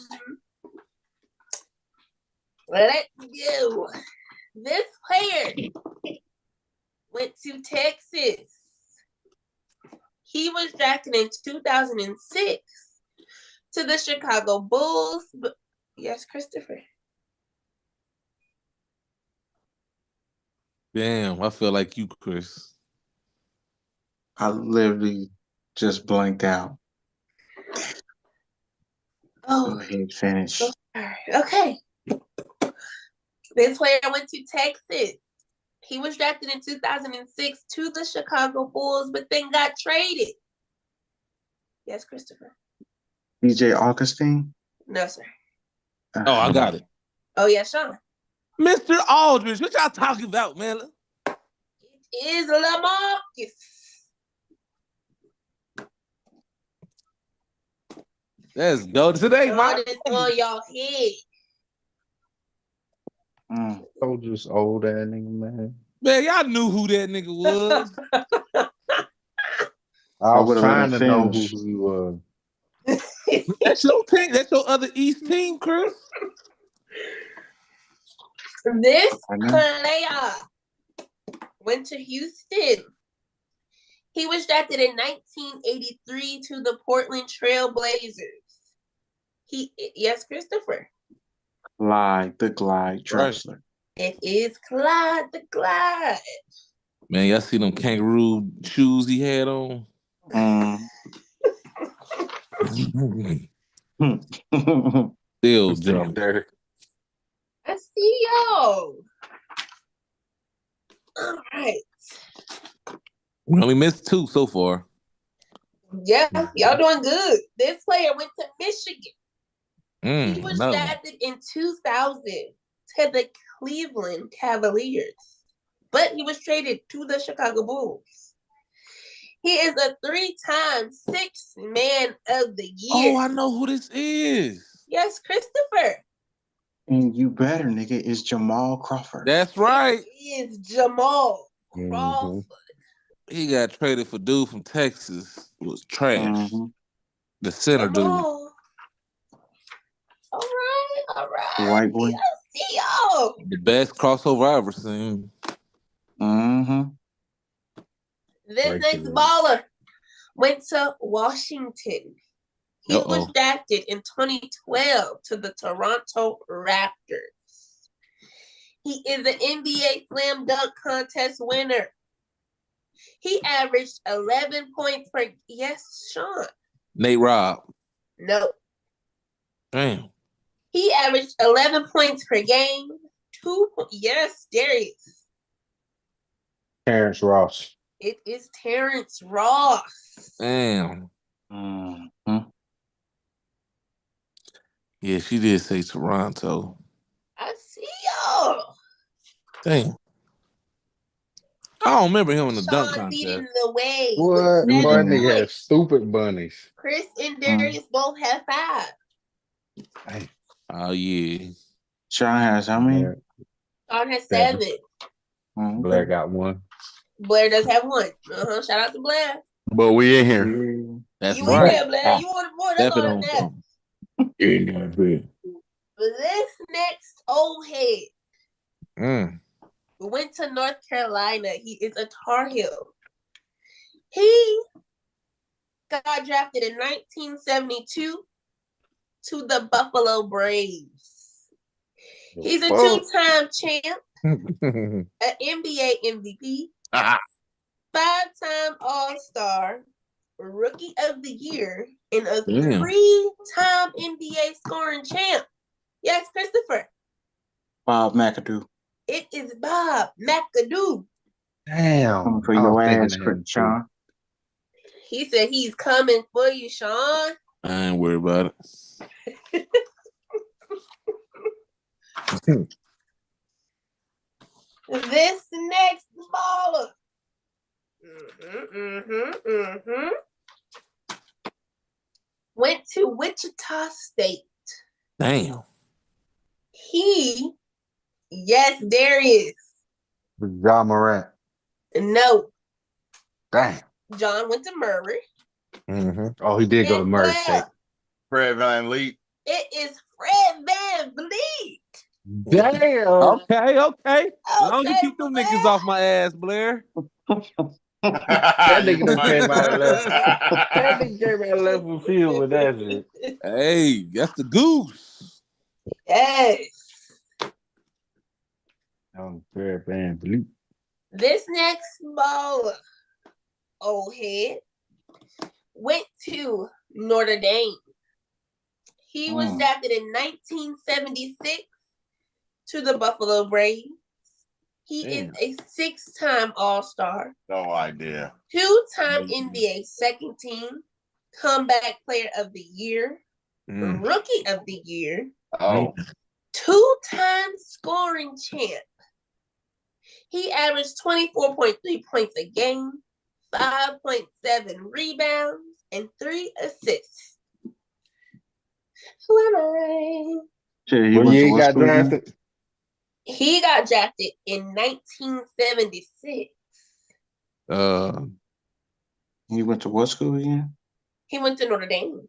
Let's go. This player went to Texas. He was drafted in 2006 to the Chicago Bulls. Yes, Christopher. Damn, I feel like you, Chris. I literally just blanked out. Oh, go ahead, finish. Okay. This player went to Texas. He was drafted in 2006 to the Chicago Bulls, but then got traded. Yes, Christopher. DJ Augustine? No, sir. Oh, I got it. Oh, yeah, Sean. Mr. Aldridge, what y'all talking about, man? It is LaMarcus. Let's go today, Sean is on y'all head. Told you this old ass nigga, man. Man, y'all knew who that nigga was. I was trying to know who he was. That's your team. That's your other East team, Chris. This player went to Houston. He was drafted in 1983 to the Portland Trail Blazers. Yes, Christopher. Clyde the Glide Drexler. It is Clyde the Glide. Man, y'all see them kangaroo shoes he had on? Still jump. I see y'all. All right. We only missed 2 so far. Yeah, y'all doing good. This player went to Michigan. He was no. drafted in 2000 to the Cleveland Cavaliers, but he was traded to the Chicago Bulls. He is a 3-time Sixth Man of the Year. Oh, I know who this is. Yes, Christopher. And you better, nigga, is Jamal Crawford. That's right. It is Jamal Mm-hmm. Crawford. He got traded for dude from Texas. It was trash. Mm-hmm. The center dude. Jamal. All right. The white boy. I see y'all. The best crossover I ever seen. Mm-hmm. This Right next there. baller went to Washington. He was Uh-oh. drafted in 2012 to the Toronto Raptors. He is an NBA Slam Dunk Contest winner. He averaged 11 points per. Yes, Sean. Nate Robb. No. Damn. He averaged 11 points per game. Yes, Darius. Terrence Ross. It is Terrence Ross. Damn. Mm-hmm. Yeah, she did say Toronto. I see y'all. Damn. I don't remember him in the dunk Sean leading contest. the way What? with Boy, 7 that nigga had points. stupid bunnies. Chris and Darius both have 5. Hey, Oh, yeah. Sean has how many? Sean has 7. 7. Mm, Blair okay. got 1. Blair does have 1. Shout out to Blair. But we in here. Yeah. That's You in right. there, Blair. You on the board. That's Stepping all on that matters. something. In that bed. This next old head Mm. went to North Carolina. He is a Tar Heel. He got drafted in 1972 to the Buffalo Braves. He's a 2-time champ, an NBA MVP, 5-time All-Star, Rookie of the Year, and a Damn. 3-time NBA scoring champ. Yes, Christopher. Bob McAdoo. It is Bob McAdoo. Damn. Coming for I your was thinking ass, of him, too. Sean. He said he's coming for you, Sean. I ain't worried about it. This next baller went to Wichita State. Damn. Yes, Darius. John Morant. No, Damn. John went to Murray. Mm-hmm. Oh, he did go to Yes, Murray Blair. State. Fred Van Leet. It is Fred Van Vliet. Damn. Okay. Long as you Okay, keep them Blair. niggas off my ass, Blair. That nigga done came out and left. That Hey, nigga came out and left the field with that shit. that's the goose. Yes. Fair Van Vliet. This next baller, old head, went to Notre Dame. He was drafted in 1976 to the Buffalo Braves. He is a 6-time All-Star, No idea. 2-time NBA second team, comeback player of the year, rookie of the year, Oh, 2-time scoring champ. He averaged 24.3 points a game, 5.7 rebounds, and 3 assists. Who am I? When you got drafted? He got drafted in 1976. He went to what school again? He went to Notre Dame.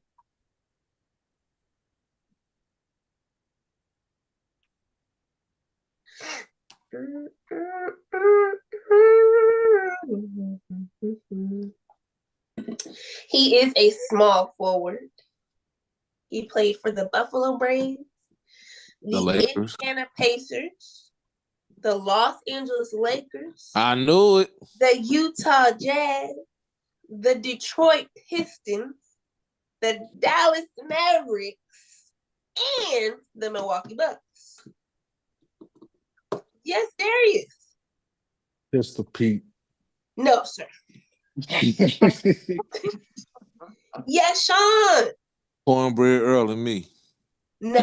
He is a small forward. He played for the Buffalo Braves, the Lakers, Indiana Pacers, the Los Angeles Lakers. I knew it. The Utah Jazz, the Detroit Pistons, the Dallas Mavericks, and the Milwaukee Bucks. Yes, Darius. Pistol Pete. No, sir. Yes, Sean. Cornbread Earl and me. No.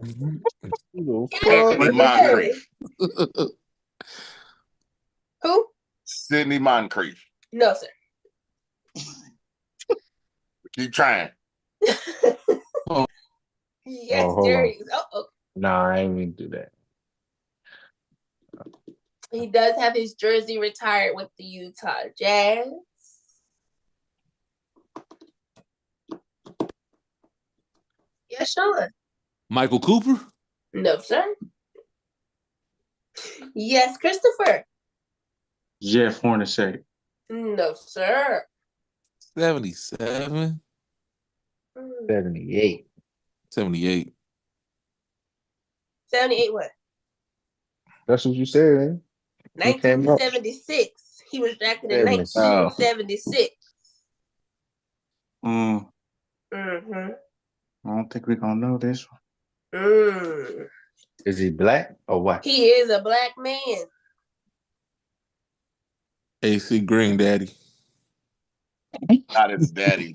Sidney Moncrief. Who? Sidney Moncrief. No, sir. Keep trying. Yes, Darius. Nah, I ain't even do that. He does have his jersey retired with the Utah Jazz. Yes, Sean. Michael Cooper? No, sir. Yes, Christopher. Jeff Hornacek. No, sir. 77? 78. 78. 78 what? That's what you said, man. Who came up? 1976. He was drafted in 76. 1976. Mm, Mm-hmm. I don't think we're gonna know this one. Mm. Is he black or what? He is a black man. AC Green Daddy. Not his daddy.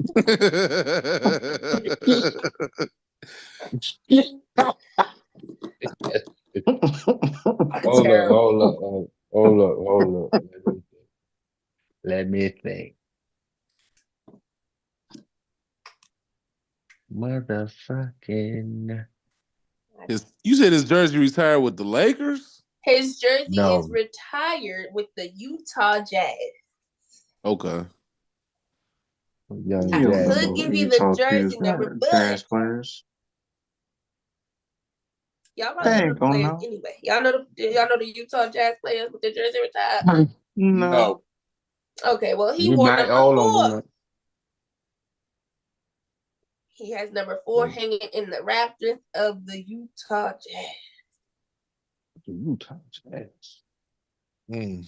Hold up, Terrible. hold up. Let me think. Motherfucking You said his jersey retired with the Lakers? His jersey is no. retired with the Utah Jazz. Okay. Young I You don't know Jazz. could no give you the Utah jersey number, but jazz players. y'all They probably know ain't the gonna players know. anyway. Y'all know the Utah Jazz players with their jersey retired. No. No. Okay, well he You wore might number all 4. of them. He has number 4 hanging in the rafters of the Utah Jazz. Utah Jazz. Mm.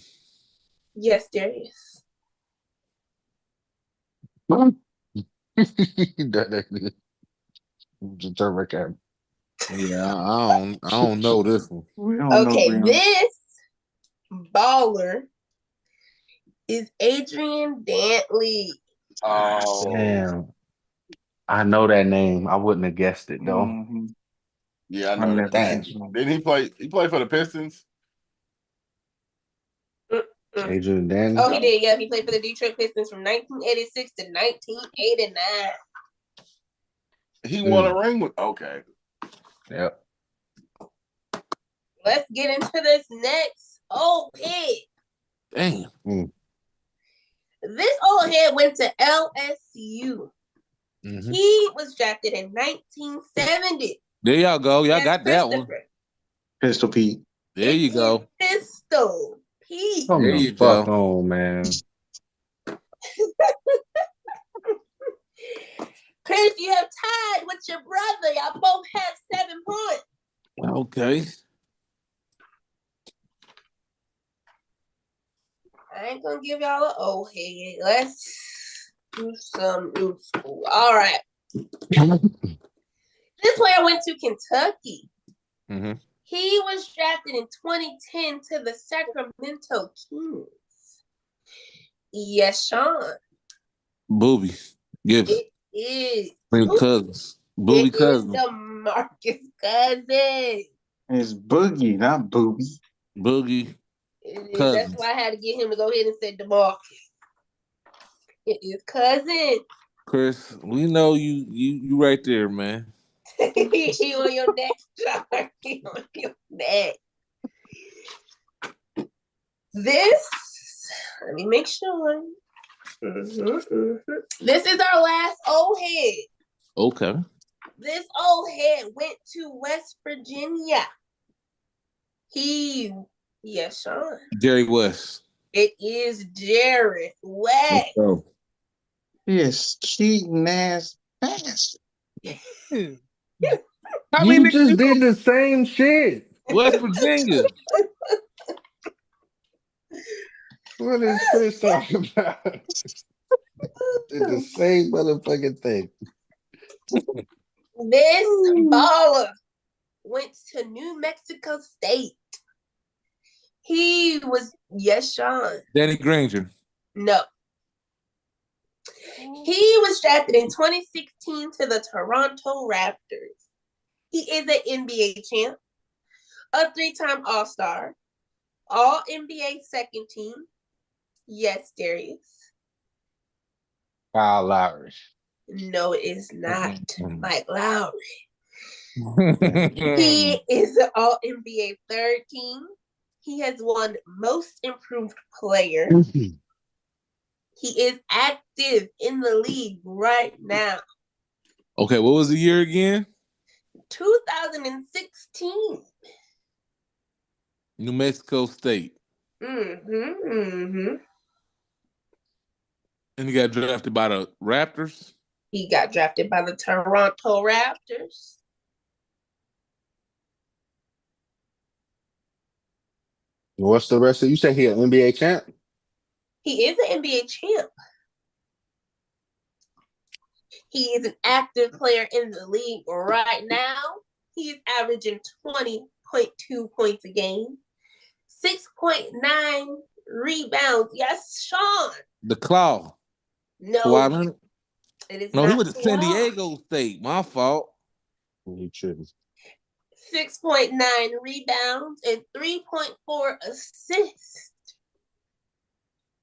Yes, there is. Turn back at Yeah, I don't know this one. We don't know Okay, Brianna. this baller is Adrian Dantley. Oh, Damn. I know that name. I wouldn't have guessed it though. Mm-hmm. yeah, I I know never that Damn. name. Didn't he play? He played for the Pistons. Mm-mm. Adrian Danny. Oh, he did. Yeah, he played for the Detroit Pistons from 1986 to 1989. He won a ring with. Okay. Yep. Let's get into this next old head. Damn. This old head went to LSU. Mm-hmm. He was drafted in 1970. There y'all go. Y'all Yes, got that one. Christopher. Pistol Pete. There you go. Pistol Pete. Come There the you fuck go. on, man. Chris, you have tied with your brother. Y'all both have 7 points. Okay. I ain't gonna give y'all an old head. Let's do some new school. All right. This player went to Kentucky. Mm-hmm. He was drafted in 2010 to the Sacramento Kings. Yes, Sean. Booby. Gibson. It is. Cousins. Booby It is Cousins. the Marcus Cousins. It's Boogie, not Booby. Boogie. It is. Cousins. That's why I had to get him to go ahead and say DeMarcus. It is Cousins. Chris, we know you right there, man. He on your neck, Sean. He on your neck. This, let me make sure. This is our last old head. Okay. This old head went to West Virginia. Yes, Sean. Jerry West. It is Jared West. Let's go. Yes, cheating ass bastard. How many You niggas just did the same shit. West Virginia? What is Chris talking about? Did the same motherfucking thing. This baller went to New Mexico State. He was, yes, Sean. Danny Granger. No. He was drafted in 2016 to the Toronto Raptors. He is an NBA champ, a 3-time All-Star, All-NBA second team. Yes, Darius. Kyle Lowry. No, it is not Mike Lowry. He is an All NBA third team. He has won Most Improved Player. He is active in the league right now. Okay, what was the year again? 2016. New Mexico State. Mm-hmm. And he got drafted by the Raptors. He got drafted by the Toronto Raptors. What's the rest of you say he an NBA champ? He is an NBA champ. He is an active player in the league right now. He's averaging 20.2 points a game, 6.9 rebounds. Yes, Sean. The Claw. No, it is no, not. he went to San Diego State. My fault. You tripping. 6.9 rebounds and 3.4 assists.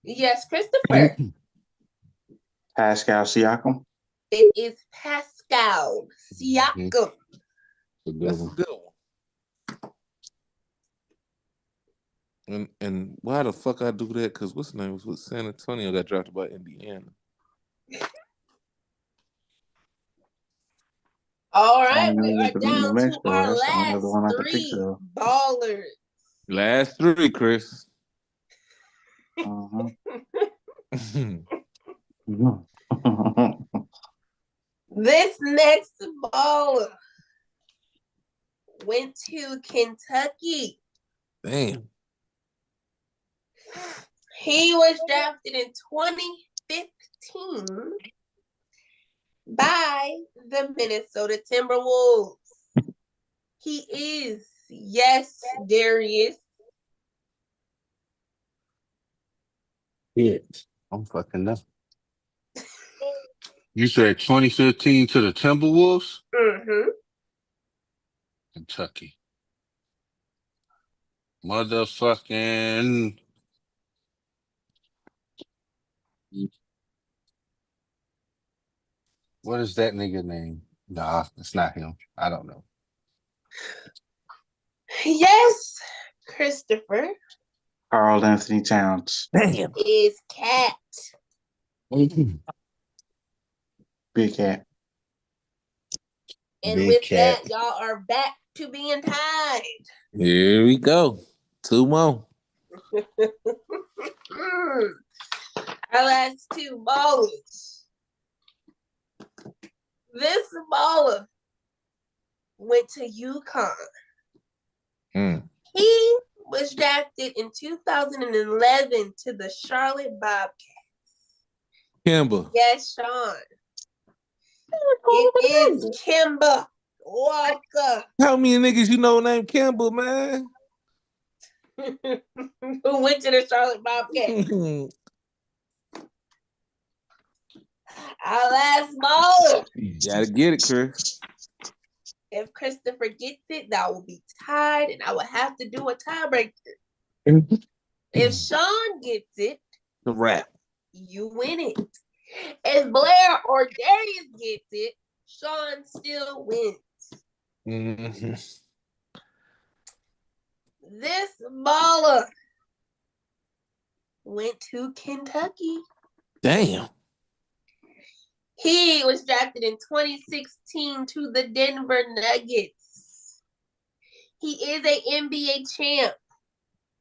Yes, Christopher. Pascal Siakam. It is Pascal Siakam. That's a good one. And why the fuck I do that? Because what's his name was with San Antonio, got drafted by Indiana. All right, we are down to our last three ballers. Last three, Chris. This next baller went to Kentucky. Damn. He was drafted in 2015 by the Minnesota Timberwolves. He is, yes, Darius. Yeah, I'm fucking up. You said 2015 to the Timberwolves? Mm-hmm. Kentucky. Motherfucking. What is that nigga name? Nah, it's not him. I don't know. Yes, Christopher. Karl Anthony Towns. Damn. Is Cat. Big Cat. And Big with Cat. that, y'all are back to being tied. Here we go. Two more. Our last two ballers. This baller went to UConn. He was drafted in 2011 to the Charlotte Bobcats. Kemba. Yes, Sean. It is Kemba Walker. How many niggas you know named Kemba, man? Who went to the Charlotte Bobcats. Our last baller. You gotta get it, Chris. If Christopher gets it, that will be tied, and I will have to do a tiebreaker. If Sean gets it, The rap. you win it. If Blair or Darius gets it, Sean still wins. This baller went to Kentucky. Damn. He was drafted in 2016 to the Denver Nuggets. He is an NBA champ.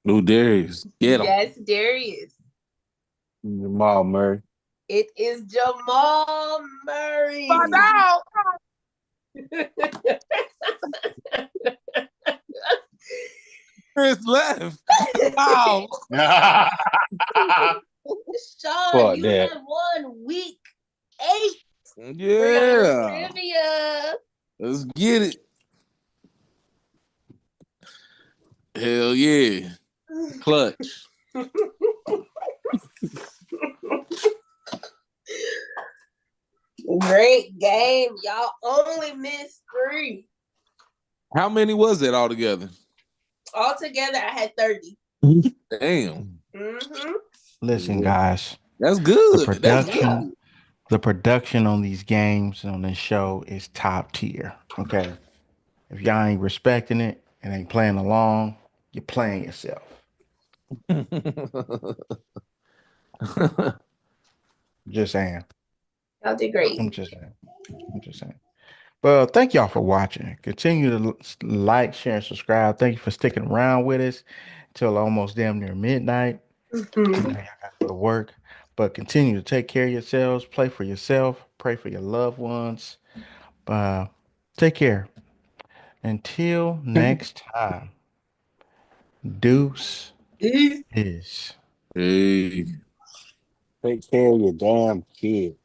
Ooh, Darius. Get him. Yes, Darius. Jamal Murray. It is Jamal Murray. Find out. Chris left. Wow. Sean, you have won week 8. Yeah. Trivia. Let's get it. Hell yeah. Clutch. Great game. Y'all only missed 3. How many was it altogether? Altogether, I had 30. Damn. Mm-hmm. Listen, guys. That's good. The production on these games on this show is top tier. Okay. If y'all ain't respecting it and ain't playing along, you're playing yourself. Just saying. Y'all did great. I'm just saying. I'm just saying. Well, thank y'all for watching. Continue to like, share, and subscribe. Thank you for sticking around with us till almost damn near midnight. I know y'all got to go to work, but continue to take care of yourselves. Play for yourself. Pray for your loved ones. Uh, take care. Until next time, deuce is. Hey. Take care of your damn kid.